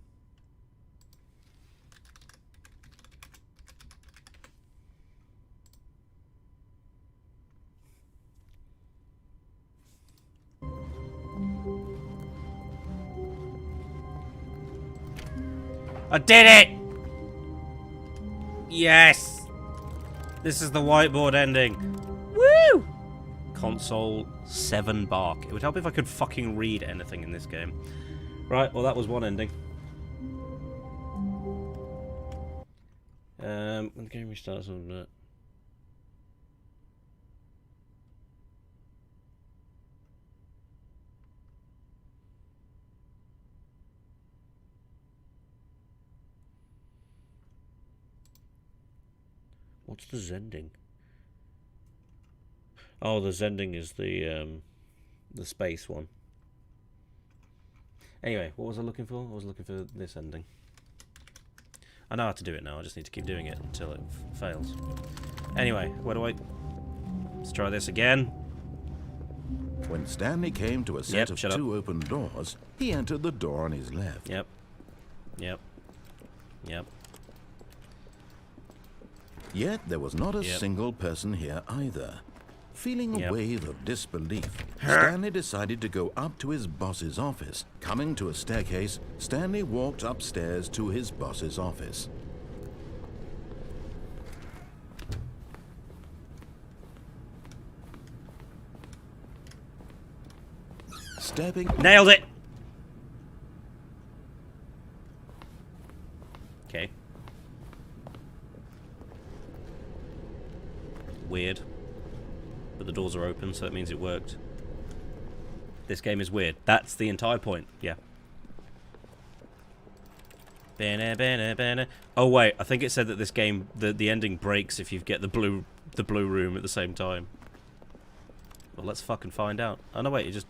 I did it! Yes! This is the whiteboard ending. Woo! Console 7 bark. It would help if I could fucking read anything in this game. Right, well that was one ending. When the game restarts on that. What's the Zending? Oh, the Zending is the space one. Anyway, what was I looking for? I was looking for this ending. I know how to do it now, I just need to keep doing it until it fails. Anyway, where do I... Let's try this again. When Stanley came to a set of two open doors, he entered the door on his left. Yep. Yet there was not a single person here either. Feeling a wave of disbelief, Stanley decided to go up to his boss's office. Coming to a staircase, Stanley walked upstairs to his boss's office. Nailed it! Okay. Weird. But the doors are open, so that means it worked. This game is weird. That's the entire point. Yeah. Oh wait, I think it said that this game, the ending breaks if you get the blue room at the same time. Well, let's fucking find out. Oh no, wait, it just...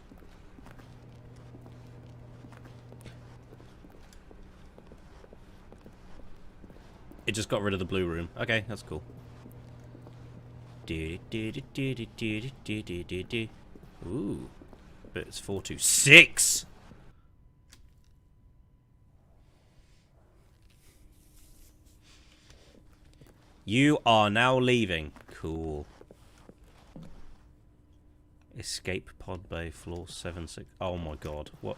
It just got rid of the blue room. Okay, that's cool. Ooh. But it's 426. You are now leaving. Cool. Escape pod bay floor 76. Oh my god. What?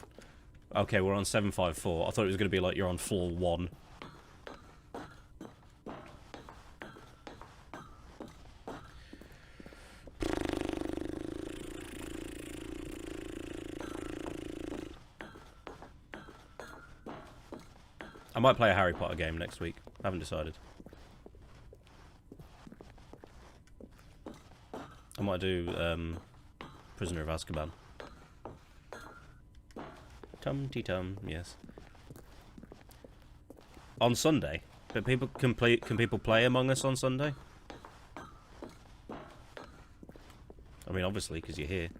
Okay, we're on 754. I thought it was going to be like you're on floor 1. I might play a Harry Potter game next week. I haven't decided. I might do Prisoner of Azkaban. Tum-ti-tum, yes. On Sunday? But people can people play Among Us on Sunday? I mean, obviously, because you're here.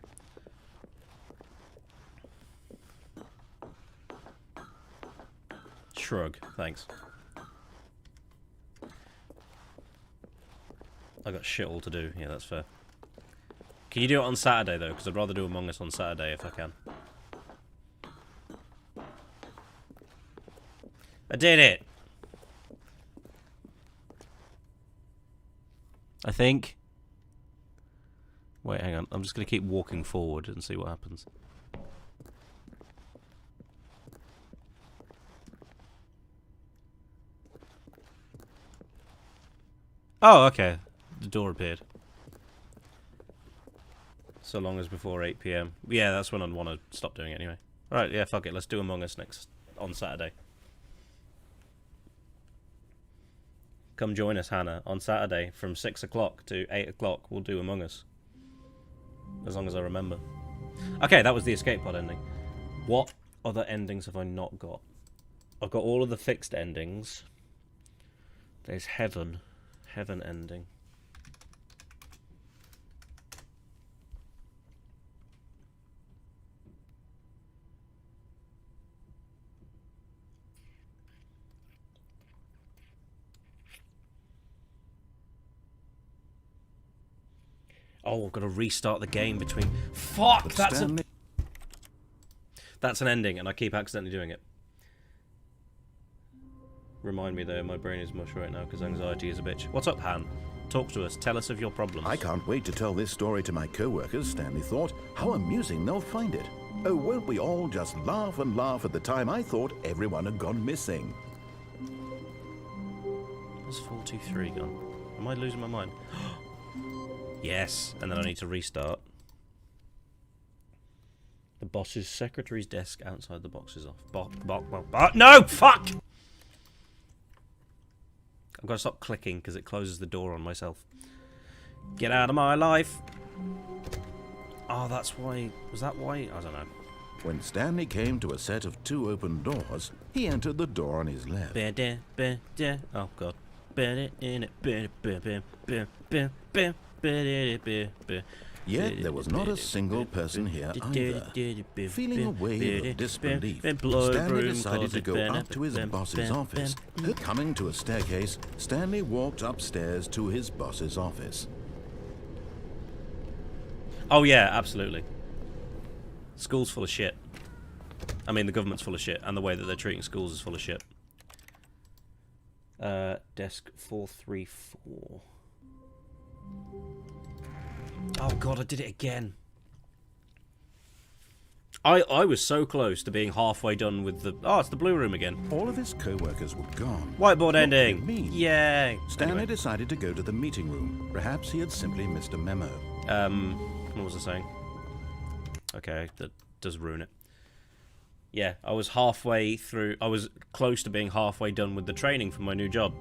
Shrug, thanks. I got shit all to do. Yeah, that's fair. Can you do it on Saturday, though? Because I'd rather do Among Us on Saturday if I can. I did it! I think. Wait, hang on. I'm just going to keep walking forward and see what happens. Oh, okay. The door appeared. So long as before 8 PM. Yeah, that's when I'd want to stop doing it anyway. Alright, yeah, fuck it. Let's do Among Us on Saturday. Come join us, Hannah, on Saturday from 6 o'clock to 8 o'clock. We'll do Among Us. As long as I remember. Okay, that was the escape pod ending. What other endings have I not got? I've got all of the fixed endings. There's Heaven. Heaven ending. Oh, I've got to restart the game between... Fuck! But That's Stanley... That's an ending, and I keep accidentally doing it. Remind me, though, my brain is mush right now, because anxiety is a bitch. What's up, Han? Talk to us. Tell us of your problems. I can't wait to tell this story to my co-workers, Stanley thought. How amusing they'll find it. Oh, won't we all just laugh and laugh at the time I thought everyone had gone missing. Where's 423 gone? Am I losing my mind? Yes, and then I need to restart. The boss's secretary's desk outside the box is off. No! Fuck! I've got to stop clicking because it closes the door on myself. Get out of my life! Oh, that's why... Was that why? I don't know. When Stanley came to a set of 2 open doors, he entered the door on his left. Oh, God. Yet there was not a single person here either. Feeling a wave of disbelief, Stanley decided to go up to his boss's office. Coming to a staircase, Stanley walked upstairs to his boss's office. Oh yeah, absolutely. School's full of shit. I mean, the government's full of shit, and the way that they're treating schools is full of shit. Desk 434. Oh god, I did it again. I was so close to being halfway done with the... Oh, it's the blue room again. All of his co-workers were gone. Whiteboard What ending. could it mean? Yay. Stanley Anyway. decided to go to the meeting room. Perhaps he had simply missed a memo. What was I saying? Okay, that does ruin it. Yeah, I was halfway through... I was close to being halfway done with the training for my new job.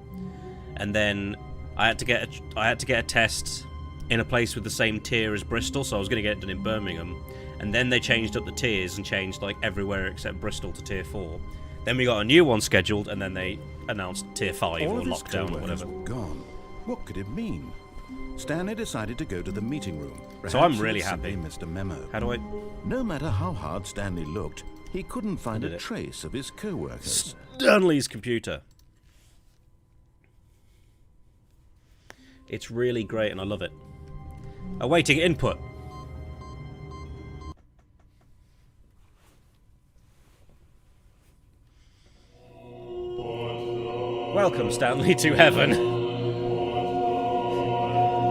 And then I had to get a test in a place with the same tier as Bristol, so I was going to get it done in Birmingham. And then they changed up the tiers and changed like everywhere except Bristol to tier 4. Then we got a new one scheduled, and then they announced tier 5 All or of his lockdown or co-workers whatever. were gone. What could it mean? Stanley decided to go to the meeting room. So I'm Perhaps he really had simply happy. missed a memo. How do I... No matter how hard Stanley looked, he couldn't find did a it. trace of his co-workers. Stanley's computer. It's really great and I love it. Awaiting input. Welcome, Stanley, to heaven.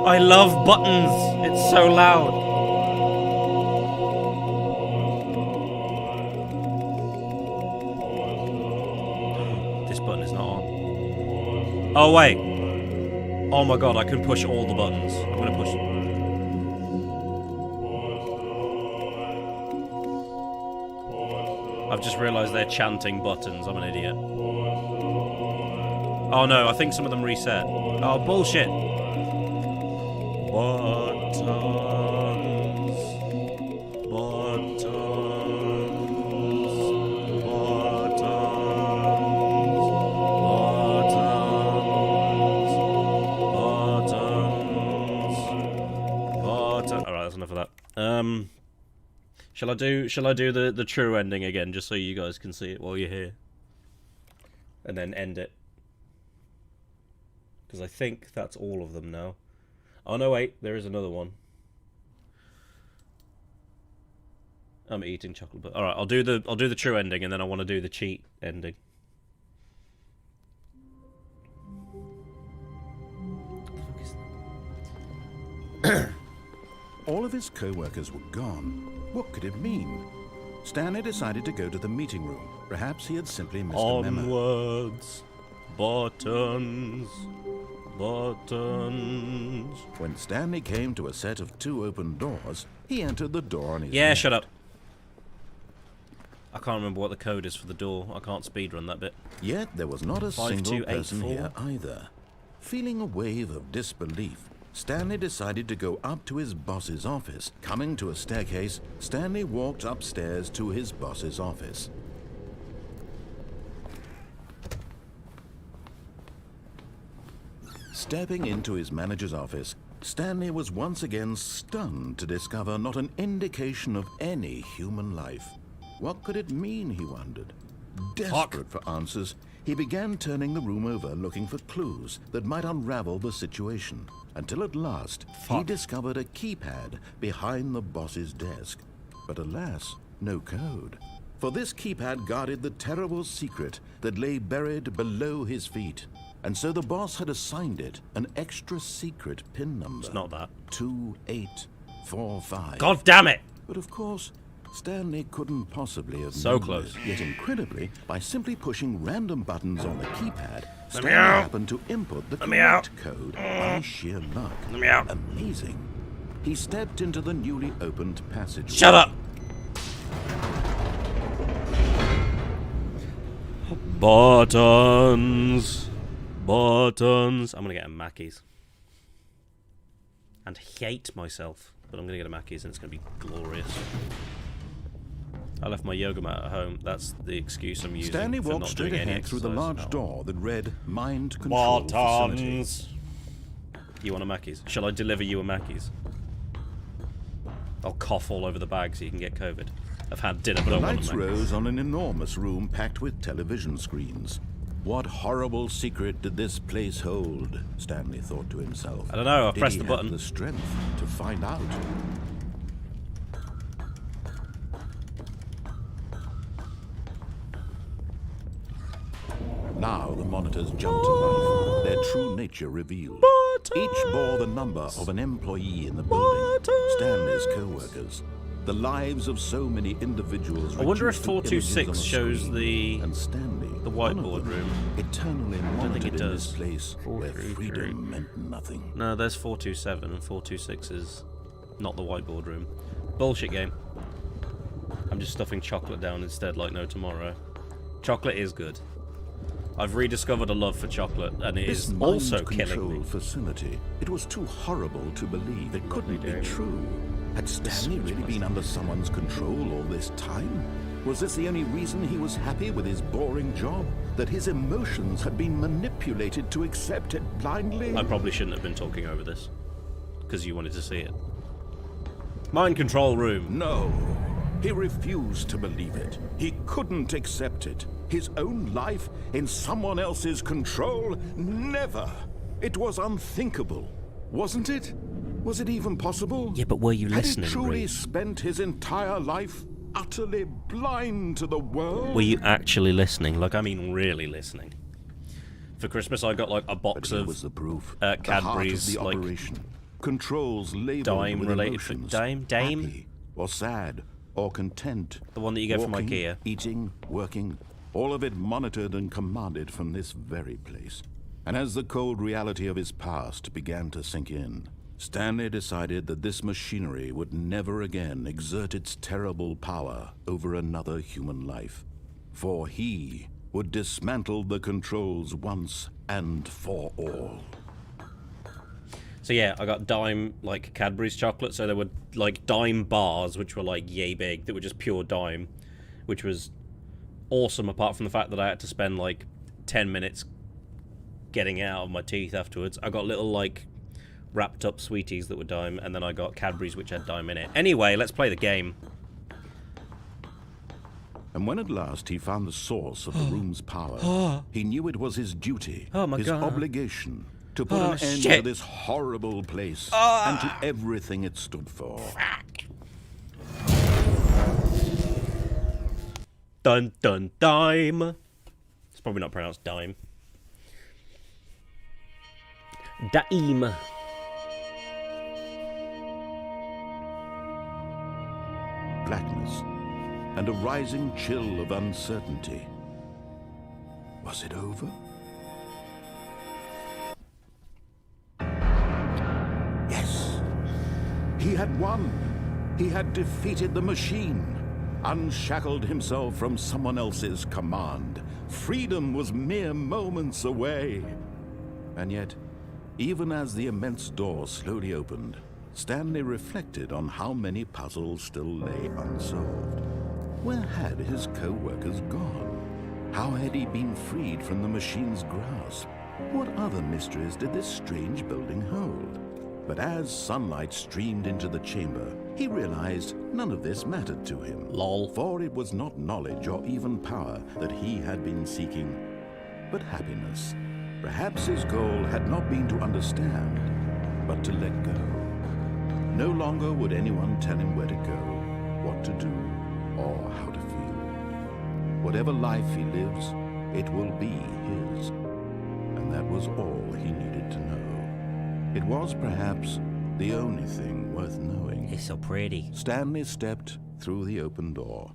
I love buttons. It's so loud. This button is not on. Oh, wait. Oh my god, I can push all the buttons. I'm gonna push... I've just realised they're chanting buttons. I'm an idiot. Oh no, I think some of them reset. Oh, bullshit. Buttons. Buttons. Buttons. Alright, that's enough of that. Shall I do the true ending again, just so you guys can see it while you're here? And then end it. Because I think that's all of them now. Oh no, wait, there is another one. I'm eating chocolate, but alright, I'll do the true ending, and then I want to do the cheat ending. All of his co-workers were gone. What could it mean? Stanley decided to go to the meeting room. Perhaps he had simply missed a memo. Onwards, buttons, buttons. When Stanley came to a set of 2 open doors, he entered the door on his Yeah, left. shut up. I can't remember what the code is for the door. I can't speedrun that bit. Yet there was not a single person 5284. here either. Feeling a wave of disbelief, Stanley decided to go up to his boss's office. Coming to a staircase, Stanley walked upstairs to his boss's office. Stepping into his manager's office, Stanley was once again stunned to discover not an indication of any human life. What could it mean, he wondered. Desperate for answers, he began turning the room over looking for clues that might unravel the situation, until at last he discovered a keypad behind the boss's desk. But alas, no code. For this keypad guarded the terrible secret that lay buried below his feet. And so the boss had assigned it an extra secret pin number. It's not that. 2845. God damn it! But of course, Stanley couldn't possibly have So known close. this. Yet incredibly, by simply pushing random buttons on the keypad, Stanley out. happened to input the me out. correct code by sheer luck. Let me out. Amazing. He stepped into the newly opened passage. Shut up! Buttons. Buttons. I'm gonna get a Mackey's. And hate myself. But I'm gonna get a Mackey's and it's gonna be glorious. I left my yoga mat at home. That's the excuse I'm using Stanley for walked not straight doing any ahead through the exercise. large door that read Mind Control Facility. Buttons. You want a Mackey's? Shall I deliver you a Mackey's? I'll cough all over the bag so you can get COVID. I've had dinner, but I The want a lights Mackey's. rose on an enormous room packed with television screens. What horrible secret did this place hold? Stanley thought to himself. I don't know, I've Did pressed he the have button. the strength to find out. Now the monitors jumped to life, their true nature revealed. Each bore the number of an employee in the building, Stanley's co-workers. The lives of so many individuals. I wonder if reduced to 426 images on a shows screen. And Stanley, the one of whiteboard them, room. eternally think monitored it in this does. place where 433. freedom meant nothing. No, there's 427 and 426 is not the whiteboard room. Bullshit game. I'm just stuffing chocolate down instead like no tomorrow. Chocolate is good. I've rediscovered a love for chocolate and it This is also mind killing control me. facility, it was too horrible to believe. It couldn't day. be true. Had Stanley really been under someone's control all this time? Was this the only reason he was happy with his boring job? That his emotions had been manipulated to accept it blindly? I probably shouldn't have been talking over this because you wanted to see it. Mind control room. No. He refused to believe it. He couldn't accept it. His own life in someone else's control? Never. It was unthinkable. Wasn't it? Was it even possible? Yeah, but were you listening, Had he truly Reed? spent his entire life utterly blind to the world? Were you actually listening? Like, I mean, really listening. For Christmas, I got like a But box here of was the proof. Cadbury's, the heart of the like, operation. Controls labeled dime with related food. emotions. Dame? Happy or sad or content. The one that you get from Walking, IKEA. Eating, working, all of it monitored and commanded from this very place. And as the cold reality of his past began to sink in, Stanley decided that this machinery would never again exert its terrible power over another human life. For he would dismantle the controls once and for all. So yeah, I got dime, like, Cadbury's chocolate, so there were, like, dime bars, which were, like, yay big, that were just pure dime, which was awesome, apart from the fact that I had to spend, like, 10 minutes getting it out of my teeth afterwards. I got little, like, wrapped up sweeties that were dime, and then I got Cadbury's, which had dime in it. Anyway, let's play the game. And when at last he found the source of the room's power, he knew it was his duty, Oh my his God. obligation, to put Oh, an end shit. to this horrible place and to everything it stood for. Dun dun dime. It's probably not pronounced dime. Dime. Blackness and a rising chill of uncertainty. Was it over? Yes. He had won. He had defeated the machine, unshackled himself from someone else's command. Freedom was mere moments away. And yet, even as the immense door slowly opened, Stanley reflected on how many puzzles still lay unsolved. Where had his co-workers gone? How had he been freed from the machine's grasp? What other mysteries did this strange building hold? But as sunlight streamed into the chamber, he realized none of this mattered to him. Lol. For it was not knowledge or even power that he had been seeking. but happiness. Perhaps his goal had not been to understand, but to let go. No longer would anyone tell him where to go, what to do, or how to feel. Whatever life he lives, it will be his. And that was all he needed to know. It was perhaps the only thing worth knowing. It's so pretty. Stanley stepped through the open door.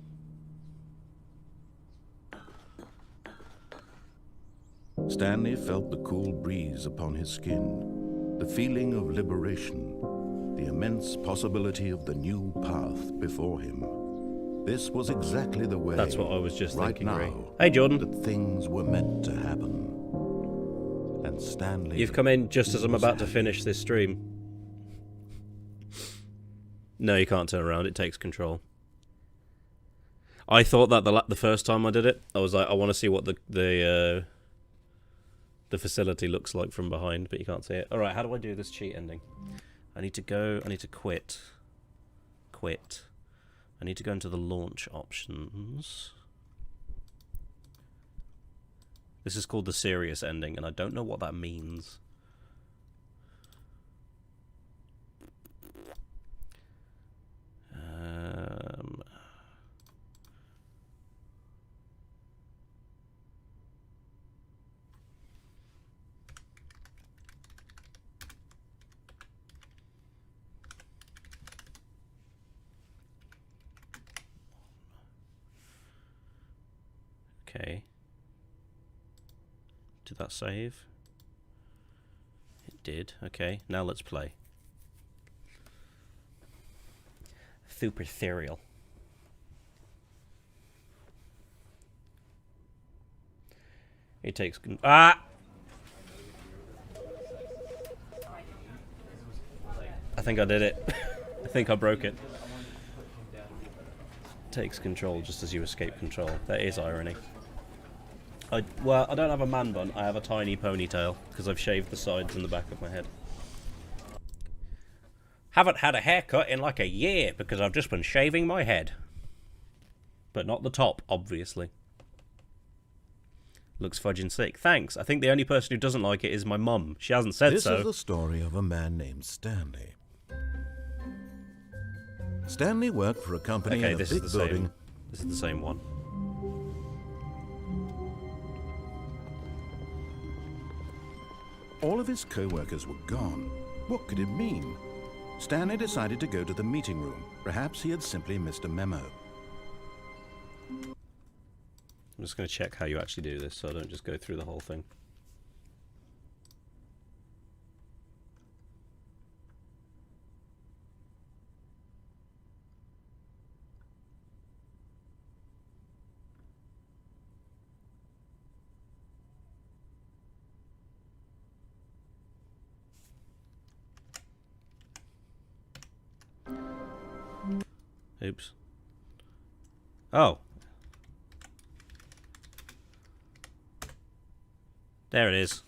Stanley felt the cool breeze upon his skin, the feeling of liberation, the immense possibility of the new path before him. This was exactly the way. That's what I was just right thinking, now, Ray. Hey, Jordan. that things were meant to happen. And Stanley. You've come in just as I'm about to finish this stream. No, you can't turn around. It takes control. I thought that the first time I did it, I was like, I want to see what the facility looks like from behind, but you can't see it. All right, how do I do this cheat ending? I need to go. I need to quit. Quit. I need to go into the launch options. This is called the serious ending, and I don't know what that means. Okay. Did that save? It did. Okay, now let's play. Super serial. It takes... Ah! I think I did it. I think I broke it. Takes control just as you escape control. That is irony. Well, I don't have a man bun. I have a tiny ponytail because I've shaved the sides and the back of my head. Haven't had a haircut in like a year because I've just been shaving my head. But not the top, obviously. Looks fudging sick. Thanks. I think the only person who doesn't like it is my mum. She hasn't said so. This is the story of a man named Stanley. Stanley worked for a company in a big building. This is the same one. All of his co-workers were gone. What could it mean? Stanley decided to go to the meeting room. Perhaps he had simply missed a memo. I'm just going to check how you actually do this so I don't just go through the whole thing. Oops. Oh. There it is.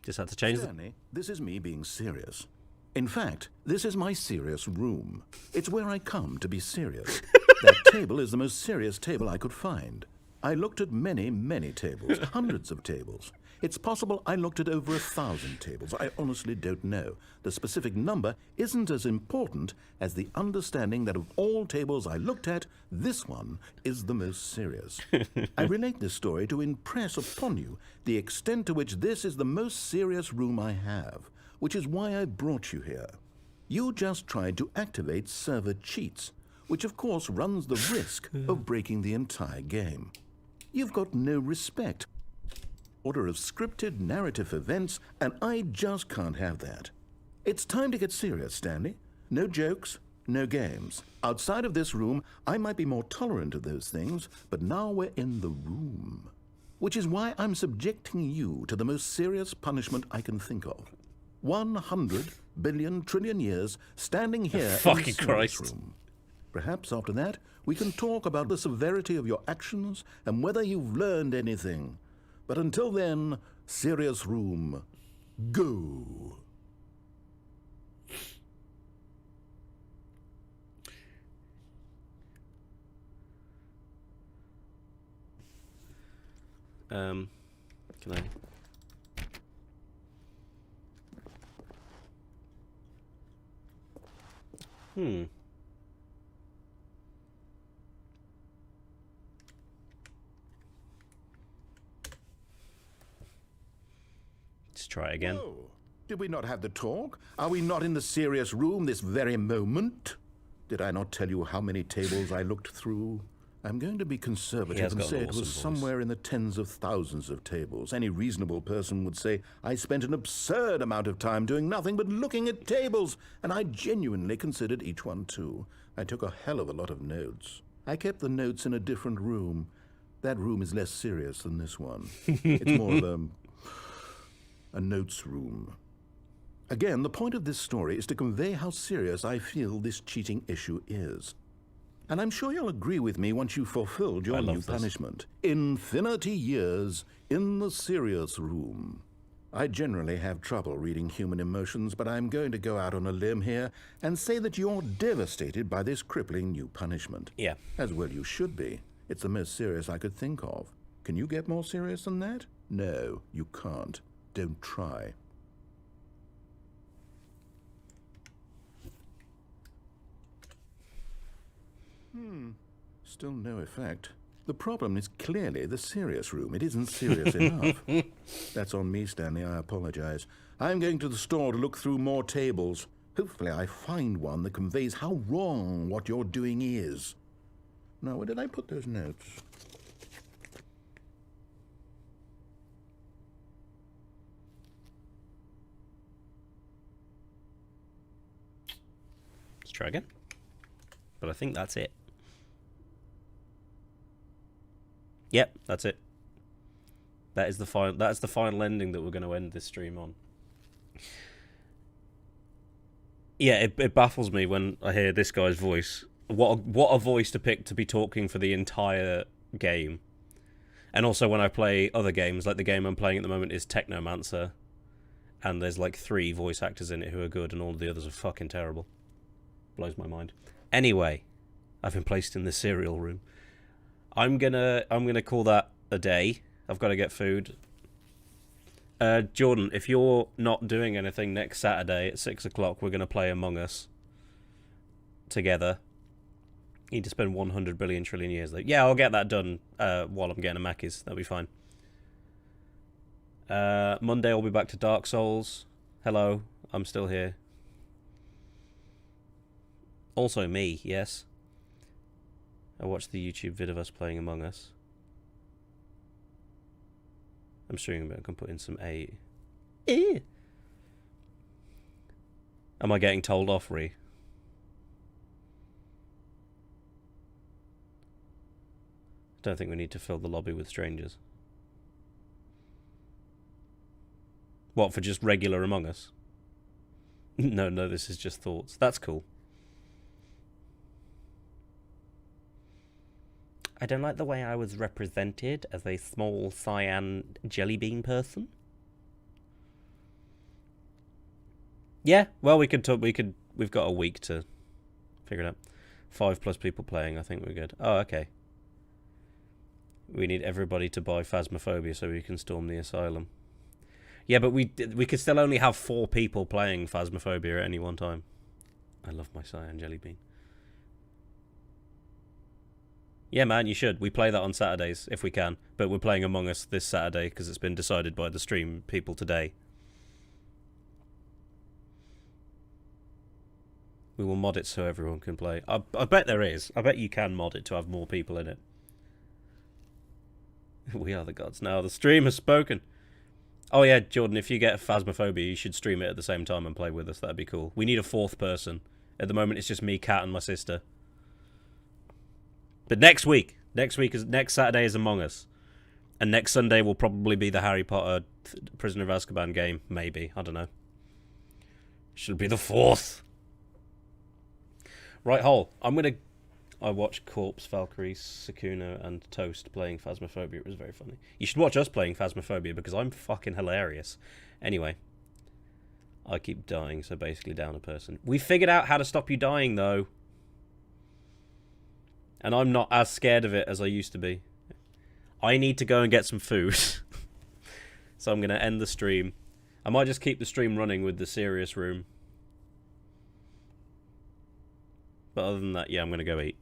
Just had to change Stanley, this is me being serious. In fact, this is my serious room. It's where I come to be serious. That table is the most serious table I could find. I looked at many, many tables, hundreds of tables. It's possible I looked at over 1,000 tables. I honestly don't know. The specific number isn't as important as the understanding that of all tables I looked at, this one is the most serious. I relate this story to impress upon you the extent to which this is the most serious room I have, which is why I brought you here. You just tried to activate server cheats, which of course runs the risk of breaking the entire game. You've got no respect order of scripted narrative events, and I just can't have that. It's time to get serious, Stanley. No jokes, no games. Outside of this room, I might be more tolerant of those things, but now we're in the room. Which is why I'm subjecting you to the most serious punishment I can think of. 100 billion trillion years standing here in Fucking this Christ. room. Perhaps after that, we can talk about the severity of your actions and whether you've learned anything. But until then, serious room, go. Can I? Let's try it again. Oh, did we not have the talk? Are we not in the serious room this very moment? Did I not tell you how many tables I looked through? I'm going to be conservative and got an say it awesome was voice. somewhere in the tens of thousands of tables. Any reasonable person would say I spent an absurd amount of time doing nothing but looking at tables, and I genuinely considered each one too. I took a hell of a lot of notes. I kept the notes in a different room. That room is less serious than this one. It's more of a notes room. Again, the point of this story is to convey how serious I feel this cheating issue is. And I'm sure you'll agree with me once you've fulfilled your I love new this. punishment. Infinity years in the serious room. I generally have trouble reading human emotions, but I'm going to go out on a limb here and say that you're devastated by this crippling new punishment. Yeah. As well you should be. It's the most serious I could think of. Can you get more serious than that? No, you can't. Don't try. Still no effect. The problem is clearly the serious room. It isn't serious enough. That's on me, Stanley. I apologize. I'm going to the store to look through more tables. Hopefully I find one that conveys how wrong what you're doing is. Now, where did I put those notes? Let's try again. But I think that's it. Yep, that's it. That is the final. That's the final ending that we're going to end this stream on. Yeah, it baffles me when I hear this guy's voice. What a voice to pick to be talking for the entire game. And also when I play other games, like the game I'm playing at the moment is Technomancer, and there's like 3 voice actors in it who are good, and all the others are fucking terrible. Blows my mind. Anyway, I've been placed in the cereal room. I'm gonna call that a day. I've got to get food. Jordan, if you're not doing anything next Saturday at 6 o'clock, we're gonna play Among Us together. You need to spend 100 billion trillion years though. Yeah, I'll get that done while I'm getting a Macca's. That'll be fine. Monday I'll be back to Dark Souls. Hello, I'm still here. Also me, yes. I watched the YouTube vid of us playing Among Us. I'm streaming, but I can put in some A. Am I getting told off, Ree? Don't think we need to fill the lobby with strangers. What, for just regular Among Us? No, this is just thoughts. That's cool. I don't like the way I was represented as a small cyan jelly bean person. Yeah, well, we've got a week to figure it out. 5+ people playing, I think we're good. Oh, okay. We need everybody to buy Phasmophobia so we can storm the asylum. Yeah, but we could still only have 4 people playing Phasmophobia at any one time. I love my cyan jelly bean. Yeah, man, you should. We play that on Saturdays, if we can. But we're playing Among Us this Saturday, because it's been decided by the stream people today. We will mod it so everyone can play. I bet there is. I bet you can mod it to have more people in it. We are the gods now. The stream has spoken. Oh yeah, Jordan, if you get Phasmophobia, you should stream it at the same time and play with us. That'd be cool. We need a 4th person. At the moment, it's just me, Kat, and my sister. But next Saturday is Among Us. And next Sunday will probably be the Harry Potter Prisoner of Azkaban game. Maybe. I don't know. Should be the 4th. Right, Hole. I watched Corpse, Valkyrie, Sukuna, and Toast playing Phasmophobia. It was very funny. You should watch us playing Phasmophobia because I'm fucking hilarious. Anyway. I keep dying, so basically down a person. We figured out how to stop you dying, though. And I'm not as scared of it as I used to be. I need to go and get some food. So I'm going to end the stream. I might just keep the stream running with the serious room. But other than that, yeah, I'm going to go eat.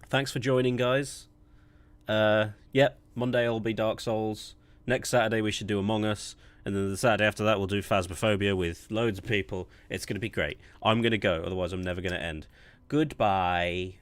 Thanks for joining, guys. Yep, Monday will be Dark Souls. Next Saturday we should do Among Us. And then the Saturday after that we'll do Phasmophobia with loads of people. It's going to be great. I'm going to go, otherwise I'm never going to end. Goodbye.